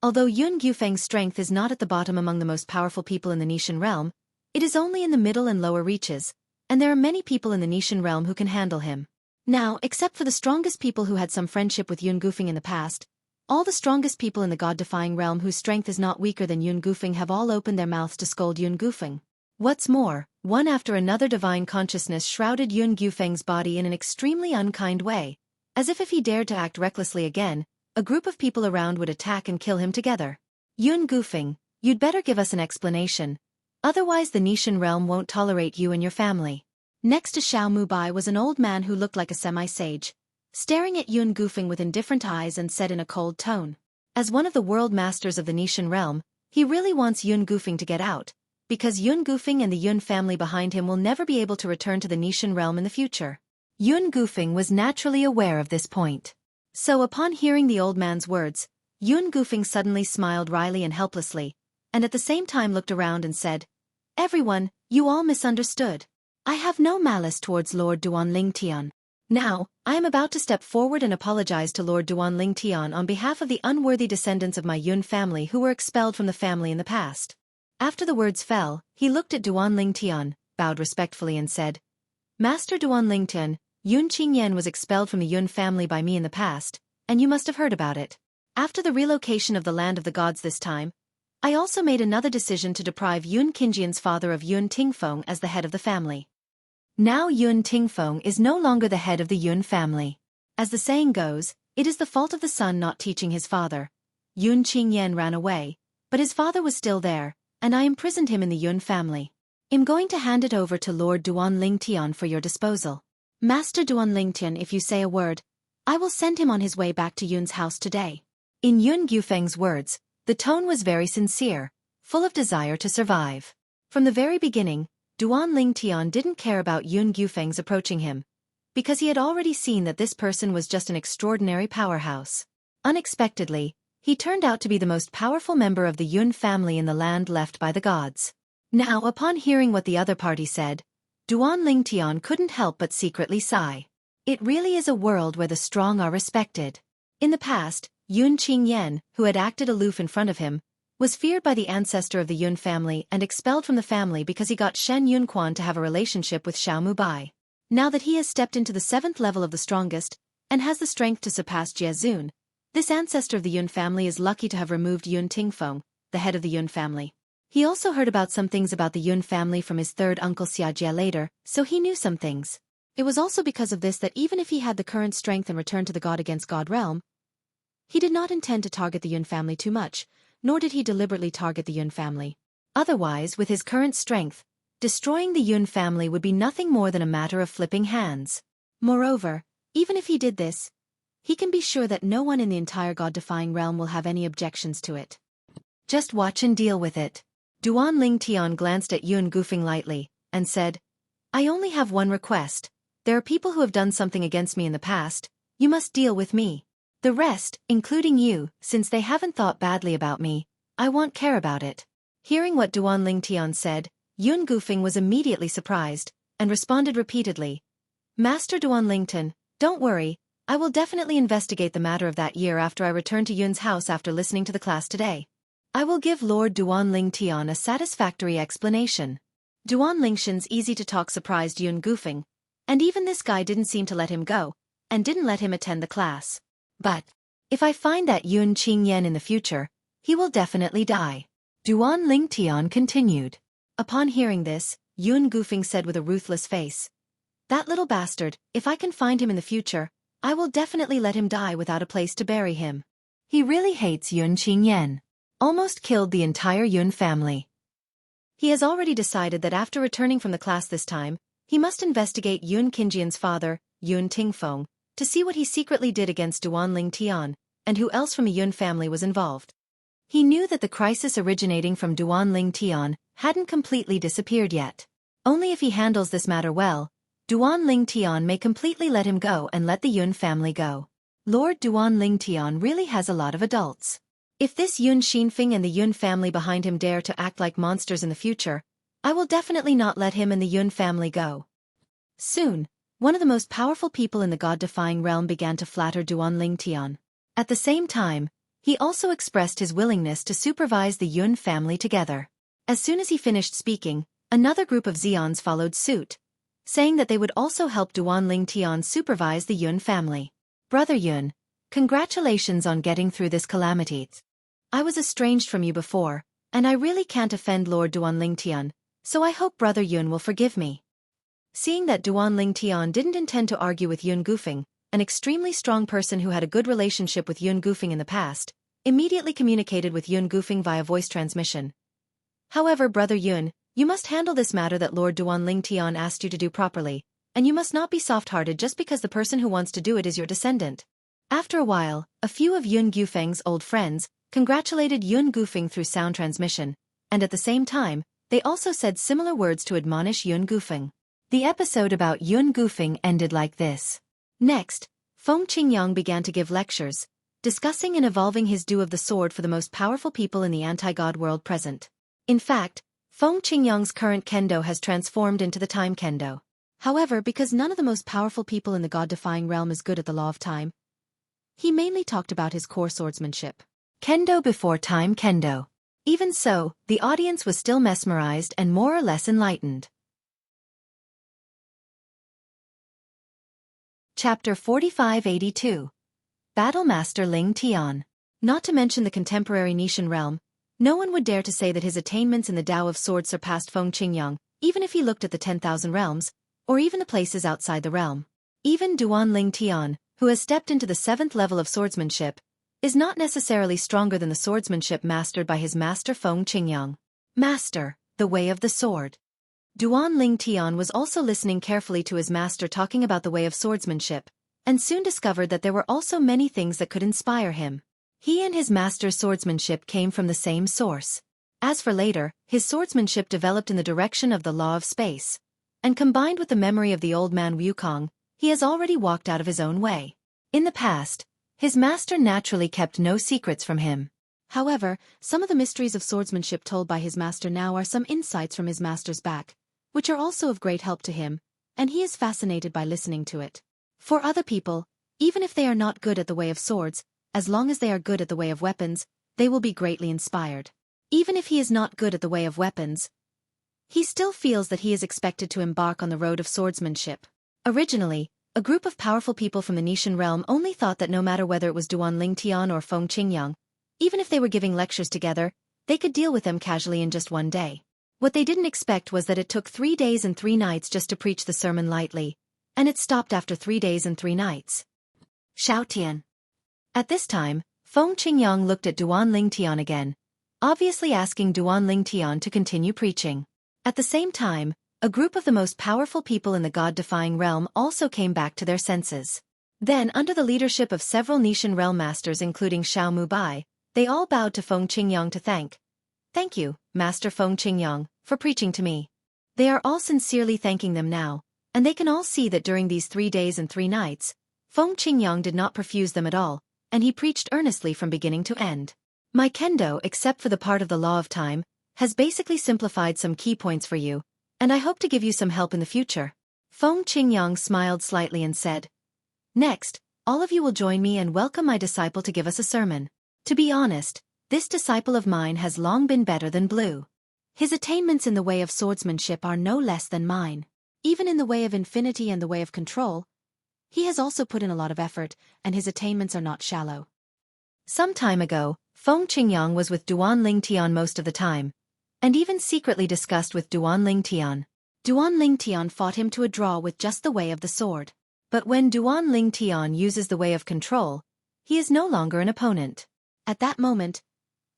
[SPEAKER 1] Although Yun Gufeng's strength is not at the bottom among the most powerful people in the Nishan realm, it is only in the middle and lower reaches, and there are many people in the Nishan realm who can handle him. Now, except for the strongest people who had some friendship with Yun Gufeng in the past, all the strongest people in the god-defying realm whose strength is not weaker than Yun Gufeng have all opened their mouths to scold Yun Gufeng. What's more, one after another divine consciousness shrouded Yun Gufeng's body in an extremely unkind way, as if he dared to act recklessly again, a group of people around would attack and kill him together. Yun Gufeng, you'd better give us an explanation, otherwise the Nishan realm won't tolerate you and your family. Next to Xiao Mubai was an old man who looked like a semi-sage, staring at Yun Gufeng with indifferent eyes and said in a cold tone. As one of the world masters of the Nishan realm, he really wants Yun Gufeng to get out, because Yun Gufeng and the Yun family behind him will never be able to return to the Nishan realm in the future. Yun Gufeng was naturally aware of this point. So upon hearing the old man's words, Yun Gufeng suddenly smiled wryly and helplessly, and at the same time looked around and said, Everyone, you all misunderstood. I have no malice towards Lord Duanling Tian. Now, I am about to step forward and apologize to Lord Duanling Tian on behalf of the unworthy descendants of my Yun family who were expelled from the family in the past. After the words fell, he looked at Duanling Tian, bowed respectfully and said, Master Duanling Tian, Yun Qingyan was expelled from the Yun family by me in the past, and you must have heard about it. After the relocation of the land of the gods this time, I also made another decision to deprive Yun Qingyan's father of Yun Tingfeng as the head of the family. Now Yun Tingfeng is no longer the head of the Yun family. As the saying goes, it is the fault of the son not teaching his father. Yun Qingyan ran away, but his father was still there, and I imprisoned him in the Yun family. I'm going to hand it over to Lord Duanling Tian for your disposal. Master Duanling Tian, if you say a word, I will send him on his way back to Yun's house today. In Yun Gufeng's words, the tone was very sincere, full of desire to survive. From the very beginning, Duan Lingtian didn't care about Yun Gufeng's approaching him, because he had already seen that this person was just an extraordinary powerhouse. Unexpectedly, he turned out to be the most powerful member of the Yun family in the land left by the gods. Now, upon hearing what the other party said, Duan Lingtian couldn't help but secretly sigh. It really is a world where the strong are respected. In the past, Yun Qingyan, who had acted aloof in front of him, was feared by the ancestor of the Yun family and expelled from the family because he got Shen Yunquan to have a relationship with Xiao Mubai. Now that he has stepped into the 7th level of the strongest, and has the strength to surpass Jiezun, this ancestor of the Yun family is lucky to have removed Yun Tingfeng, the head of the Yun family. He also heard about some things about the Yun family from his third uncle Xiajie later, so he knew some things. It was also because of this that even if he had the current strength and returned to the God against God realm, he did not intend to target the Yun family too much, nor did he deliberately target the Yun family. Otherwise, with his current strength, destroying the Yun family would be nothing more than a matter of flipping hands. Moreover, even if he did this, he can be sure that no one in the entire God-defying realm will have any objections to it. Just watch and deal with it. Duan Lingtian glanced at Yun Gufeng lightly, and said, I only have one request. There are people who have done something against me in the past. You must deal with me. The rest, including you, since they haven't thought badly about me, I won't care about it. Hearing what Duan Lingtian said, Yun Gufeng was immediately surprised, and responded repeatedly, Master Duan Lingtian, don't worry, I will definitely investigate the matter of that year after I return to Yun's house after listening to the class today. I will give Lord Duan Lingtian a satisfactory explanation. Duan Lingtian's easy-to-talk surprised Yun Gufeng, and even this guy didn't seem to let him go, and didn't let him attend the class. But if I find that Yun Qingyan in the future, he will definitely die. Duan Lingtian continued. Upon hearing this, Yun Gufeng said with a ruthless face, That little bastard, if I can find him in the future, I will definitely let him die without a place to bury him. He really hates Yun Qingyan. Almost killed the entire Yun family. He has already decided that after returning from the class this time, he must investigate Yun Qingyan's father, Yun Tingfeng, to see what he secretly did against Duan Lingtian, and who else from the Yun family was involved. He knew that the crisis originating from Duan Lingtian hadn't completely disappeared yet. Only if he handles this matter well, Duan Lingtian may completely let him go and let the Yun family go. Lord Duan Lingtian really has a lot of adults. If this Yun Xinfeng and the Yun family behind him dare to act like monsters in the future, I will definitely not let him and the Yun family go. Soon, one of the most powerful people in the God-defying realm began to flatter Duan Lingtian. At the same time, he also expressed his willingness to supervise the Yun family together. As soon as he finished speaking, another group of Xians followed suit, saying that they would also help Duan Lingtian supervise the Yun family. Brother Yun, congratulations on getting through this calamity. I was estranged from you before, and I really can't offend Lord Duan Lingtian, so I hope Brother Yun will forgive me. Seeing that Duan Lingtian didn't intend to argue with Yun Gufeng, an extremely strong person who had a good relationship with Yun Gufeng in the past, immediately communicated with Yun Gufeng via voice transmission. However, Brother Yun, you must handle this matter that Lord Duan Lingtian asked you to do properly, and you must not be soft-hearted just because the person who wants to do it is your descendant. After a while, a few of Yun Gufeng's old friends congratulated Yun Gufeng through sound transmission, and at the same time, they also said similar words to admonish Yun Gufeng. The episode about Yun Gufeng ended like this. Next, Feng Qingyang began to give lectures, discussing and evolving his do of the sword for the most powerful people in the anti-god world present. In fact, Feng Qingyang's current kendo has transformed into the time kendo. However, because none of the most powerful people in the god-defying realm is good at the law of time, he mainly talked about his core swordsmanship. Kendo before time kendo. Even so, the audience was still mesmerized and more or less enlightened. Chapter 4582. Battlemaster Ling Tian. Not to mention the contemporary Nishan realm, no one would dare to say that his attainments in the Tao of Swords surpassed Feng Qingyang, even if he looked at the 10,000 realms, or even the places outside the realm. Even Duan Ling Tian, who has stepped into the 7th level of swordsmanship, is not necessarily stronger than the swordsmanship mastered by his master Feng Qingyang. Master, the way of the sword. Duan Ling Tian was also listening carefully to his master talking about the way of swordsmanship, and soon discovered that there were also many things that could inspire him. He and his master's swordsmanship came from the same source. As for later, his swordsmanship developed in the direction of the law of space, and combined with the memory of the old man Wukong, he has already walked out of his own way. In the past, his master naturally kept no secrets from him. However, some of the mysteries of swordsmanship told by his master now are some insights from his master's back, which are also of great help to him, and he is fascinated by listening to it. For other people, even if they are not good at the way of swords, as long as they are good at the way of weapons, they will be greatly inspired. Even if he is not good at the way of weapons, he still feels that he is expected to embark on the road of swordsmanship. Originally, a group of powerful people from the Nishan realm only thought that no matter whether it was Duan Lingtian or Feng Qingyang, even if they were giving lectures together, they could deal with them casually in just one day. What they didn't expect was that it took 3 days and 3 nights just to preach the sermon lightly, and it stopped after 3 days and 3 nights. Xiaotian. At this time, Feng Qingyang looked at Duan Lingtian again, obviously asking Duan Lingtian to continue preaching. At the same time, a group of the most powerful people in the god-defying realm also came back to their senses. Then, under the leadership of several Nishan realm masters including Xiao Mubai, they all bowed to Feng Qingyang to Thank you, Master Feng Qingyang, for preaching to me. They are all sincerely thanking them now, and they can all see that during these 3 days and 3 nights, Feng Qingyang did not perfuse them at all, and he preached earnestly from beginning to end. My kendo, except for the part of the law of time, has basically simplified some key points for you, and I hope to give you some help in the future. Feng Qingyang smiled slightly and said, Next, all of you will join me and welcome my disciple to give us a sermon. To be honest, this disciple of mine has long been better than Blue. His attainments in the way of swordsmanship are no less than mine. Even in the way of infinity and the way of control, he has also put in a lot of effort, and his attainments are not shallow. Some time ago, Feng Qingyang was with Duan Lingtian most of the time, and even secretly discussed with Duan Lingtian. Duan Lingtian fought him to a draw with just the way of the sword. But when Duan Lingtian uses the way of control, he is no longer an opponent. At that moment,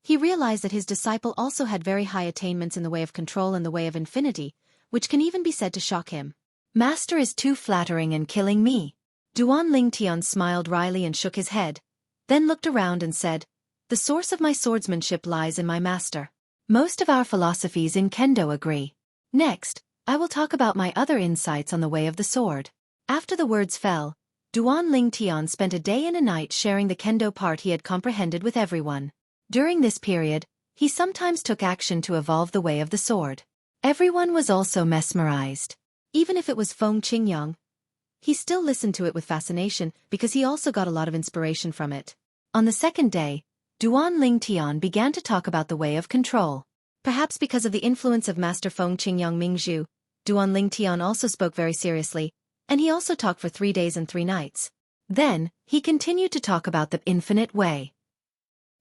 [SPEAKER 1] he realized that his disciple also had very high attainments in the way of control and the way of infinity, which can even be said to shock him. Master is too flattering and killing me. Duan Lingtian smiled wryly and shook his head, then looked around and said, The source of my swordsmanship lies in my master. Most of our philosophies in kendo agree. Next, I will talk about my other insights on the way of the sword. After the words fell, Duan Lingtian spent a day and a night sharing the kendo part he had comprehended with everyone. During this period, he sometimes took action to evolve the way of the sword. Everyone was also mesmerized. Even if it was Feng Qingyang, he still listened to it with fascination because he also got a lot of inspiration from it. On the second day, Duan Lingtian began to talk about the way of control. Perhaps because of the influence of Master Feng Qingyang Mingzhu, Duan Lingtian also spoke very seriously, and he also talked for 3 days and 3 nights. Then, he continued to talk about the infinite way.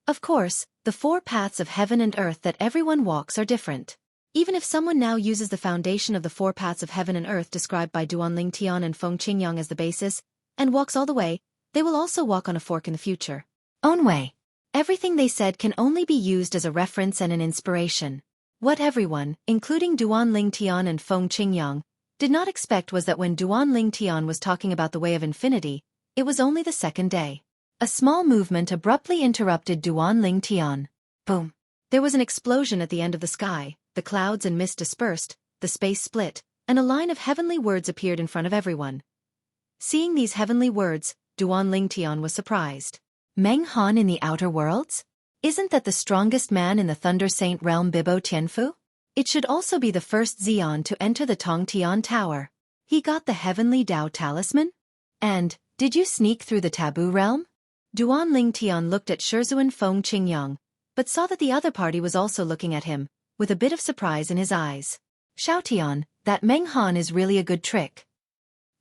[SPEAKER 1] Of course, the 4 paths of heaven and earth that everyone walks are different. Even if someone now uses the foundation of the 4 paths of heaven and earth described by Duan Lingtian and Feng Qingyang as the basis, and walks all the way, they will also walk on a fork in the future. Own way. Everything they said can only be used as a reference and an inspiration. What everyone, including Duan Lingtian and Feng Qingyang, did not expect was that when Duan Lingtian was talking about the way of infinity, it was only the second day. A small movement abruptly interrupted Duan Lingtian. Boom. There was an explosion at the end of the sky, the clouds and mist dispersed, the space split, and a line of heavenly words appeared in front of everyone. Seeing these heavenly words, Duan Lingtian was surprised. Meng Han in the outer worlds? Isn't that the strongest man in the Thunder Saint realm Bibo Tianfu? It should also be the first Xian to enter the Tongtian Tower. He got the heavenly Dao talisman? And, did you sneak through the taboo realm? Duan Lingtian looked at Shizhuan Feng Qingyang, but saw that the other party was also looking at him, with a bit of surprise in his eyes. Xiaotian, that Meng Han is really a good trick.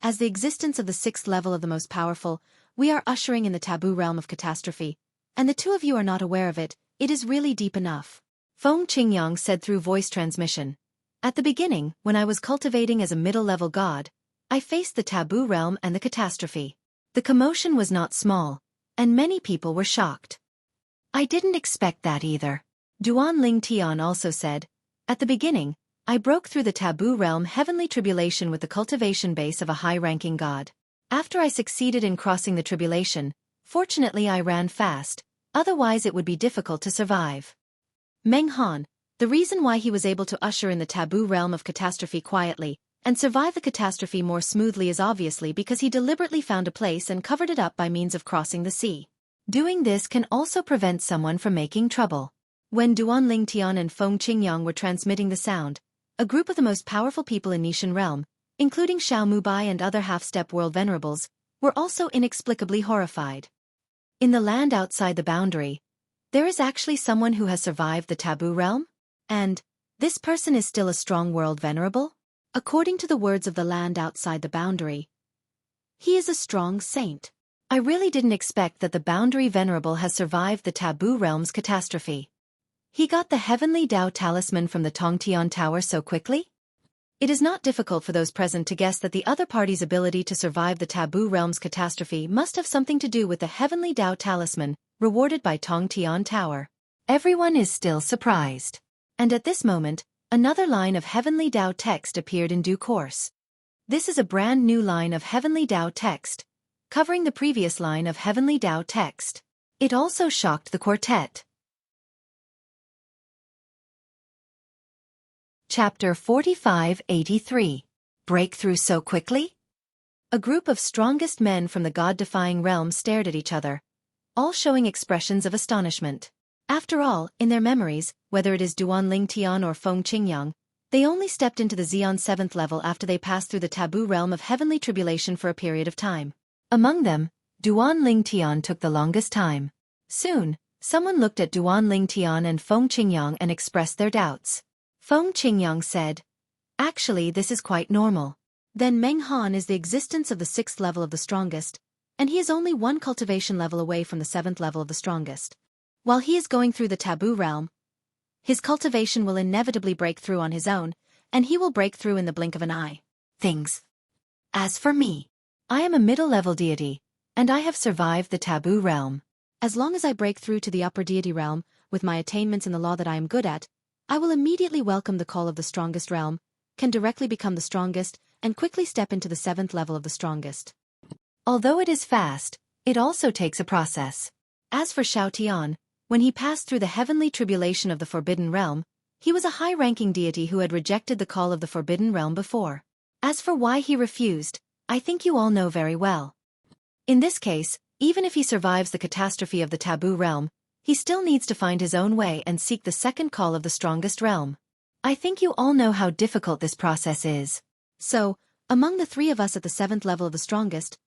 [SPEAKER 1] As the existence of the 6th level of the most powerful, we are ushering in the taboo realm of catastrophe, and the 2 of you are not aware of it, it is really deep enough. Feng Qingyang said through voice transmission. At the beginning, when I was cultivating as a middle-level god, I faced the taboo realm and the catastrophe. The commotion was not small, and many people were shocked. I didn't expect that either. Duan Lingtian also said, At the beginning, I broke through the taboo realm heavenly tribulation with the cultivation base of a high-ranking god. After I succeeded in crossing the tribulation, fortunately I ran fast, otherwise it would be difficult to survive. Meng Han, the reason why he was able to usher in the taboo realm of catastrophe quietly and survive the catastrophe more smoothly is obviously because he deliberately found a place and covered it up by means of crossing the sea. Doing this can also prevent someone from making trouble. When Duan Lingtian and Feng Qingyang were transmitting the sound, a group of the most powerful people in Nishan realm, including Xiao Mubai and other half-step world venerables, were also inexplicably horrified. In the land outside the boundary, there is actually someone who has survived the taboo realm? And this person is still a strong world venerable? According to the words of the land outside the boundary, he is a strong saint. I really didn't expect that the boundary venerable has survived the taboo realm's catastrophe. He got the heavenly Dao talisman from the Tongtian Tower so quickly? It is not difficult for those present to guess that the other party's ability to survive the taboo realm's catastrophe must have something to do with the heavenly Dao talisman, rewarded by Tongtian Tower. Everyone is still surprised. And at this moment, another line of heavenly Dao text appeared in due course. This is a brand new line of heavenly Dao text, covering the previous line of heavenly Dao text. It also shocked the quartet. Chapter 4583. Breakthrough so quickly? A group of strongest men from the god-defying realm stared at each other, all showing expressions of astonishment. After all, in their memories, whether it is Duan Lingtian or Feng Qingyang, they only stepped into the Xian 7th level after they passed through the taboo realm of heavenly tribulation for a period of time. Among them, Duan Lingtian took the longest time. Soon, someone looked at Duan Lingtian and Feng Qingyang and expressed their doubts. Feng Qingyang said, "Actually, this is quite normal. Then Meng Han is the existence of the 6th level of the strongest, and he is only one cultivation level away from the 7th level of the strongest. While he is going through the taboo realm, his cultivation will inevitably break through on his own, and he will break through in the blink of an eye. As for me, I am a middle-level deity, and I have survived the taboo realm. As long as I break through to the upper deity realm, with my attainments in the law that I am good at, I will immediately welcome the call of the strongest realm, can directly become the strongest, and quickly step into the 7th level of the strongest. Although it is fast, it also takes a process. As for Xiao Tian, when he passed through the heavenly tribulation of the Forbidden Realm, he was a high-ranking deity who had rejected the call of the Forbidden Realm before. As for why he refused, I think you all know very well. In this case, even if he survives the catastrophe of the taboo realm, he still needs to find his own way and seek the second call of the strongest realm. I think you all know how difficult this process is. So, among the 3 of us at the 7th level of the strongest,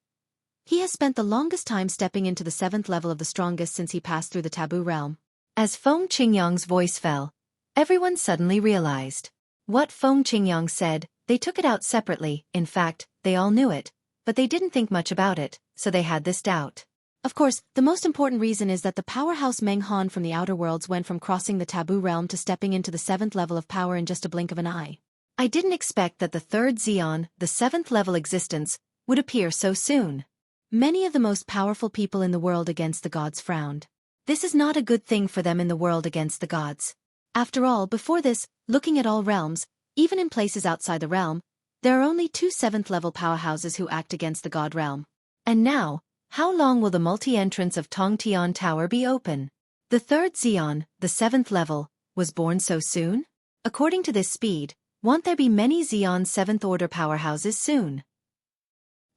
[SPEAKER 1] he has spent the longest time stepping into the 7th level of the strongest since he passed through the taboo realm. As Feng Qingyang's voice fell, everyone suddenly realized. What Feng Qingyang said, they took it out separately, in fact, they all knew it, but they didn't think much about it, so they had this doubt. Of course, the most important reason is that the powerhouse Meng Han from the outer worlds went from crossing the taboo realm to stepping into the 7th level of power in just a blink of an eye. I didn't expect that the 3rd Xian, the 7th level existence, would appear so soon. Many of the most powerful people in the world against the gods frowned. This is not a good thing for them in the world against the gods. After all, before this, looking at all realms, even in places outside the realm, there are only 2 7th-level powerhouses who act against the god realm. And now, how long will the multi-entrance of Tongtian Tower be open? The 3rd Xian, the 7th level, was born so soon? According to this speed, won't there be many Xian 7th-order powerhouses soon?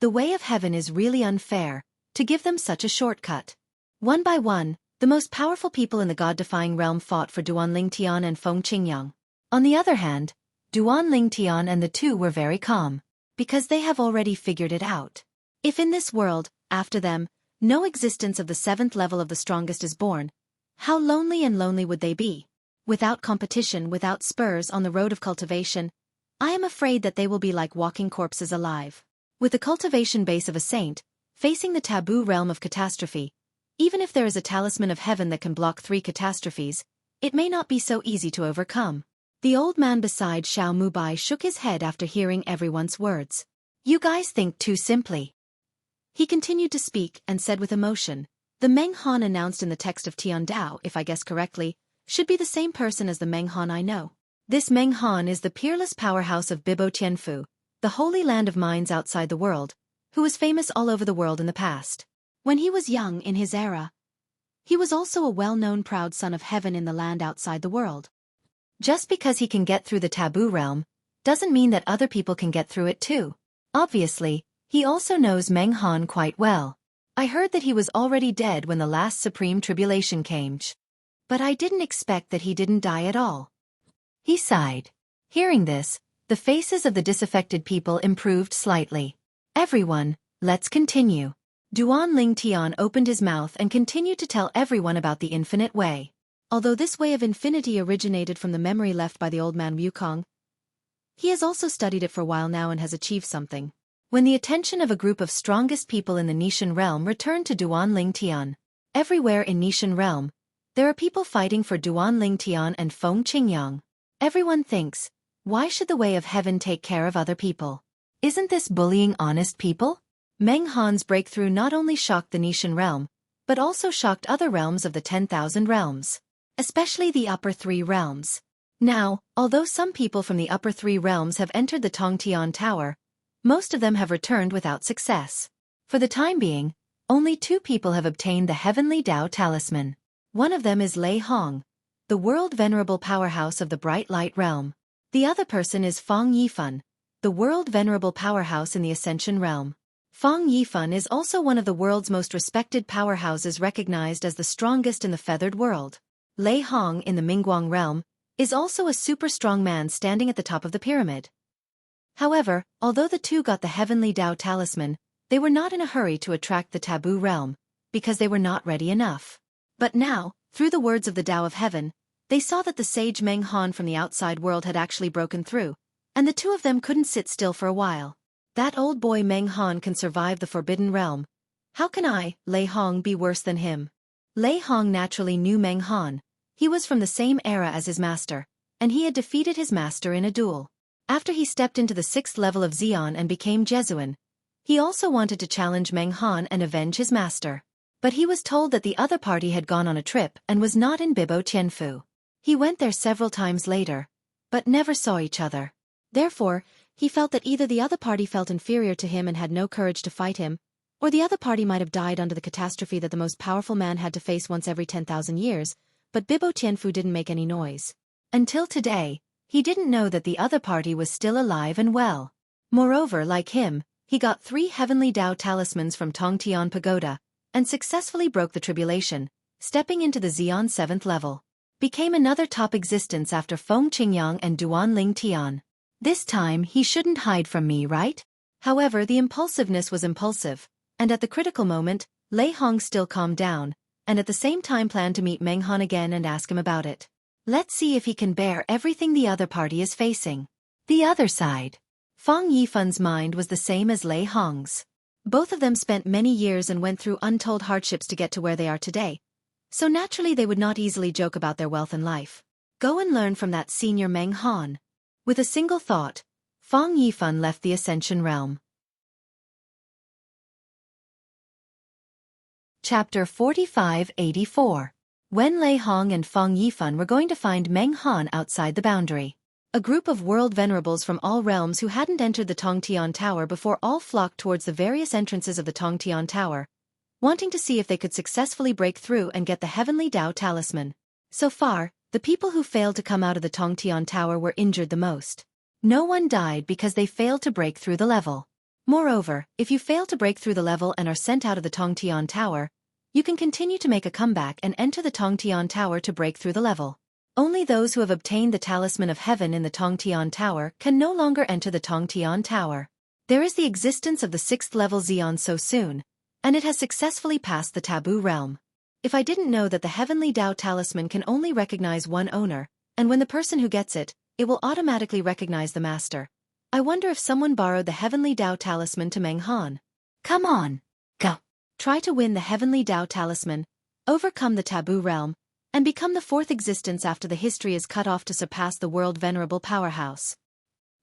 [SPEAKER 1] The way of heaven is really unfair, to give them such a shortcut. One by one, the most powerful people in the god-defying realm fought for Duan Lingtian and Feng Qingyang. On the other hand, Duan Lingtian and the 2 were very calm, because they have already figured it out. If in this world, after them, no existence of the 7th level of the strongest is born, how lonely and lonely would they be? Without competition, without spurs on the road of cultivation, I am afraid that they will be like walking corpses alive. With the cultivation base of a saint, facing the taboo realm of catastrophe, even if there is a talisman of heaven that can block 3 catastrophes, it may not be so easy to overcome. The old man beside Xiao Mubai shook his head after hearing everyone's words. You guys think too simply. He continued to speak and said with emotion, the Meng Han announced in the text of Tian Dao, if I guess correctly, should be the same person as the Meng Han I know. This Meng Han is the peerless powerhouse of Bibo Tianfu, the holy land of minds outside the world, who was famous all over the world in the past. When he was young in his era, he was also a well-known proud son of heaven in the land outside the world. Just because he can get through the taboo realm, doesn't mean that other people can get through it too. Obviously, he also knows Meng Han quite well. I heard that he was already dead when the last supreme tribulation came. But I didn't expect that he didn't die at all. He sighed. Hearing this, the faces of the disaffected people improved slightly. Everyone, let's continue. Duan Ling Tian opened his mouth and continued to tell everyone about the infinite way. Although this way of infinity originated from the memory left by the old man Wukong, he has also studied it for a while now and has achieved something. When the attention of a group of strongest people in the Nishan realm returned to Duan Ling Tian, everywhere in Nishan realm, there are people fighting for Duan Ling Tian and Feng Qingyang. Everyone thinks, why should the way of heaven take care of other people? Isn't this bullying honest people? Meng Han's breakthrough not only shocked the Nishan realm, but also shocked other realms of the 10,000 realms, especially the upper 3 realms. Now, although some people from the upper 3 realms have entered the Tongtian Tower, most of them have returned without success. For the time being, only 2 people have obtained the heavenly Tao talisman. One of them is Lei Hong, the world venerable powerhouse of the bright light realm. The other person is Fang Yifan, the world venerable powerhouse in the Ascension realm. Fang Yifan is also one of the world's most respected powerhouses, recognized as the strongest in the feathered world. Lei Hong in the Mingguang realm is also a super strong man standing at the top of the pyramid. However, although the 2 got the heavenly Tao talisman, they were not in a hurry to attract the taboo realm, because they were not ready enough. But now, through the words of the Tao of Heaven, they saw that the sage Meng Han from the outside world had actually broken through, and the 2 of them couldn't sit still for a while. That old boy Meng Han can survive the Forbidden Realm. How can I, Lei Hong, be worse than him? Lei Hong naturally knew Meng Han. He was from the same era as his master, and he had defeated his master in a duel. After he stepped into the 6th level of Xian and became Jesuan, he also wanted to challenge Meng Han and avenge his master. But he was told that the other party had gone on a trip and was not in Bibo Tianfu. He went there several times later, but never saw each other. Therefore, he felt that either the other party felt inferior to him and had no courage to fight him, or the other party might have died under the catastrophe that the most powerful man had to face once every 10,000 years, but Bibo Tianfu didn't make any noise. Until today, he didn't know that the other party was still alive and well. Moreover, like him, he got 3 heavenly Tao talismans from Tongtian Pagoda, and successfully broke the tribulation, stepping into the Xian 7th level. Became another top existence after Feng Qingyang and Duan Ling Tian. This time he shouldn't hide from me, right? However, the impulsiveness was impulsive, and at the critical moment, Lei Hong still calmed down, and at the same time planned to meet Meng Han again and ask him about it. Let's see if he can bear everything the other party is facing. The other side. Fang Yifan's mind was the same as Lei Hong's. Both of them spent many years and went through untold hardships to get to where they are today, so naturally they would not easily joke about their wealth and life. Go and learn from that senior Meng Han. With a single thought, Fang Yifan left the Ascension realm. Chapter 4584. When Lei Hong and Fang Yifan were going to find Meng Han outside the boundary. A group of world venerables from all realms who hadn't entered the Tongtian Tower before all flocked towards the various entrances of the Tongtian Tower, wanting to see if they could successfully break through and get the heavenly Tao talisman. So far, the people who failed to come out of the Tongtian Tower were injured the most. No one died because they failed to break through the level. Moreover, if you fail to break through the level and are sent out of the Tongtian Tower, you can continue to make a comeback and enter the Tongtian Tower to break through the level. Only those who have obtained the Talisman of Heaven in the Tongtian Tower can no longer enter the Tongtian Tower. There is the existence of the 6th level Xian so soon, and it has successfully passed the taboo realm. If I didn't know that the Heavenly Tao Talisman can only recognize one owner, and when the person who gets it, it will automatically recognize the master. I wonder if someone borrowed the Heavenly Tao Talisman to Meng Han. Come on, go. Try to win the Heavenly Tao Talisman, overcome the taboo realm, and become the 4th existence after the history is cut off to surpass the world venerable powerhouse.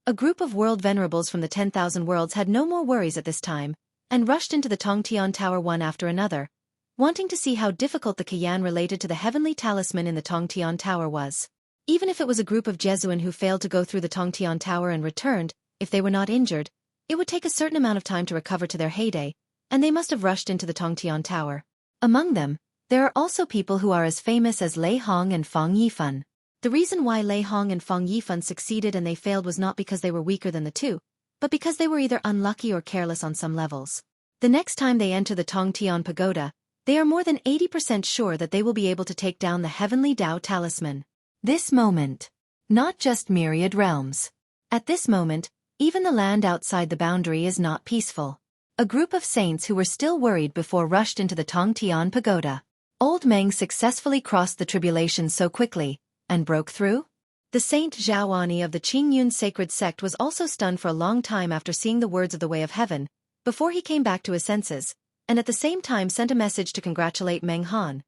[SPEAKER 1] A group of world venerables from the 10,000 worlds had no more worries at this time, and rushed into the Tongtian Tower one after another, wanting to see how difficult the Qian related to the heavenly talisman in the Tongtian Tower was. Even if it was a group of Jesuan who failed to go through the Tongtian Tower and returned, if they were not injured, It would take a certain amount of time to recover to their heyday, and they must have rushed into the Tongtian Tower. Among them, there are also people who are as famous as Lei Hong and Fang Yifan. The reason why Lei Hong and Fang Yifan succeeded and they failed was not because they were weaker than the two, but because they were either unlucky or careless on some levels. The next time they enter the Tongtian Pagoda, they are more than 80% sure that they will be able to take down the Heavenly Tao Talisman. This moment. Not just myriad realms. At this moment, even the land outside the boundary is not peaceful. A group of saints who were still worried before rushed into the Tongtian Pagoda. Old Meng successfully crossed the tribulation so quickly, and broke through? The Saint Zhaoani of the Qingyun sacred sect was also stunned for a long time after seeing the words of the Way of Heaven, before he came back to his senses, and at the same time sent a message to congratulate Meng Han.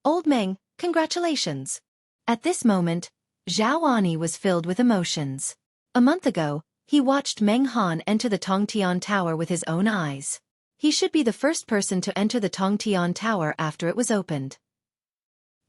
[SPEAKER 1] Old Meng, congratulations. At this moment, Zhaoani was filled with emotions. A month ago, he watched Meng Han enter the Tongtian Tower with his own eyes. He should be the first person to enter the Tongtian Tower after it was opened.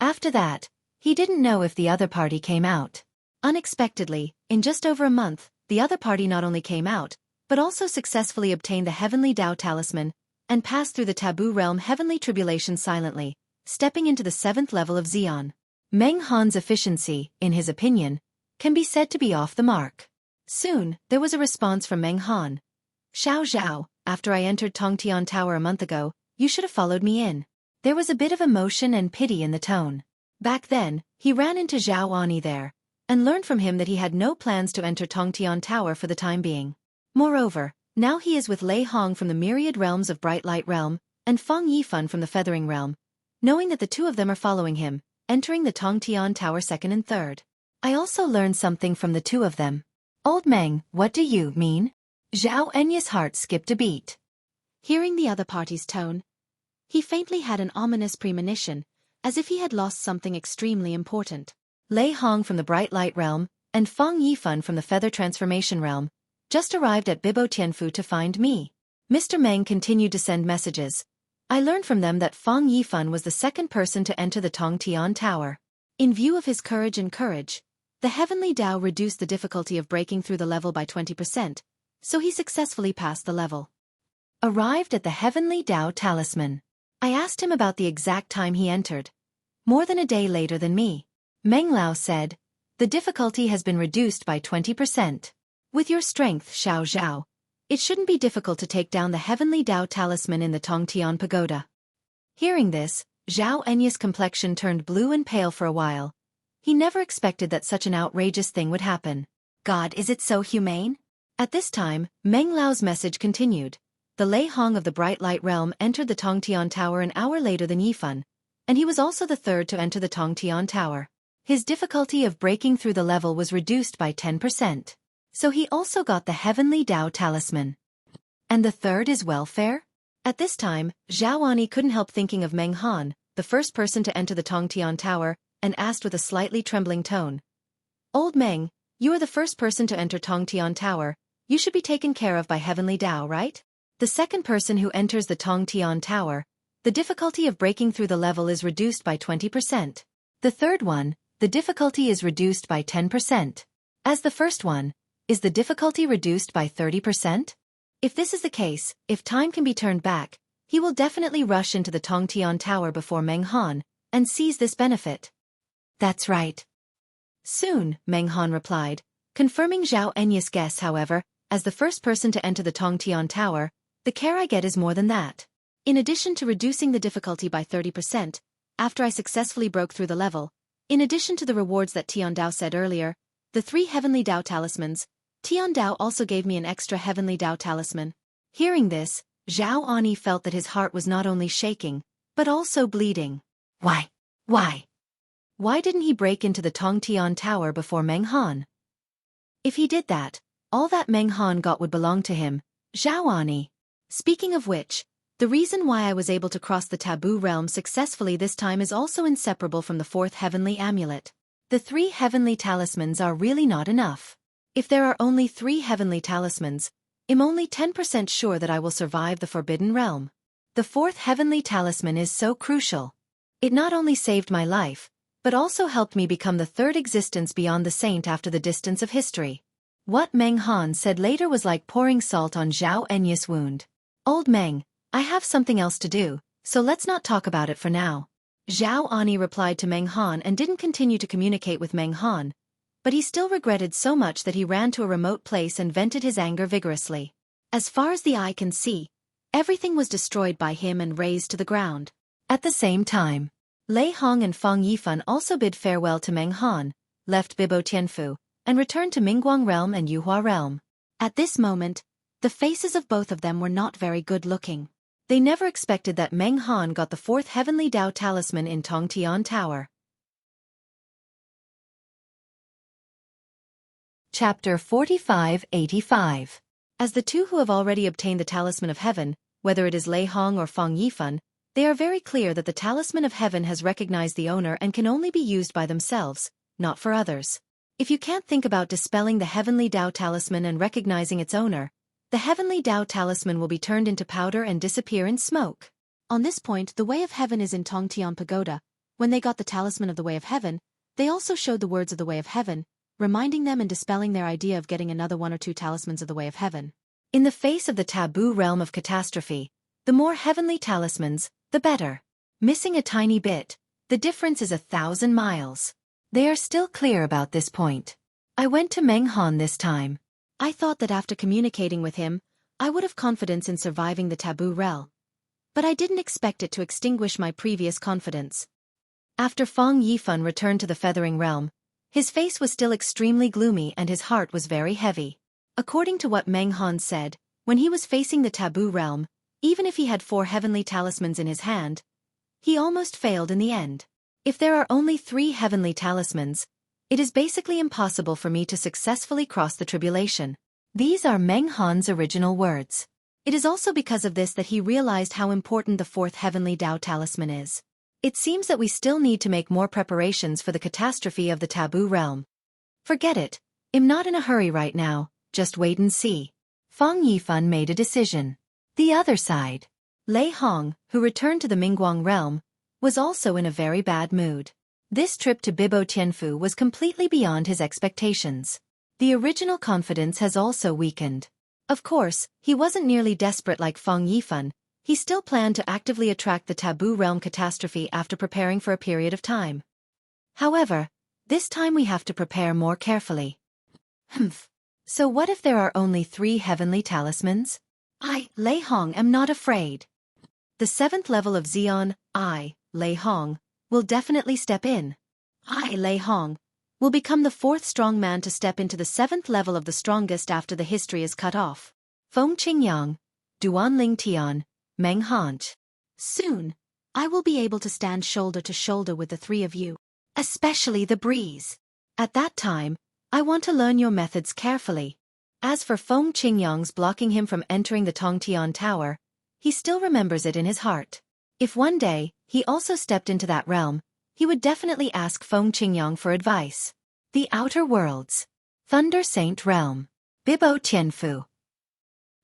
[SPEAKER 1] After that, he didn't know if the other party came out. Unexpectedly, in just over a month, the other party not only came out, but also successfully obtained the Heavenly Tao Talisman, and passed through the taboo realm Heavenly Tribulation silently, stepping into the 7th level of Xian. Meng Han's efficiency, in his opinion, can be said to be off the mark. Soon, there was a response from Meng Han. Xiao Zhao, after I entered Tongtian Tower a month ago, you should have followed me in. There was a bit of emotion and pity in the tone. Back then, he ran into Zhaoani there, and learned from him that he had no plans to enter Tongtian Tower for the time being. Moreover, now he is with Lei Hong from the myriad realms of Bright Light Realm, and Fang Yifan from the Feathering Realm, knowing that the two of them are following him, entering the Tongtian Tower 2nd and 3rd. I also learned something from the two of them. Old Meng, what do you mean? Zhao Enya's heart skipped a beat. Hearing the other party's tone, he faintly had an ominous premonition, as if he had lost something extremely important. Lei Hong from the Bright Light Realm, and Fang Yifan from the Feather Transformation Realm, just arrived at Bibo Tianfu to find me. Mr. Meng continued to send messages. I learned from them that Fang Yifan was the second person to enter the Tongtian Tower. In view of his courage, the Heavenly Tao reduced the difficulty of breaking through the level by 20%, so he successfully passed the level. Arrived at the Heavenly Tao Talisman. I asked him about the exact time he entered. More than a day later than me. Meng Lao said, the difficulty has been reduced by 20%. With your strength, Xiao Zhao, it shouldn't be difficult to take down the Heavenly Tao Talisman in the Tongtian Pagoda. Hearing this, Zhao Enya's complexion turned blue and pale for a while. He never expected that such an outrageous thing would happen. God, is it so humane? At this time, Meng Lao's message continued. The Lei Hong of the Bright Light Realm entered the Tongtian Tower an hour later than Yifan, and he was also the third to enter the Tongtian Tower. His difficulty of breaking through the level was reduced by 10%. So he also got the Heavenly Tao Talisman. And the third is welfare? At this time, Zhaoani couldn't help thinking of Meng Han, the first person to enter the Tongtian Tower, and asked with a slightly trembling tone. Old Meng, you are the first person to enter Tongtian Tower, you should be taken care of by Heavenly Tao, right? The second person who enters the Tongtian Tower, the difficulty of breaking through the level is reduced by 20%. The third one, the difficulty is reduced by 10%. As the first one, is the difficulty reduced by 30%? If this is the case, if time can be turned back, he will definitely rush into the Tongtian Tower before Meng Han, and seize this benefit. That's right. Soon, Meng Han replied, confirming Zhao Enya's guess. However, as the first person to enter the Tongtian Tower, the care I get is more than that. In addition to reducing the difficulty by 30%, after I successfully broke through the level, in addition to the rewards that Tian Dao said earlier, the 3 Heavenly Tao Talismans, Tian Dao also gave me an extra Heavenly Tao Talisman. Hearing this, Zhao Ani felt that his heart was not only shaking, but also bleeding. Why? Why didn't he break into the Tongtian Tower before Meng Han? If he did that, all that Meng Han got would belong to him, Zhao Ani. Speaking of which, the reason why I was able to cross the taboo realm successfully this time is also inseparable from the 4th Heavenly Amulet. The 3 Heavenly Talismans are really not enough. If there are only 3 Heavenly Talismans, I'm only 10% sure that I will survive the Forbidden Realm. The 4th Heavenly Talisman is so crucial. It not only saved my life, but also helped me become the 3rd existence beyond the saint after the distance of history. What Meng Han said later was like pouring salt on Zhao Enya's wound. Old Meng, I have something else to do, so let's not talk about it for now. Zhao Ani replied to Meng Han and didn't continue to communicate with Meng Han, but he still regretted so much that he ran to a remote place and vented his anger vigorously. As far as the eye can see, everything was destroyed by him and razed to the ground. At the same time, Lei Hong and Fang Yifan also bid farewell to Meng Han, left Bibo Tianfu, and returned to Mingguang realm and Yuhua realm. At this moment, the faces of both of them were not very good-looking. They never expected that Meng Han got the fourth heavenly Dao talisman in Tongtian Tower. Chapter 45-85. As the two who have already obtained the Talisman of Heaven, whether it is Lei Hong or Fang Yifan, they are very clear that the Talisman of Heaven has recognized the owner and can only be used by themselves, not for others. If you can't think about dispelling the Heavenly Dao Talisman and recognizing its owner, the Heavenly Dao Talisman will be turned into powder and disappear in smoke. On this point, the Way of Heaven is in Tongtian Pagoda. When they got the Talisman of the Way of Heaven, they also showed the words of the Way of Heaven, reminding them and dispelling their idea of getting another one or two talismans of the Way of Heaven. In the face of the taboo realm of catastrophe, the more heavenly talismans, the better. Missing a tiny bit, the difference is 1,000 miles. They are still clear about this point. I went to Meng Han this time. I thought that after communicating with him, I would have confidence in surviving the taboo realm. But I didn't expect it to extinguish my previous confidence. After Fang Yifan returned to the Feathering Realm, his face was still extremely gloomy and his heart was very heavy. According to what Meng Han said, when he was facing the taboo realm, even if he had 4 heavenly talismans in his hand, he almost failed in the end. If there are only 3 heavenly talismans, it is basically impossible for me to successfully cross the tribulation. These are Meng Han's original words. It is also because of this that he realized how important the 4th heavenly Dao talisman is. It seems that we still need to make more preparations for the catastrophe of the taboo realm. Forget it. I'm not in a hurry right now, just wait and see. Fang Yifan made a decision. The other side. Lei Hong, who returned to the Mingguang realm, was also in a very bad mood. This trip to Bibo Tianfu was completely beyond his expectations. The original confidence has also weakened. Of course, he wasn't nearly desperate like Fang Yifan. He still planned to actively attract the taboo realm catastrophe after preparing for a period of time. However, this time we have to prepare more carefully. So what if there are only 3 heavenly talismans? I, Lei Hong, am not afraid. The 7th level of Xian, I, Lei Hong, will definitely step in. I, Lei Hong, will become the 4th strong man to step into the 7th level of the strongest after the history is cut off. Feng Qingyang, Duan Ling Tian, Meng Han. Soon, I will be able to stand shoulder to shoulder with the 3 of you, especially the breeze. At that time, I want to learn your methods carefully. As for Feng Qingyang's blocking him from entering the Tongtian Tower, he still remembers it in his heart. If one day, he also stepped into that realm, he would definitely ask Feng Qingyang for advice. The Outer Worlds. Thunder Saint Realm. Bibo Tianfu.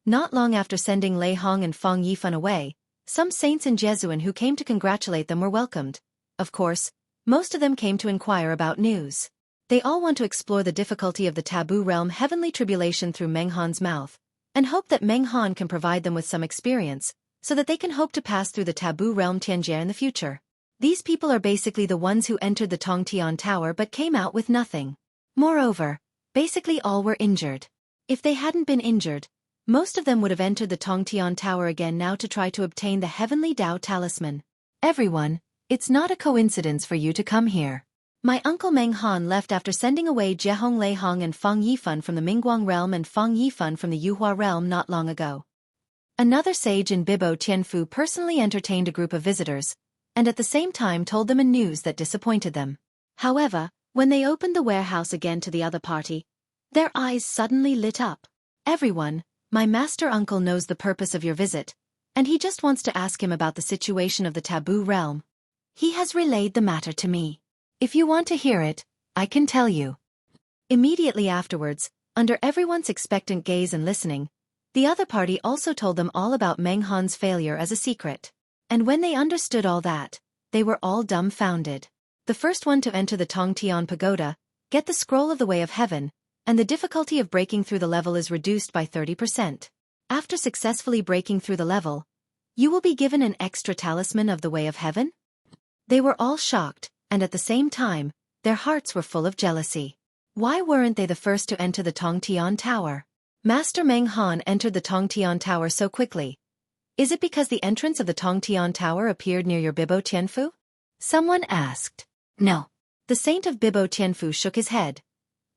[SPEAKER 1] Not long after sending Lei Hong and Fang Yifan away, some saints in Jesuan who came to congratulate them were welcomed. Of course, most of them came to inquire about news. They all want to explore the difficulty of the taboo realm heavenly tribulation through Meng Han's mouth, and hope that Meng Han can provide them with some experience, so that they can hope to pass through the taboo realm Tianjie in the future. These people are basically the ones who entered the Tongtian Tower but came out with nothing. Moreover, basically all were injured. If they hadn't been injured, most of them would have entered the Tongtian Tower again now to try to obtain the heavenly Dao talisman. Everyone, it's not a coincidence for you to come here. My uncle Meng Han left after sending away Jiehong Lei Hong and Fang Yifan from the Mingguang realm and Fang Yifan from the Yuhua realm not long ago. Another sage in Bibo Tianfu personally entertained a group of visitors, and at the same time told them a news that disappointed them. However, when they opened the warehouse again to the other party, their eyes suddenly lit up. Everyone, my master uncle knows the purpose of your visit, and he just wants to ask him about the situation of the taboo realm. He has relayed the matter to me. If you want to hear it, I can tell you. Immediately afterwards, under everyone's expectant gaze and listening, the other party also told them all about Meng Han's failure as a secret. And when they understood all that, they were all dumbfounded. The first one to enter the Tongtian Pagoda, get the scroll of the Way of Heaven, and the difficulty of breaking through the level is reduced by 30%. After successfully breaking through the level, you will be given an extra talisman of the Way of Heaven? They were all shocked, and at the same time, their hearts were full of jealousy. Why weren't they the first to enter the Tongtian Tower? Master Meng Han entered the Tongtian Tower so quickly. Is it because the entrance of the Tongtian Tower appeared near your Bibo Tianfu? Someone asked. No. The saint of Bibo Tianfu shook his head.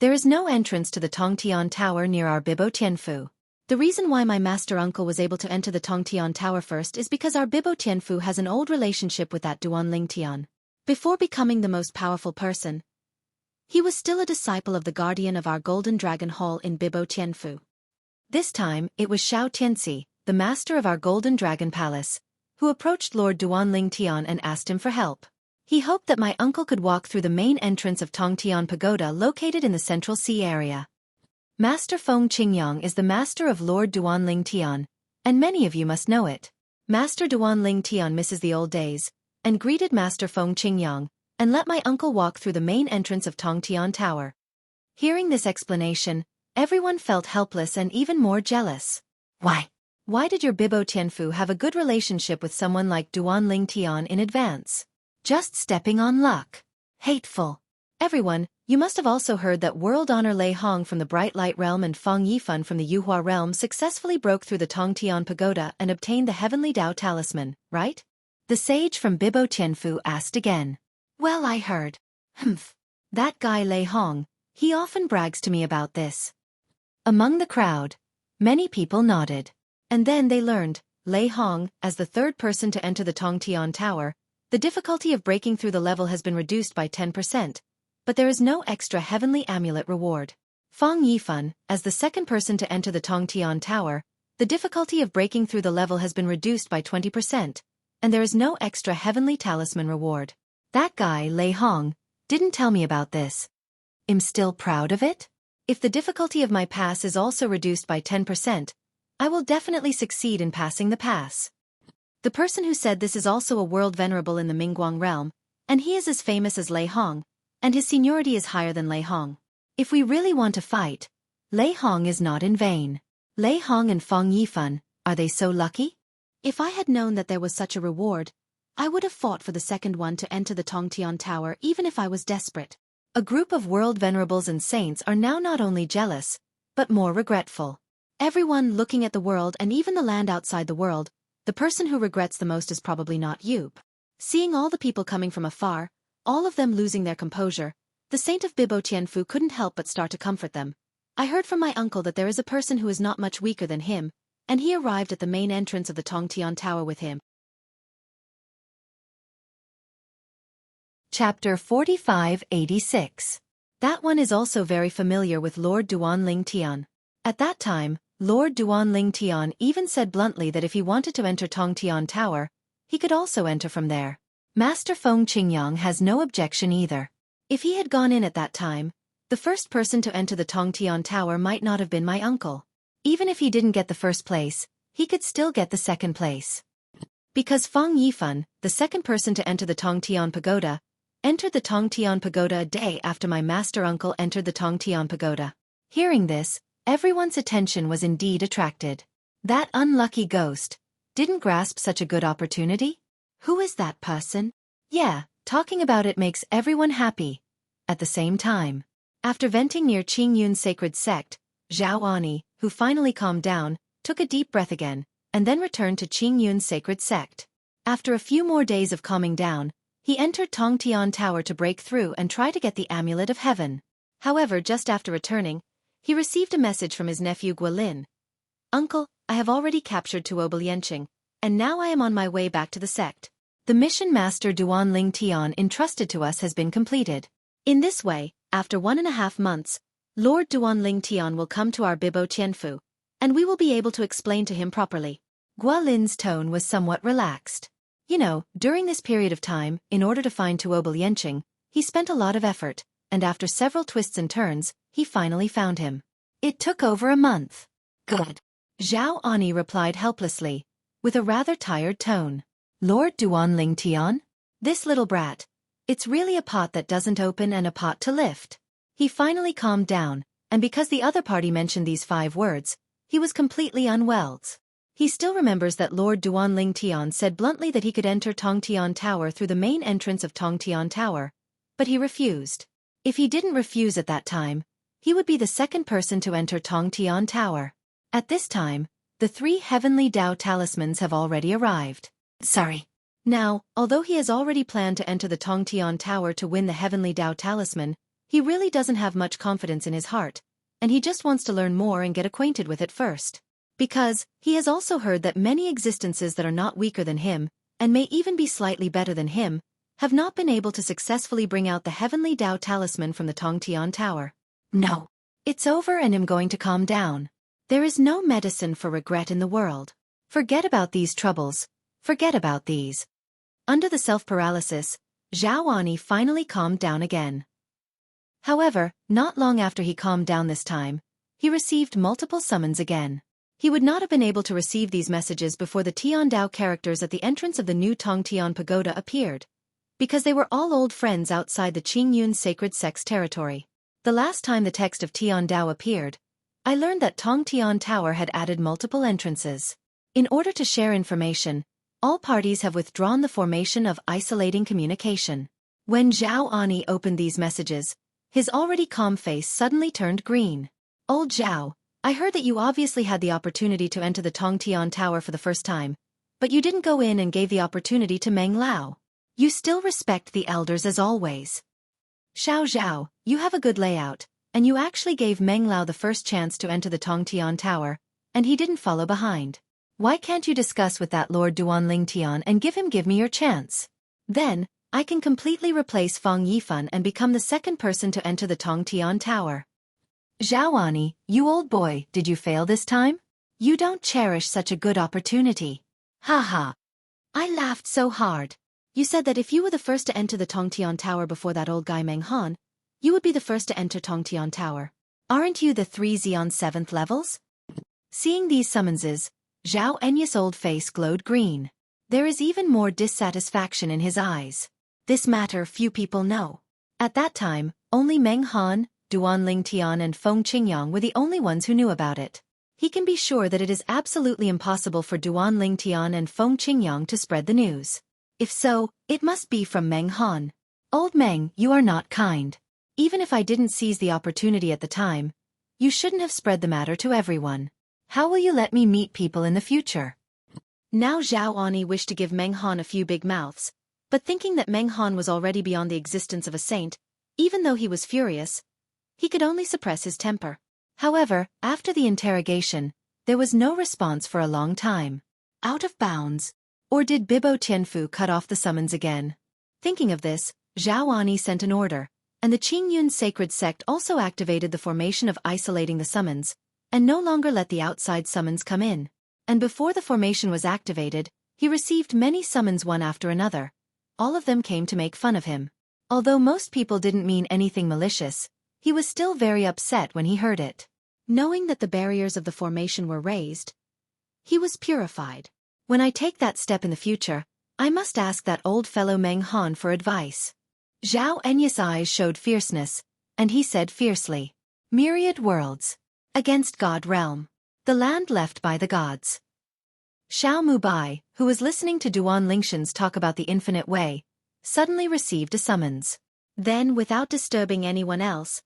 [SPEAKER 1] There is no entrance to the Tongtian Tower near our Bibo Tianfu. The reason why my master uncle was able to enter the Tongtian Tower first is because our Bibo Tianfu has an old relationship with that Duanling Tian. Before becoming the most powerful person, he was still a disciple of the guardian of our Golden Dragon Hall in Bibo Tianfu. This time, it was Xiao Tianxi, the master of our Golden Dragon Palace, who approached Lord Duanling Tian and asked him for help. He hoped that my uncle could walk through the main entrance of Tongtian Pagoda located in the Central Sea area. Master Feng Qingyang is the master of Lord Duanling Tian, and many of you must know it. Master Duanling Tian misses the old days, and greeted Master Feng Qingyang, and let my uncle walk through the main entrance of Tongtian Tower. Hearing this explanation, everyone felt helpless and even more jealous. Why did your Bibo Tianfu have a good relationship with someone like Duanling Tian in advance? Just stepping on luck. Hateful. Everyone, you must have also heard that World Honor Lei Hong from the Bright Light Realm and Feng Yifan from the Yuhua Realm successfully broke through the Tongtian Pagoda and obtained the Heavenly Dao Talisman, right? The sage from Bibo Tianfu asked again. Well, I heard. That guy Lei Hong, he often brags to me about this. Among the crowd, many people nodded. And then they learned, Lei Hong, as the third person to enter the Tongtian Tower, the difficulty of breaking through the level has been reduced by 10%, but there is no extra heavenly amulet reward. Feng Yifan, as the second person to enter the Tongtian Tower, the difficulty of breaking through the level has been reduced by 20%, and there is no extra heavenly talisman reward. That guy, Lei Hong, didn't tell me about this. I'm still proud of it? If the difficulty of my pass is also reduced by 10%, I will definitely succeed in passing the pass. The person who said this is also a world venerable in the Mingguang realm, and he is as famous as Lei Hong, and his seniority is higher than Lei Hong. If we really want to fight, Lei Hong is not in vain. Lei Hong and Feng Yifan, are they so lucky? If I had known that there was such a reward, I would have fought for the second one to enter the Tongtian Tower even if I was desperate. A group of world venerables and saints are now not only jealous, but more regretful. Everyone looking at the world and even the land outside the world, the person who regrets the most is probably not you. Seeing all the people coming from afar, all of them losing their composure, the saint of Bibo Tianfu couldn't help but start to comfort them. I heard from my uncle that there is a person who is not much weaker than him, and he arrived at the main entrance of the Tongtian Tower with him. Chapter 4586. That one is also very familiar with Lord Duanling Tian. At that time, Lord Duanling Tian even said bluntly that if he wanted to enter Tongtian Tower, he could also enter from there. Master Feng Qingyang has no objection either. If he had gone in at that time, the first person to enter the Tongtian Tower might not have been my uncle. Even if he didn't get the first place, he could still get the second place. Because Feng Yifan, the second person to enter the Tongtian Pagoda, entered the Tongtian Pagoda a day after my master uncle entered the Tongtian Pagoda. Hearing this, everyone's attention was indeed attracted. That unlucky ghost didn't grasp such a good opportunity? Who is that person? Yeah, talking about it makes everyone happy. At the same time, after venting near Qingyun's sacred sect, Zhao Ani, who finally calmed down, took a deep breath again, and then returned to Qingyun's sacred sect. After a few more days of calming down, he entered Tongtian Tower to break through and try to get the Amulet of Heaven. However, just after returning, he received a message from his nephew Guilin. Uncle, I have already captured Tuoba Lianqing, and now I am on my way back to the sect. The mission Master Duanling Tian entrusted to us has been completed. In this way, after 1.5 months, Lord Duanling Tian will come to our Bibo Tianfu, and we will be able to explain to him properly. Guilin's tone was somewhat relaxed. You know, during this period of time, in order to find Tuoba Lianqing, he spent a lot of effort, and after several twists and turns, he finally found him. It took over a month. Good. Zhao Ani replied helplessly, with a rather tired tone. Lord Duanling Tian? This little brat. It's really a pot that doesn't open and a pot to lift. He finally calmed down, and because the other party mentioned these 5 words, he was completely unwell. He still remembers that Lord Duanling Tian said bluntly that he could enter Tongtian Tower through the main entrance of Tongtian Tower, but he refused. If he didn't refuse at that time, he would be the second person to enter Tongtian Tower. At this time, the 3 heavenly Dao talismans have already arrived. Now, although he has already planned to enter the Tongtian Tower to win the heavenly Dao talisman, he really doesn't have much confidence in his heart, and he just wants to learn more and get acquainted with it first. Because, he has also heard that many existences that are not weaker than him, and may even be slightly better than him, have not been able to successfully bring out the heavenly Dao talisman from the Tongtian Tower. No. It's over and I'm going to calm down. There is no medicine for regret in the world. Forget about these troubles. Forget about these. Under the self-paralysis, Xueqi finally calmed down again. However, not long after he calmed down this time, he received multiple summons again. He would not have been able to receive these messages before the Tian Dao characters at the entrance of the new Tongtian Pagoda appeared, because they were all old friends outside the Qingyun sacred sect's territory. The last time the text of Tian Dao appeared, I learned that Tongtian Tower had added multiple entrances. In order to share information, all parties have withdrawn the formation of isolating communication. When Xueqi opened these messages, his already calm face suddenly turned green. Old Zhao, I heard that you obviously had the opportunity to enter the Tongtian Tower for the first time, but you didn't go in and gave the opportunity to Meng Lao. You still respect the elders as always. Xiao Zhao, you have a good layout, and you actually gave Meng Lao the first chance to enter the Tongtian Tower, and he didn't follow behind. Why can't you discuss with that Lord Duanling Tian and give me your chance? Then, I can completely replace Fang Yifan and become the second person to enter the Tongtian Tower. Xueqi, you old boy, did you fail this time? You don't cherish such a good opportunity. Haha. I laughed so hard. You said that if you were the first to enter the Tongtian Tower before that old guy Meng Han, you would be the first to enter Tongtian Tower. Aren't you the 3 Xeon 7th levels? Seeing these summonses, Xueqi's old face glowed green. There is even more dissatisfaction in his eyes. This matter few people know. At that time, only Meng Han, Duanling Tian and Feng Qingyang were the only ones who knew about it. He can be sure that it is absolutely impossible for Duanling Tian and Feng Qingyang to spread the news. If so, it must be from Meng Han. Old Meng, you are not kind. Even if I didn't seize the opportunity at the time, you shouldn't have spread the matter to everyone. How will you let me meet people in the future? Now Xueqi wished to give Meng Han a few big mouths, but thinking that Meng Han was already beyond the existence of a saint, even though he was furious, he could only suppress his temper. However, after the interrogation, there was no response for a long time. Out of bounds. Or did Bibo Tianfu cut off the summons again? Thinking of this, Xueqi sent an order, and the Qingyun sacred sect also activated the formation of isolating the summons, and no longer let the outside summons come in. And before the formation was activated, he received many summons one after another. All of them came to make fun of him. Although most people didn't mean anything malicious, he was still very upset when he heard it. Knowing that the barriers of the formation were raised, he was purified. When I take that step in the future, I must ask that old fellow Meng Han for advice. Xueqi's eyes showed fierceness, and he said fiercely, "Myriad worlds. Against God realm. The land left by the gods." Xiao Mubai, who was listening to Duan Lingshan's talk about the infinite way, suddenly received a summons. Then, without disturbing anyone else,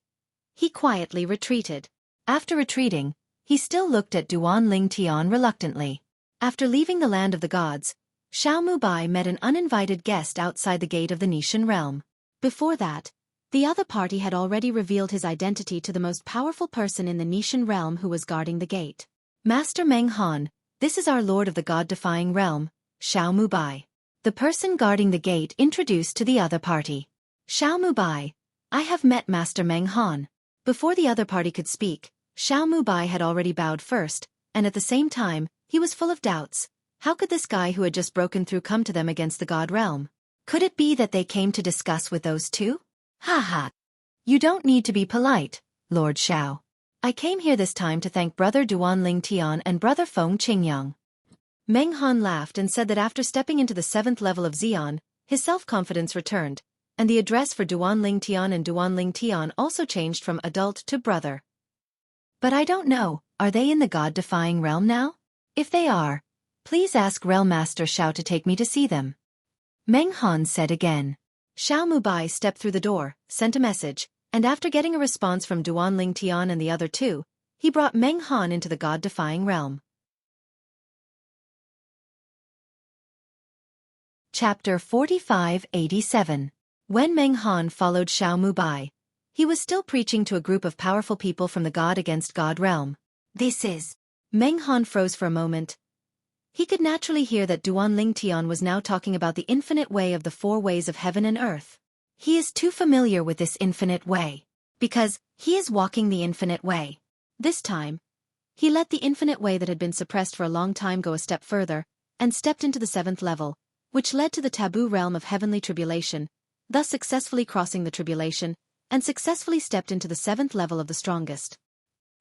[SPEAKER 1] he quietly retreated. After retreating, he still looked at Duanling Tian reluctantly. After leaving the land of the gods, Xiao Mubai met an uninvited guest outside the gate of the Nishan realm. Before that, the other party had already revealed his identity to the most powerful person in the Nishan realm who was guarding the gate. "Master Meng Han, this is our lord of the god-defying realm, Xiao Mubai." The person guarding the gate introduced to the other party. "Xiao Mubai, I have met Master Meng Han." Before the other party could speak, Xiao Mubai had already bowed first, and at the same time, he was full of doubts. How could this guy who had just broken through come to them against the god realm? Could it be that they came to discuss with those two? Ha. You don't need to be polite, Lord Xiao. I came here this time to thank Brother Duanling Tian and Brother Feng Qingyang. Meng Han laughed and said that after stepping into the 7th level of Xian, his self-confidence returned, and the address for Duanling Tian and Duanling Tian also changed from adult to brother. But I don't know, are they in the God-defying realm now? If they are, please ask Realm Master Xiao to take me to see them. Meng Han said again. Xiao Mubai stepped through the door, sent a message, and after getting a response from Duan Ling Tian and the other two, he brought Meng Han into the God-defying realm. Chapter 45-87. When Meng Han followed Xiao Mubai, he was still preaching to a group of powerful people from the God against God realm. This is... Meng Han froze for a moment. He could naturally hear that Duan Ling Tian was now talking about the infinite way of the four ways of heaven and earth. He is too familiar with this infinite way, because he is walking the infinite way. This time, he let the infinite way that had been suppressed for a long time go a step further, and stepped into the 7th level, which led to the taboo realm of heavenly tribulation, thus successfully crossing the tribulation, and successfully stepped into the 7th level of the strongest.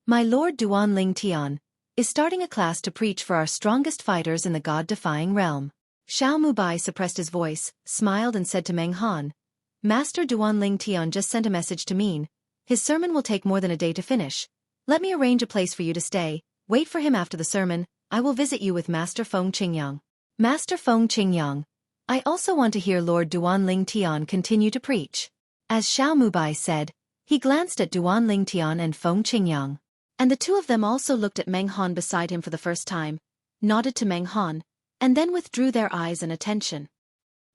[SPEAKER 1] My Lord Duan Ling Tian is starting a class to preach for our strongest fighters in the God-defying realm. Xiao Mubai suppressed his voice, smiled and said to Meng Han, Master Duan Ling Tian just sent a message to me. His sermon will take more than a day to finish. Let me arrange a place for you to stay. Wait for him after the sermon. I will visit you with Master Feng Qingyang. Master Feng Qingyang, I also want to hear Lord Duan Ling Tian continue to preach. As Xiao Mubai said, he glanced at Duan Ling Tian and Feng Qingyang. And the two of them also looked at Meng Han beside him for the first time, nodded to Meng Han, and then withdrew their eyes and attention.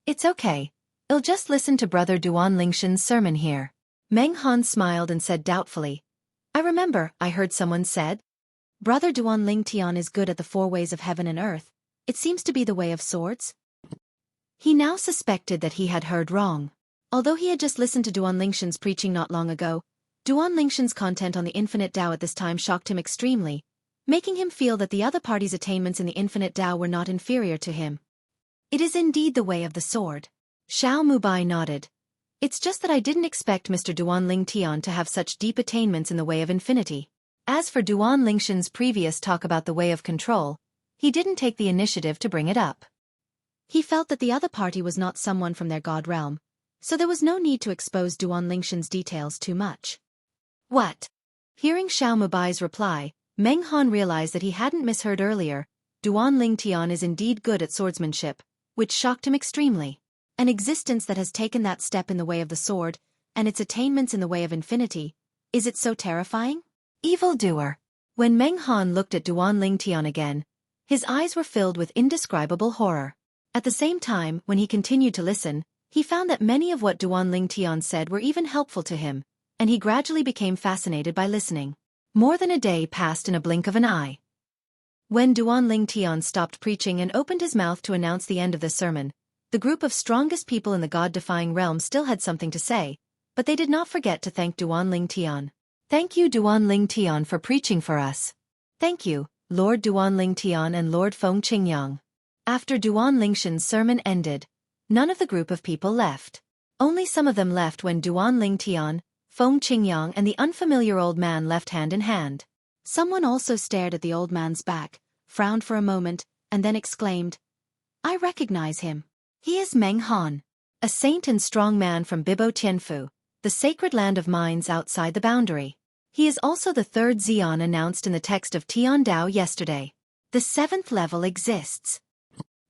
[SPEAKER 1] It's okay. I'll just listen to Brother Duan Lingshan's sermon here. Meng Han smiled and said doubtfully, I remember, I heard someone said. Brother Duan Ling Tian is good at the four ways of heaven and earth. It seems to be the way of swords. He now suspected that he had heard wrong. Although he had just listened to Duan Lingshan's preaching not long ago, Duan Lingshan's content on the infinite Tao at this time shocked him extremely, making him feel that the other party's attainments in the infinite Tao were not inferior to him. It is indeed the way of the sword. Xiao Mubai nodded. It's just that I didn't expect Mr. Duan Ling Tian to have such deep attainments in the way of infinity. As for Duan Lingshan's previous talk about the way of control, he didn't take the initiative to bring it up. He felt that the other party was not someone from their god realm, so there was no need to expose Duan Lingshan's details too much. What? Hearing Xiao Mubai's reply, Meng Han realized that he hadn't misheard earlier. Duan Ling Tian is indeed good at swordsmanship, which shocked him extremely. An existence that has taken that step in the way of the sword, and its attainments in the way of infinity, is it so terrifying? Evildoer. When Meng Han looked at Duan Ling Tian again, his eyes were filled with indescribable horror. At the same time, when he continued to listen, he found that many of what Duan Ling Tian said were even helpful to him, and he gradually became fascinated by listening. More than a day passed in a blink of an eye. When Duan Ling Tian stopped preaching and opened his mouth to announce the end of the sermon, the group of strongest people in the God-defying realm still had something to say, but they did not forget to thank Duan Ling Tian. Thank you Duan Ling Tian for preaching for us. Thank you, Lord Duan Ling Tian and Lord Feng Qingyang. After Duan Lingshan's sermon ended, none of the group of people left. Only some of them left when Duan Ling Tian, Feng Qingyang and the unfamiliar old man left hand in hand. Someone also stared at the old man's back, frowned for a moment, and then exclaimed, I recognize him. He is Meng Han, a saint and strong man from Bibo Tianfu, the sacred land of mines outside the boundary. He is also the third Xian announced in the text of Tian Dao yesterday. The 7th level exists.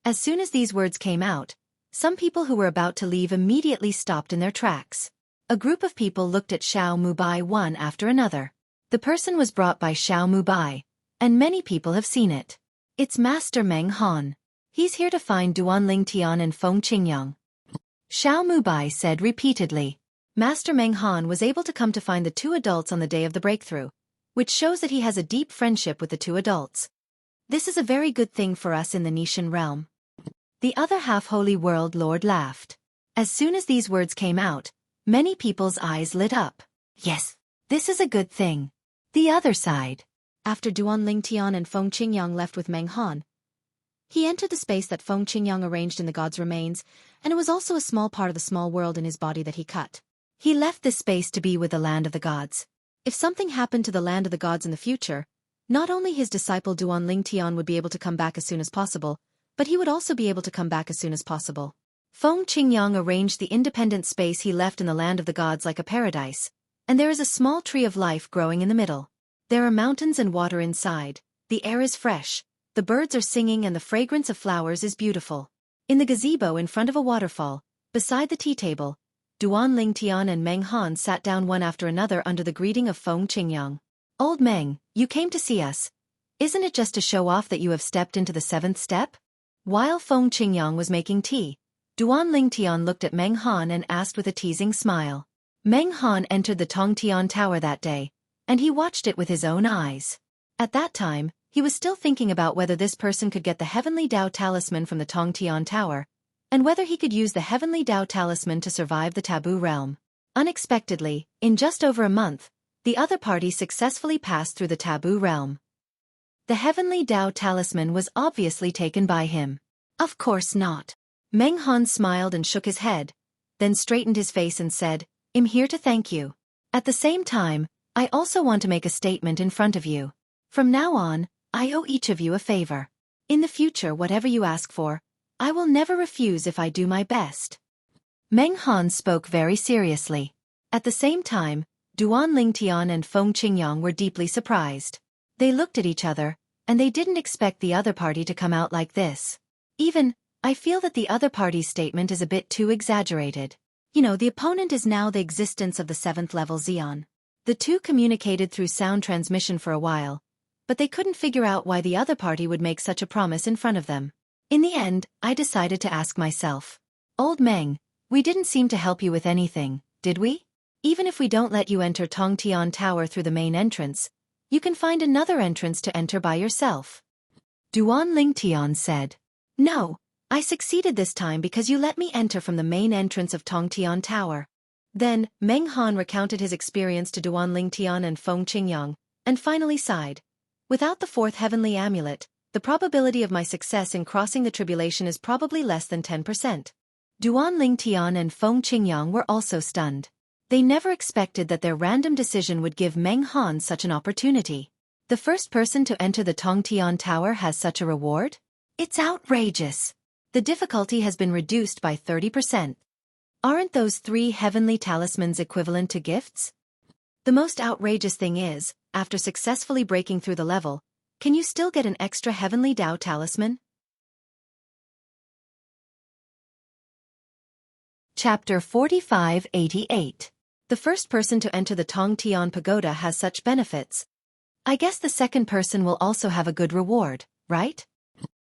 [SPEAKER 1] As soon as these words came out, some people who were about to leave immediately stopped in their tracks. A group of people looked at Xiao Mubai one after another. The person was brought by Xiao Mubai, and many people have seen it. It's Master Meng Han. He's here to find Duan Ling Tian and Feng Qingyang. Xiao Mubai said repeatedly. Master Meng Han was able to come to find the two adults on the day of the breakthrough, which shows that he has a deep friendship with the two adults. This is a very good thing for us in the Nishan realm. The other half-holy world lord laughed. As soon as these words came out, many people's eyes lit up. Yes, this is a good thing. The other side. After Duan Ling Tian and Feng Qingyang left with Meng Han, he entered the space that Feng Qingyang arranged in the god's remains, and it was also a small part of the small world in his body that he cut. He left this space to be with the land of the gods. If something happened to the land of the gods in the future, not only his disciple Duan Ling Tian would be able to come back as soon as possible, but he would also be able to come back as soon as possible. Feng Qingyang arranged the independent space he left in the land of the gods like a paradise, and there is a small tree of life growing in the middle. There are mountains and water inside, the air is fresh, the birds are singing and the fragrance of flowers is beautiful. In the gazebo in front of a waterfall, beside the tea table, Duan Lingtian and Meng Han sat down one after another under the greeting of Feng Qingyang. Old Meng, you came to see us. Isn't it just to show off that you have stepped into the seventh step? While Feng Qingyang was making tea, Duan Lingtian looked at Meng Han and asked with a teasing smile. Meng Han entered the Tongtian Tower that day, and he watched it with his own eyes. At that time, he was still thinking about whether this person could get the Heavenly Dao Talisman from the Tongtian Tower, and whether he could use the Heavenly Dao Talisman to survive the Taboo Realm. Unexpectedly, in just over a month, the other party successfully passed through the Taboo Realm. The Heavenly Dao Talisman was obviously taken by him. Of course not. Meng Han smiled and shook his head, then straightened his face and said, I'm here to thank you. At the same time, I also want to make a statement in front of you. From now on, I owe each of you a favor. In the future, whatever you ask for, I will never refuse if I do my best. Meng Han spoke very seriously. At the same time, Duan Lingtian and Feng Qingyang were deeply surprised. They looked at each other, and they didn't expect the other party to come out like this. Even, I feel that the other party's statement is a bit too exaggerated. The opponent is now the existence of the 7th level Xeon. The two communicated through sound transmission for a while, but they couldn't figure out why the other party would make such a promise in front of them. In the end, I decided to ask myself, Old Meng, we didn't seem to help you with anything, did we? Even if we don't let you enter Tongtian Tower through the main entrance, you can find another entrance to enter by yourself. Duan Lingtian said. No, I succeeded this time because you let me enter from the main entrance of Tongtian Tower. Then, Meng Han recounted his experience to Duan Lingtian and Feng Qingyang, and finally sighed. Without the 4th heavenly amulet, the probability of my success in crossing the tribulation is probably less than 10%. Duan Lingtian and Feng Qingyang were also stunned. They never expected that their random decision would give Meng Han such an opportunity. The first person to enter the Tongtian Tower has such a reward? It's outrageous. The difficulty has been reduced by 30%. Aren't those 3 heavenly talismans equivalent to gifts? The most outrageous thing is, after successfully breaking through the level, can you still get an extra Heavenly Dao Talisman? Chapter 4588. The first person to enter the Tongtian Pagoda has such benefits. I guess the second person will also have a good reward, right?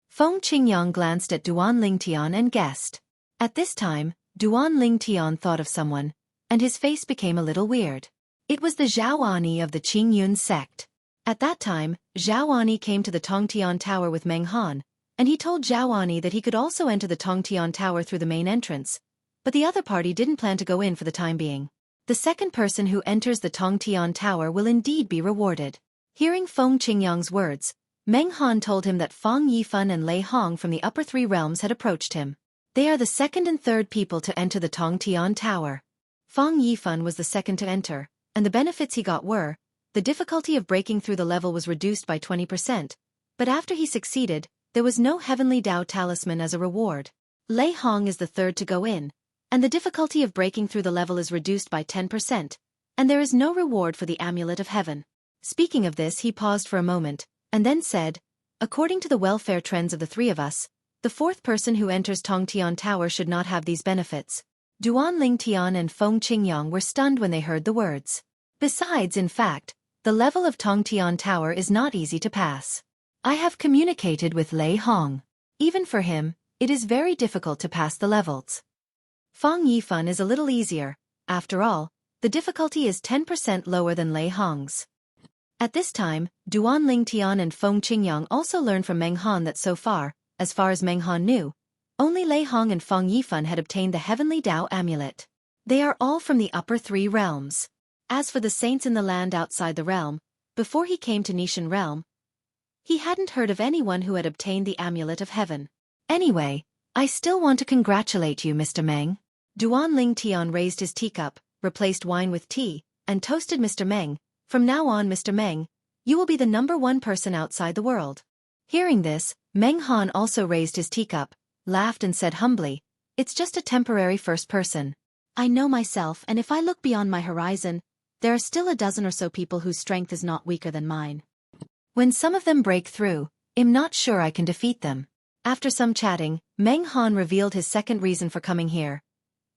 [SPEAKER 1] Feng Qingyang glanced at Duan Lingtian and guessed. At this time, Duan Lingtian thought of someone, and his face became a little weird. It was the Zhaoani of the Qingyun sect. At that time, Zhaoani came to the Tongtian Tower with Meng Han, and he told Zhaoani that he could also enter the Tongtian Tower through the main entrance, but the other party didn't plan to go in for the time being. The second person who enters the Tongtian Tower will indeed be rewarded. Hearing Feng Qingyang's words, Meng Han told him that Fang Yifan and Lei Hong from the upper 3 realms had approached him. They are the second and third people to enter the Tongtian Tower. Fang Yifan was the second to enter, and the benefits he got were, the difficulty of breaking through the level was reduced by 20%, but after he succeeded, there was no Heavenly Dao Talisman as a reward. Lei Hong is the third to go in, and the difficulty of breaking through the level is reduced by 10%, and there is no reward for the Amulet of Heaven. Speaking of this, he paused for a moment, and then said, according to the welfare trends of the 3 of us, the 4th person who enters Tongtian Tower should not have these benefits. Duan Lingtian and Feng Qingyang were stunned when they heard the words. Besides, in fact, the level of Tongtian Tower is not easy to pass. I have communicated with Lei Hong. Even for him, it is very difficult to pass the levels. Fang Yifan is a little easier. After all, the difficulty is 10% lower than Lei Hong's. At this time, Duan Lingtian and Feng Qingyang also learned from Meng Han that so far as Meng Han knew, only Lei Hong and Fang Yifan had obtained the Heavenly Dao Amulet. They are all from the upper 3 realms. As for the saints in the land outside the realm, before he came to Nishan Realm, he hadn't heard of anyone who had obtained the Amulet of Heaven. Anyway, I still want to congratulate you, Mr. Meng. Duan Lingtian raised his teacup, replaced wine with tea, and toasted Mr. Meng. From now on, Mr. Meng, you will be the #1 person outside the world. Hearing this, Meng Han also raised his teacup, laughed and said humbly, it's just a temporary first person. I know myself, and if I look beyond my horizon, there are still a dozen or so people whose strength is not weaker than mine. When some of them break through, I'm not sure I can defeat them. After some chatting, Meng Han revealed his second reason for coming here.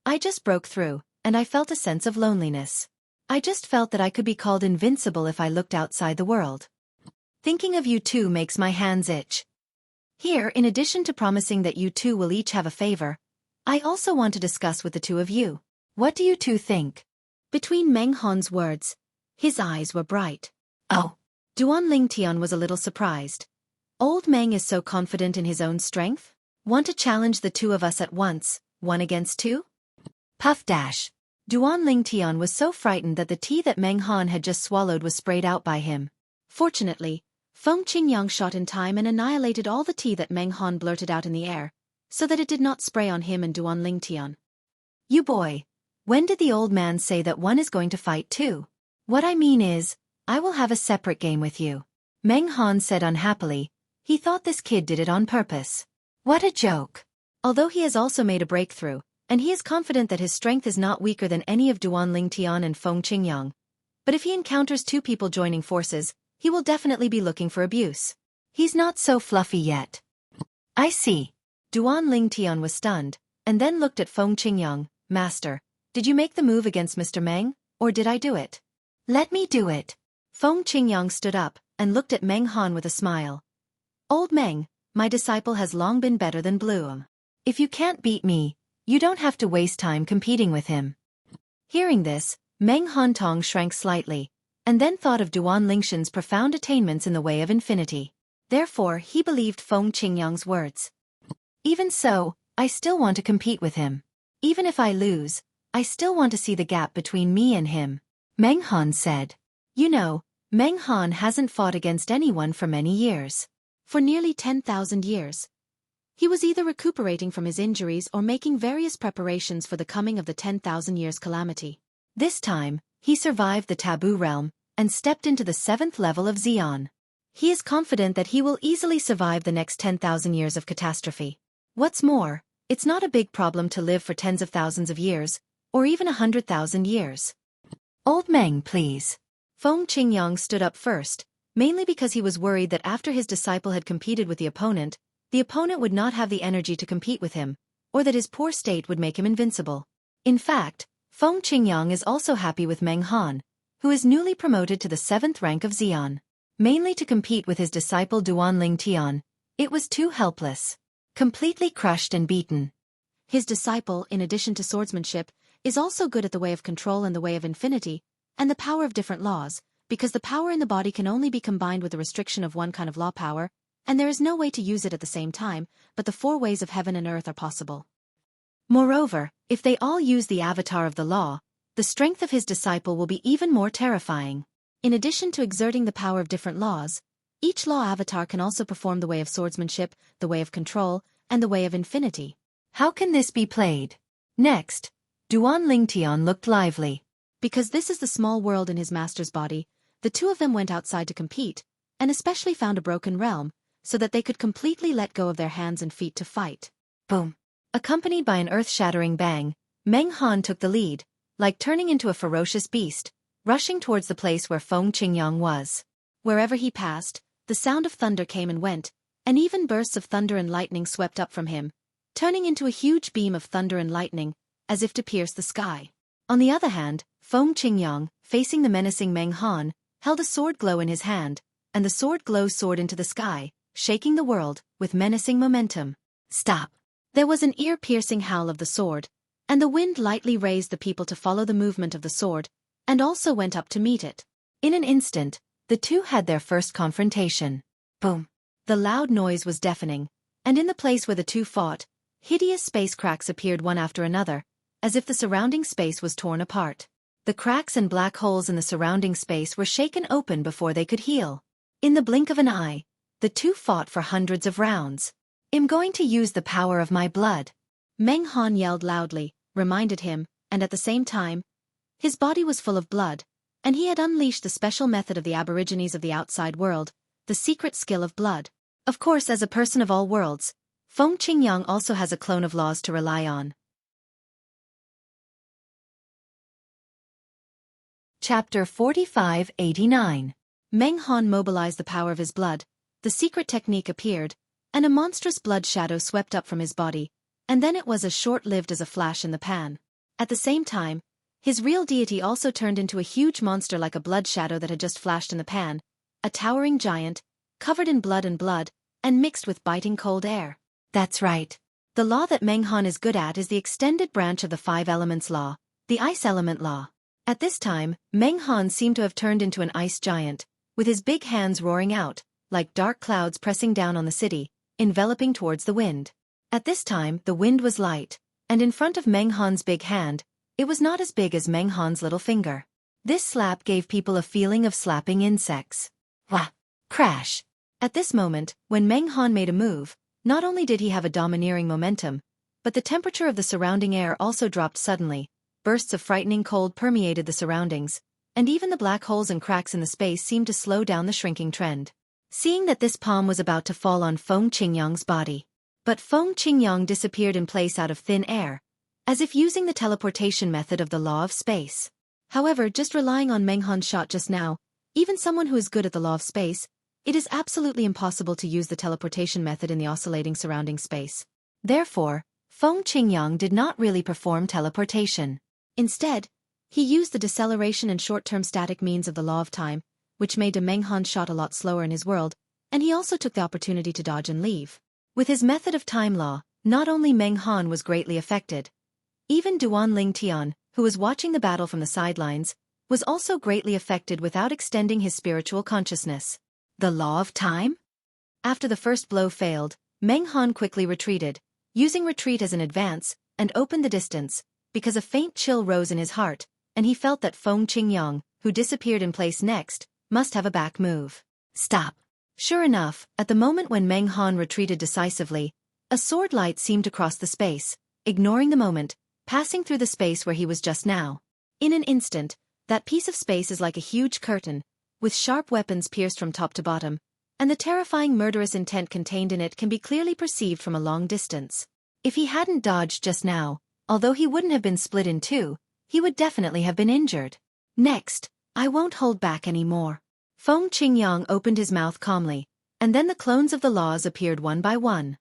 [SPEAKER 1] I just broke through, and I felt a sense of loneliness. I just felt that I could be called invincible if I looked outside the world. Thinking of you two makes my hands itch. Here, in addition to promising that you two will each have a favor, I also want to discuss with the two of you. What do you two think? Between Meng Han's words, his eyes were bright. Oh. Duan Lingtian was a little surprised. Old Meng is so confident in his own strength? Want to challenge the two of us at once, 1 against 2? Puff dash. Duan Lingtian was so frightened that the tea that Meng Han had just swallowed was sprayed out by him. Fortunately, Feng Qingyang shot in time and annihilated all the tea that Meng Han blurted out in the air, so that it did not spray on him and Duan Lingtian. You boy, when did the old man say that one is going to fight too? What I mean is, I will have a separate game with you. Meng Han said unhappily. He thought this kid did it on purpose. What a joke. Although he has also made a breakthrough, and he is confident that his strength is not weaker than any of Duan Lingtian and Feng Qingyang. But if he encounters two people joining forces, he will definitely be looking for abuse. He's not so fluffy yet. I see. Duan Lingtian was stunned, and then looked at Feng Qingyang. Master, did you make the move against Mr. Meng, or did I do it? Let me do it. Feng Qingyang stood up, and looked at Meng Han with a smile. Old Meng, my disciple has long been better than Bloom. If you can't beat me, you don't have to waste time competing with him. Hearing this, Meng Han Tong shrank slightly, and then thought of Duan Lingshan's profound attainments in the way of infinity. Therefore, he believed Feng Qingyang's words. Even so, I still want to compete with him. Even if I lose, I still want to see the gap between me and him. Meng Han said. You know, Meng Han hasn't fought against anyone for many years. For nearly 10,000 years. He was either recuperating from his injuries or making various preparations for the coming of the 10,000 years calamity. This time, he survived the taboo realm and stepped into the 7th level of Xian. He is confident that he will easily survive the next 10,000 years of catastrophe. What's more, it's not a big problem to live for tens of thousands of years, or even 100,000 years. Old Meng, please. Feng Qingyang stood up first, mainly because he was worried that after his disciple had competed with the opponent would not have the energy to compete with him, or that his poor state would make him invincible. In fact, Feng Qingyang is also happy with Meng Han, who is newly promoted to the 7th rank of Xian. Mainly to compete with his disciple Duan Lingtian, it was too helpless. Completely crushed and beaten. His disciple, in addition to swordsmanship, is also good at the way of control and the way of infinity, and the power of different laws, because the power in the body can only be combined with the restriction of one kind of law power, and there is no way to use it at the same time, but the 4 ways of heaven and earth are possible. Moreover, if they all use the avatar of the law, the strength of his disciple will be even more terrifying. In addition to exerting the power of different laws, each law avatar can also perform the way of swordsmanship, the way of control, and the way of infinity. How can this be played? Next, Duan Lingtian looked lively. Because this is the small world in his master's body, the two of them went outside to compete, and especially found a broken realm, so that they could completely let go of their hands and feet to fight. Boom. Accompanied by an earth-shattering bang, Meng Han took the lead, like turning into a ferocious beast, rushing towards the place where Feng Qingyang was. Wherever he passed, the sound of thunder came and went, and even bursts of thunder and lightning swept up from him, turning into a huge beam of thunder and lightning, as if to pierce the sky. On the other hand, Feng Qingyang, facing the menacing Meng Han, held a sword glow in his hand, and the sword glow soared into the sky, shaking the world with menacing momentum. Stop! There was an ear-piercing howl of the sword, and the wind lightly raised the people to follow the movement of the sword, and also went up to meet it. In an instant, the two had their first confrontation. Boom! The loud noise was deafening, and in the place where the two fought, hideous space cracks appeared one after another, as if the surrounding space was torn apart. The cracks and black holes in the surrounding space were shaken open before they could heal. In the blink of an eye, the two fought for hundreds of rounds. I'm going to use the power of my blood. Meng Han yelled loudly, reminded him, and at the same time, his body was full of blood, and he had unleashed the special method of the aborigines of the outside world, the secret skill of blood. Of course, as a person of all worlds, Feng Qingyang also has a clone of laws to rely on. Chapter 4589. Meng Han mobilized the power of his blood, the secret technique appeared, and a monstrous blood shadow swept up from his body, and then it was as short-lived as a flash in the pan. At the same time, his real deity also turned into a huge monster like a blood shadow that had just flashed in the pan, a towering giant, covered in blood and mixed with biting cold air. That's right. The law that Meng Han is good at is the extended branch of the five elements law, the ice element law. At this time, Meng Han seemed to have turned into an ice giant, with his big hands roaring out, like dark clouds pressing down on the city, enveloping towards the wind. At this time, the wind was light, and in front of Meng Han's big hand, it was not as big as Meng Han's little finger. This slap gave people a feeling of slapping insects. Wah! Crash! At this moment, when Meng Han made a move, not only did he have a domineering momentum, but the temperature of the surrounding air also dropped suddenly. Bursts of frightening cold permeated the surroundings, and even the black holes and cracks in the space seemed to slow down the shrinking trend. Seeing that this palm was about to fall on Feng Qingyang's body. But Feng Qingyang disappeared in place out of thin air, as if using the teleportation method of the law of space. However, just relying on Meng Han's shot just now, even someone who is good at the law of space, it is absolutely impossible to use the teleportation method in the oscillating surrounding space. Therefore, Feng Qingyang did not really perform teleportation. Instead, he used the deceleration and short-term static means of the law of time, which made the Meng Han shot a lot slower in his world, and he also took the opportunity to dodge and leave. With his method of time law, not only Meng Han was greatly affected. Even Duan Tian, who was watching the battle from the sidelines, was also greatly affected without extending his spiritual consciousness. The law of time? After the first blow failed, Meng Han quickly retreated, using retreat as an advance, and opened the distance, because a faint chill rose in his heart, and he felt that Feng Qingyang, who disappeared in place next, must have a back move. Stop. Sure enough, at the moment when Meng Han retreated decisively, a sword light seemed to cross the space, ignoring the moment, passing through the space where he was just now. In an instant, that piece of space is like a huge curtain, with sharp weapons pierced from top to bottom, and the terrifying murderous intent contained in it can be clearly perceived from a long distance. If he hadn't dodged just now, although he wouldn't have been split in two, he would definitely have been injured. Next, I won't hold back any more. Feng Qingyang opened his mouth calmly, and then the clones of the laws appeared one by one.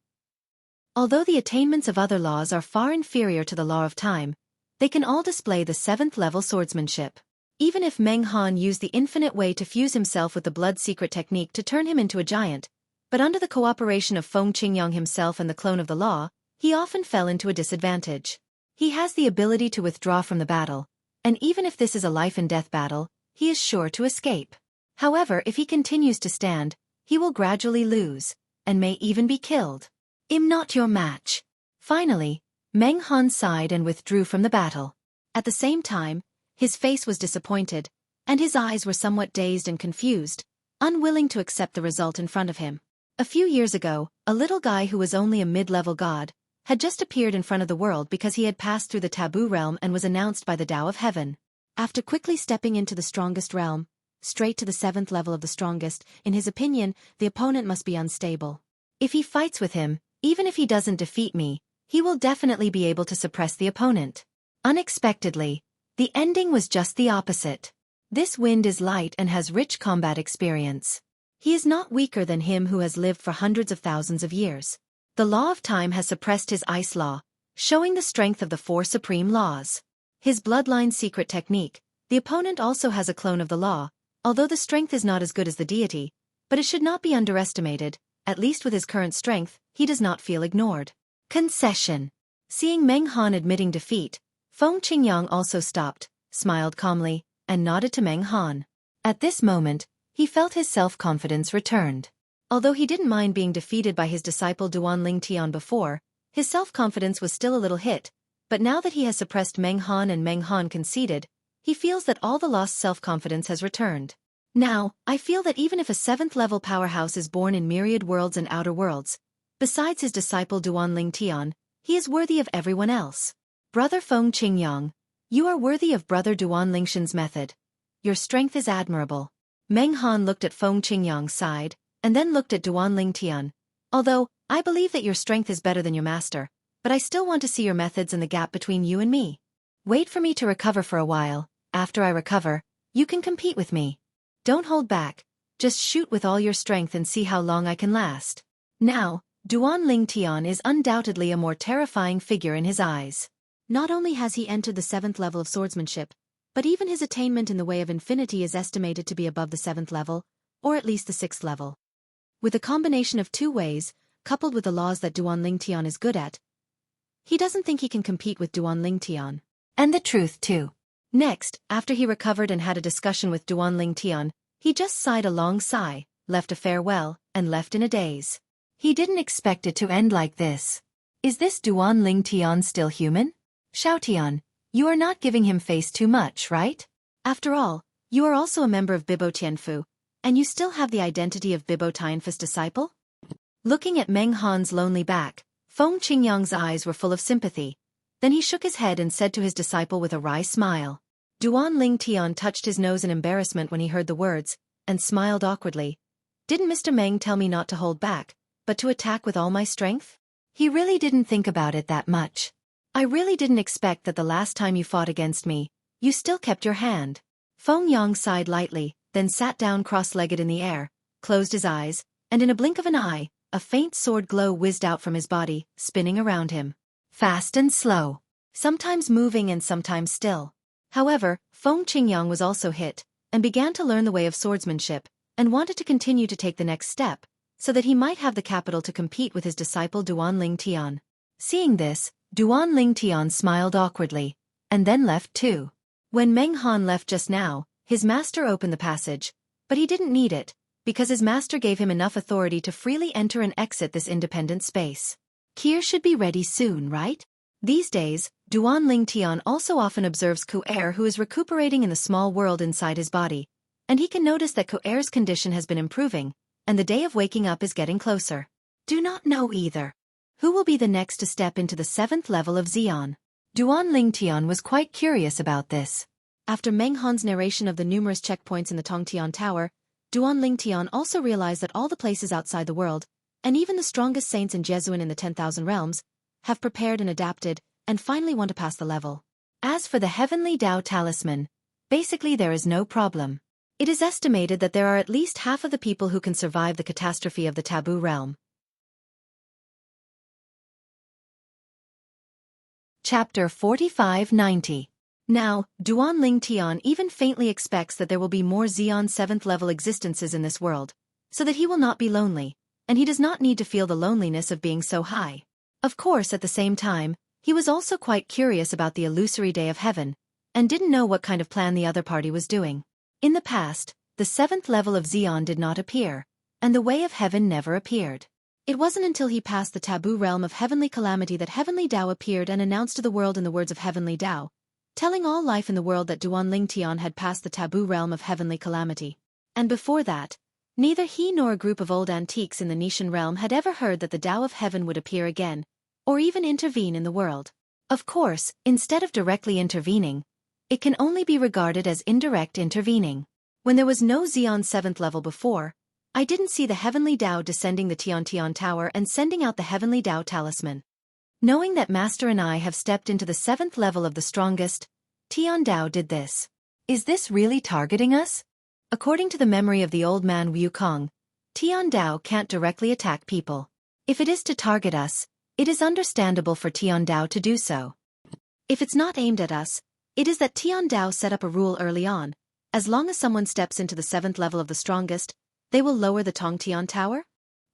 [SPEAKER 1] Although the attainments of other laws are far inferior to the law of time, they can all display the 7th-level swordsmanship. Even if Meng Han used the infinite way to fuse himself with the blood secret technique to turn him into a giant, but under the cooperation of Feng Qingyang himself and the clone of the law, he often fell into a disadvantage. He has the ability to withdraw from the battle, and even if this is a life-and-death battle, he is sure to escape. However, if he continues to stand, he will gradually lose, and may even be killed. I'm not your match. Finally, Meng Han sighed and withdrew from the battle. At the same time, his face was disappointed, and his eyes were somewhat dazed and confused, unwilling to accept the result in front of him. A few years ago, a little guy who was only a mid-level god, had just appeared in front of the world because he had passed through the taboo realm and was announced by the Tao of Heaven. After quickly stepping into the strongest realm, straight to the 7th level of the strongest, in his opinion, the opponent must be unstable. If he fights with him, even if he doesn't defeat me, he will definitely be able to suppress the opponent. Unexpectedly, the ending was just the opposite. This wind is light and has rich combat experience. He is not weaker than him who has lived for hundreds of thousands of years. The law of time has suppressed his ice law, showing the strength of the 4 supreme laws. His bloodline secret technique, the opponent also has a clone of the law, although the strength is not as good as the deity, but it should not be underestimated, at least with his current strength, he does not feel ignored. Concession. Seeing Meng Han admitting defeat, Feng Qingyang also stopped, smiled calmly, and nodded to Meng Han. At this moment, he felt his self-confidence returned. Although he didn't mind being defeated by his disciple Duan Tian before, his self-confidence was still a little hit, but now that he has suppressed Meng Han and Meng Han conceded, he feels that all the lost self-confidence has returned. Now, I feel that even if a 7th-level powerhouse is born in myriad worlds and outer worlds, besides his disciple Duan Tian, he is worthy of everyone else. Brother Feng Qingyang, you are worthy of Brother Duan Lingshan's method. Your strength is admirable. Meng Han looked at Feng Qingyang, sighed, and then looked at Duan Tian. Although, I believe that your strength is better than your master, but I still want to see your methods and the gap between you and me. Wait for me to recover for a while. After I recover, You can compete with me. Don't hold back, just shoot with all your strength and see how long I can last. Now, Duan Ling Tian is undoubtedly a more terrifying figure in his eyes. Not only has he entered the 7th level of swordsmanship, but even his attainment in the way of infinity is estimated to be above the 7th level, or at least the 6th level. With a combination of 2 ways, coupled with the laws that Duan Ling Tian is good at, he doesn't think he can compete with Duan Ling Tian. And the truth too. Next, after he recovered and had a discussion with Duan Ling Tian, he just sighed a long sigh, left a farewell, and left in a daze. He didn't expect it to end like this. Is this Duan Ling Tian still human? Xiaotian, you are not giving him face too much, right? After all, you are also a member of Bibo Tianfu, and you still have the identity of Bibo Tianfu's disciple? Looking at Meng Han's lonely back, Feng Qingyang's eyes were full of sympathy. Then he shook his head and said to his disciple with a wry smile. Duan Ling Tian touched his nose in embarrassment when he heard the words, and smiled awkwardly. Didn't Mr. Meng tell me not to hold back, but to attack with all my strength? He really didn't think about it that much. I really didn't expect that the last time you fought against me, you still kept your hand. Feng Yang sighed lightly, then sat down cross-legged in the air, closed his eyes, and in a blink of an eye, a faint sword glow whizzed out from his body, spinning around him. Fast and slow, sometimes moving and sometimes still. However, Feng Qingyang was also hit, and began to learn the way of swordsmanship, and wanted to continue to take the next step, so that he might have the capital to compete with his disciple Duan Ling Tian. Seeing this, Duan Ling Tian smiled awkwardly, and then left too. When Meng Han left just now, his master opened the passage, but he didn't need it, because his master gave him enough authority to freely enter and exit this independent space. Kier should be ready soon, right? These days, Duan Ling Tian also often observes Xueqi, who is recuperating in the small world inside his body, and he can notice that Xueqi's condition has been improving, and the day of waking up is getting closer. Do not know either. Who will be the next to step into the 7th level of Xian? Duan Ling Tian was quite curious about this. After Meng Han's narration of the numerous checkpoints in the Tongtian Tower, Duan Ling Tian also realized that all the places outside the world, and even the strongest saints in Jesuan in the 10,000 realms, have prepared and adapted, and finally want to pass the level. As for the Heavenly Dao Talisman, basically there is no problem. It is estimated that there are at least half of the people who can survive the catastrophe of the taboo realm. Chapter 4590. Now, Duan Ling Tian even faintly expects that there will be more Xian 7th level existences in this world, so that he will not be lonely, and he does not need to feel the loneliness of being so high. Of course, at the same time, he was also quite curious about the illusory day of heaven, and didn't know what kind of plan the other party was doing. In the past, the 7th level of Xian did not appear, and the way of heaven never appeared. It wasn't until he passed the taboo realm of heavenly calamity that Heavenly Dao appeared and announced to the world in the words of Heavenly Dao, telling all life in the world that Duan Ling Tian had passed the taboo realm of heavenly calamity. And before that, neither he nor a group of old antiques in the Nishan realm had ever heard that the Dao of heaven would appear again, or even intervene in the world. Of course, instead of directly intervening, it can only be regarded as indirect intervening. When there was no Xian 7th level before, I didn't see the Heavenly Dao descending the Tiantian Tower and sending out the Heavenly Dao Talisman. Knowing that Master and I have stepped into the 7th level of the strongest, Tian Dao did this. Is this really targeting us? According to the memory of the old man Wu Kong, Tian Dao can't directly attack people. If it is to target us, it is understandable for Tian Dao to do so. If it's not aimed at us, it is that Tian Dao set up a rule early on. As long as someone steps into the 7th level of the strongest, they will lower the Tongtian Tower?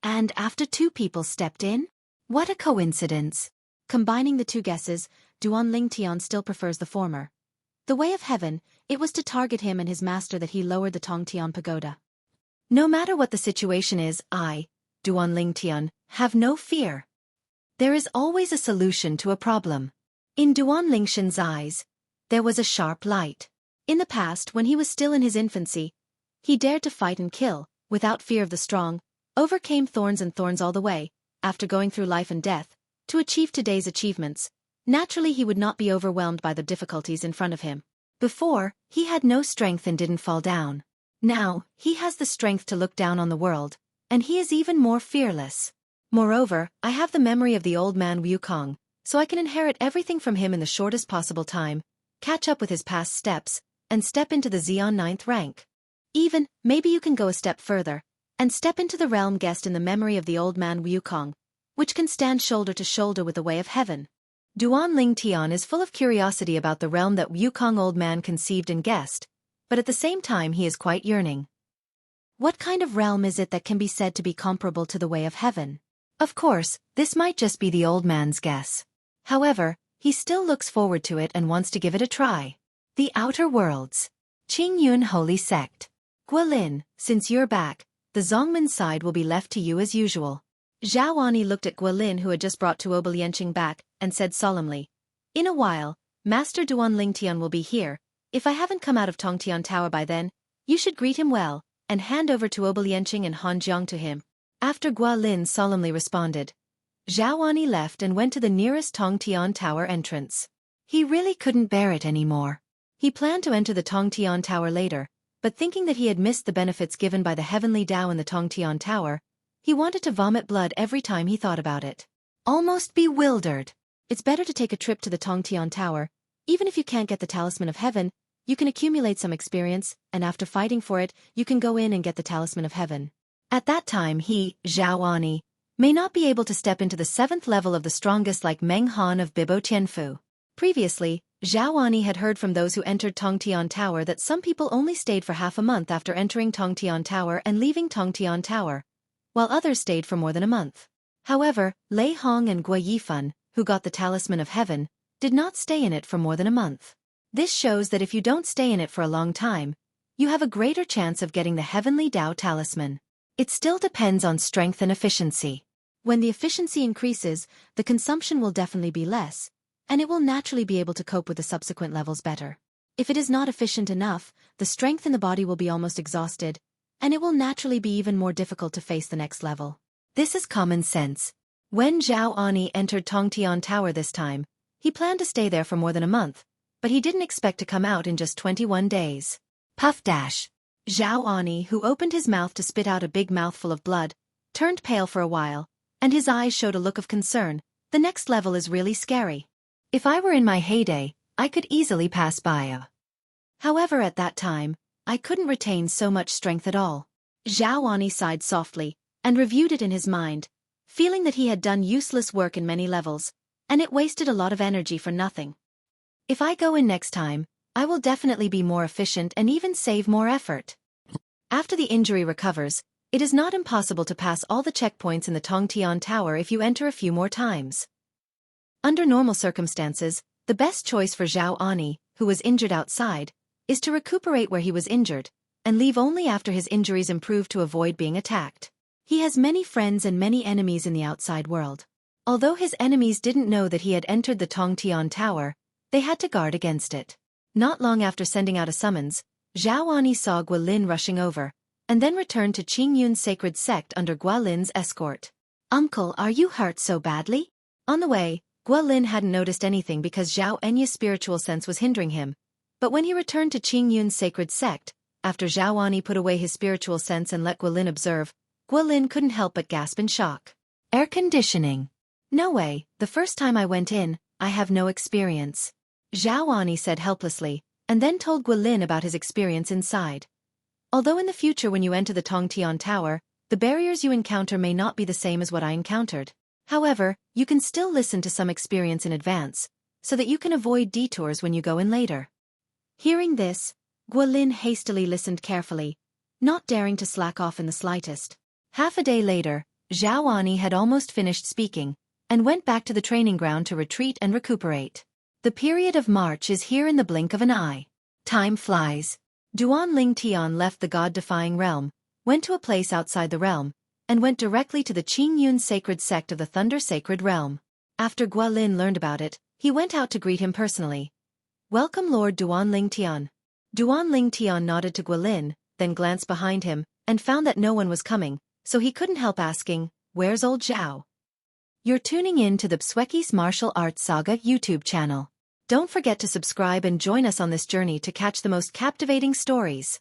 [SPEAKER 1] And after 2 people stepped in? What a coincidence. Combining the 2 guesses, Duan Ling Tian still prefers the former. The way of heaven, it was to target him and his master that he lowered the Tongtian Pagoda. No matter what the situation is, I, Duan Ling Tian, have no fear. There is always a solution to a problem. In Duan Lingshan's eyes, there was a sharp light. In the past, when he was still in his infancy, he dared to fight and kill, without fear of the strong, overcame thorns and thorns all the way, after going through life and death, to achieve today's achievements. Naturally he would not be overwhelmed by the difficulties in front of him. Before, he had no strength and didn't fall down. Now, he has the strength to look down on the world, and he is even more fearless. Moreover, I have the memory of the old man Wu Kong, so I can inherit everything from him in the shortest possible time, catch up with his past steps, and step into the Xeon 9th rank. Even, maybe you can go a step further, and step into the realm guest in the memory of the old man Wukong, which can stand shoulder to shoulder with the way of heaven. Duan Ling Tian is full of curiosity about the realm that Wukong old man conceived and guessed, but at the same time he is quite yearning. What kind of realm is it that can be said to be comparable to the way of heaven? Of course, this might just be the old man's guess. However, he still looks forward to it and wants to give it a try. The Outer Worlds. Qingyun Holy Sect. Guilin, since you're back, the Zongmin side will be left to you as usual. Zhao Ani looked at Guilin, who had just brought Tuoba Lianqing back, and said solemnly, "In a while, Master Duan Lingtian will be here. If I haven't come out of Tongtian Tower by then, you should greet him well, and hand over Tuoba Lianqing and Han Jiang to him." After Guilin solemnly responded, Zhao Ani left and went to the nearest Tongtian Tower entrance. He really couldn't bear it anymore. He planned to enter the Tongtian Tower later, but thinking that he had missed the benefits given by the heavenly Tao in the Tongtian Tower, he wanted to vomit blood every time he thought about it. Almost bewildered. It's better to take a trip to the Tongtian Tower. Even if you can't get the Talisman of Heaven, you can accumulate some experience, and after fighting for it, you can go in and get the Talisman of Heaven. At that time he, Zhao Ani, may not be able to step into the 7th level of the strongest like Meng Han of Bibo Tianfu. Previously, Zhao Ani had heard from those who entered Tongtian Tower that some people only stayed for half a month after entering Tongtian Tower and leaving Tongtian Tower, while others stayed for more than a month. However, Lei Hong and Guo Yifan, who got the Talisman of Heaven, did not stay in it for more than a month. This shows that if you don't stay in it for a long time, you have a greater chance of getting the Heavenly Tao Talisman. It still depends on strength and efficiency. When the efficiency increases, the consumption will definitely be less, and it will naturally be able to cope with the subsequent levels better. If it is not efficient enough, the strength in the body will be almost exhausted, and it will naturally be even more difficult to face the next level. This is common sense. When Zhao Ani entered Tongtian Tower this time, he planned to stay there for more than a month, but he didn't expect to come out in just 21 days. Puff dash. Zhao Ani, who opened his mouth to spit out a big mouthful of blood, turned pale for a while, and his eyes showed a look of concern. The next level is really scary. If I were in my heyday, I could easily pass by. However, at that time, I couldn't retain so much strength at all. Zhao Ani sighed softly, and reviewed it in his mind, feeling that he had done useless work in many levels, and it wasted a lot of energy for nothing. If I go in next time, I will definitely be more efficient and even save more effort. After the injury recovers, it is not impossible to pass all the checkpoints in the Tongtian Tower if you enter a few more times. Under normal circumstances, the best choice for Zhao Ani, who was injured outside, is to recuperate where he was injured, and leave only after his injuries improve to avoid being attacked. He has many friends and many enemies in the outside world. Although his enemies didn't know that he had entered the Tongtian Tower, they had to guard against it. Not long after sending out a summons, Zhao Ani saw Guilin rushing over, and then returned to Qingyun's sacred sect under Guilin's escort. "Uncle, are you hurt so badly?" On the way, Guilin hadn't noticed anything because Zhao Enya's spiritual sense was hindering him, but when he returned to Qingyun's sacred sect, after Zhao Ani put away his spiritual sense and let Guilin observe, Guilin couldn't help but gasp in shock. "Air conditioning? No way, the first time I went in, I have no experience," Zhao Ani said helplessly, and then told Guilin about his experience inside. Although in the future when you enter the Tongtian Tower, the barriers you encounter may not be the same as what I encountered. However, you can still listen to some experience in advance, so that you can avoid detours when you go in later. Hearing this, Guilin hastily listened carefully, not daring to slack off in the slightest. Half a day later, Zhao Ani had almost finished speaking, and went back to the training ground to retreat and recuperate. The period of March is here in the blink of an eye. Time flies. Duan Ling Tian left the god-defying realm, went to a place outside the realm, and went directly to the Qingyun sacred sect of the Thunder Sacred Realm. After Guilin learned about it, he went out to greet him personally. "Welcome Lord Duan Ling Tian." Duan Ling Tian nodded to Guilin, then glanced behind him, and found that no one was coming, so he couldn't help asking, "Where's old Zhao?" You're tuning in to the Xueqi's Martial Arts Saga YouTube channel. Don't forget to subscribe and join us on this journey to catch the most captivating stories.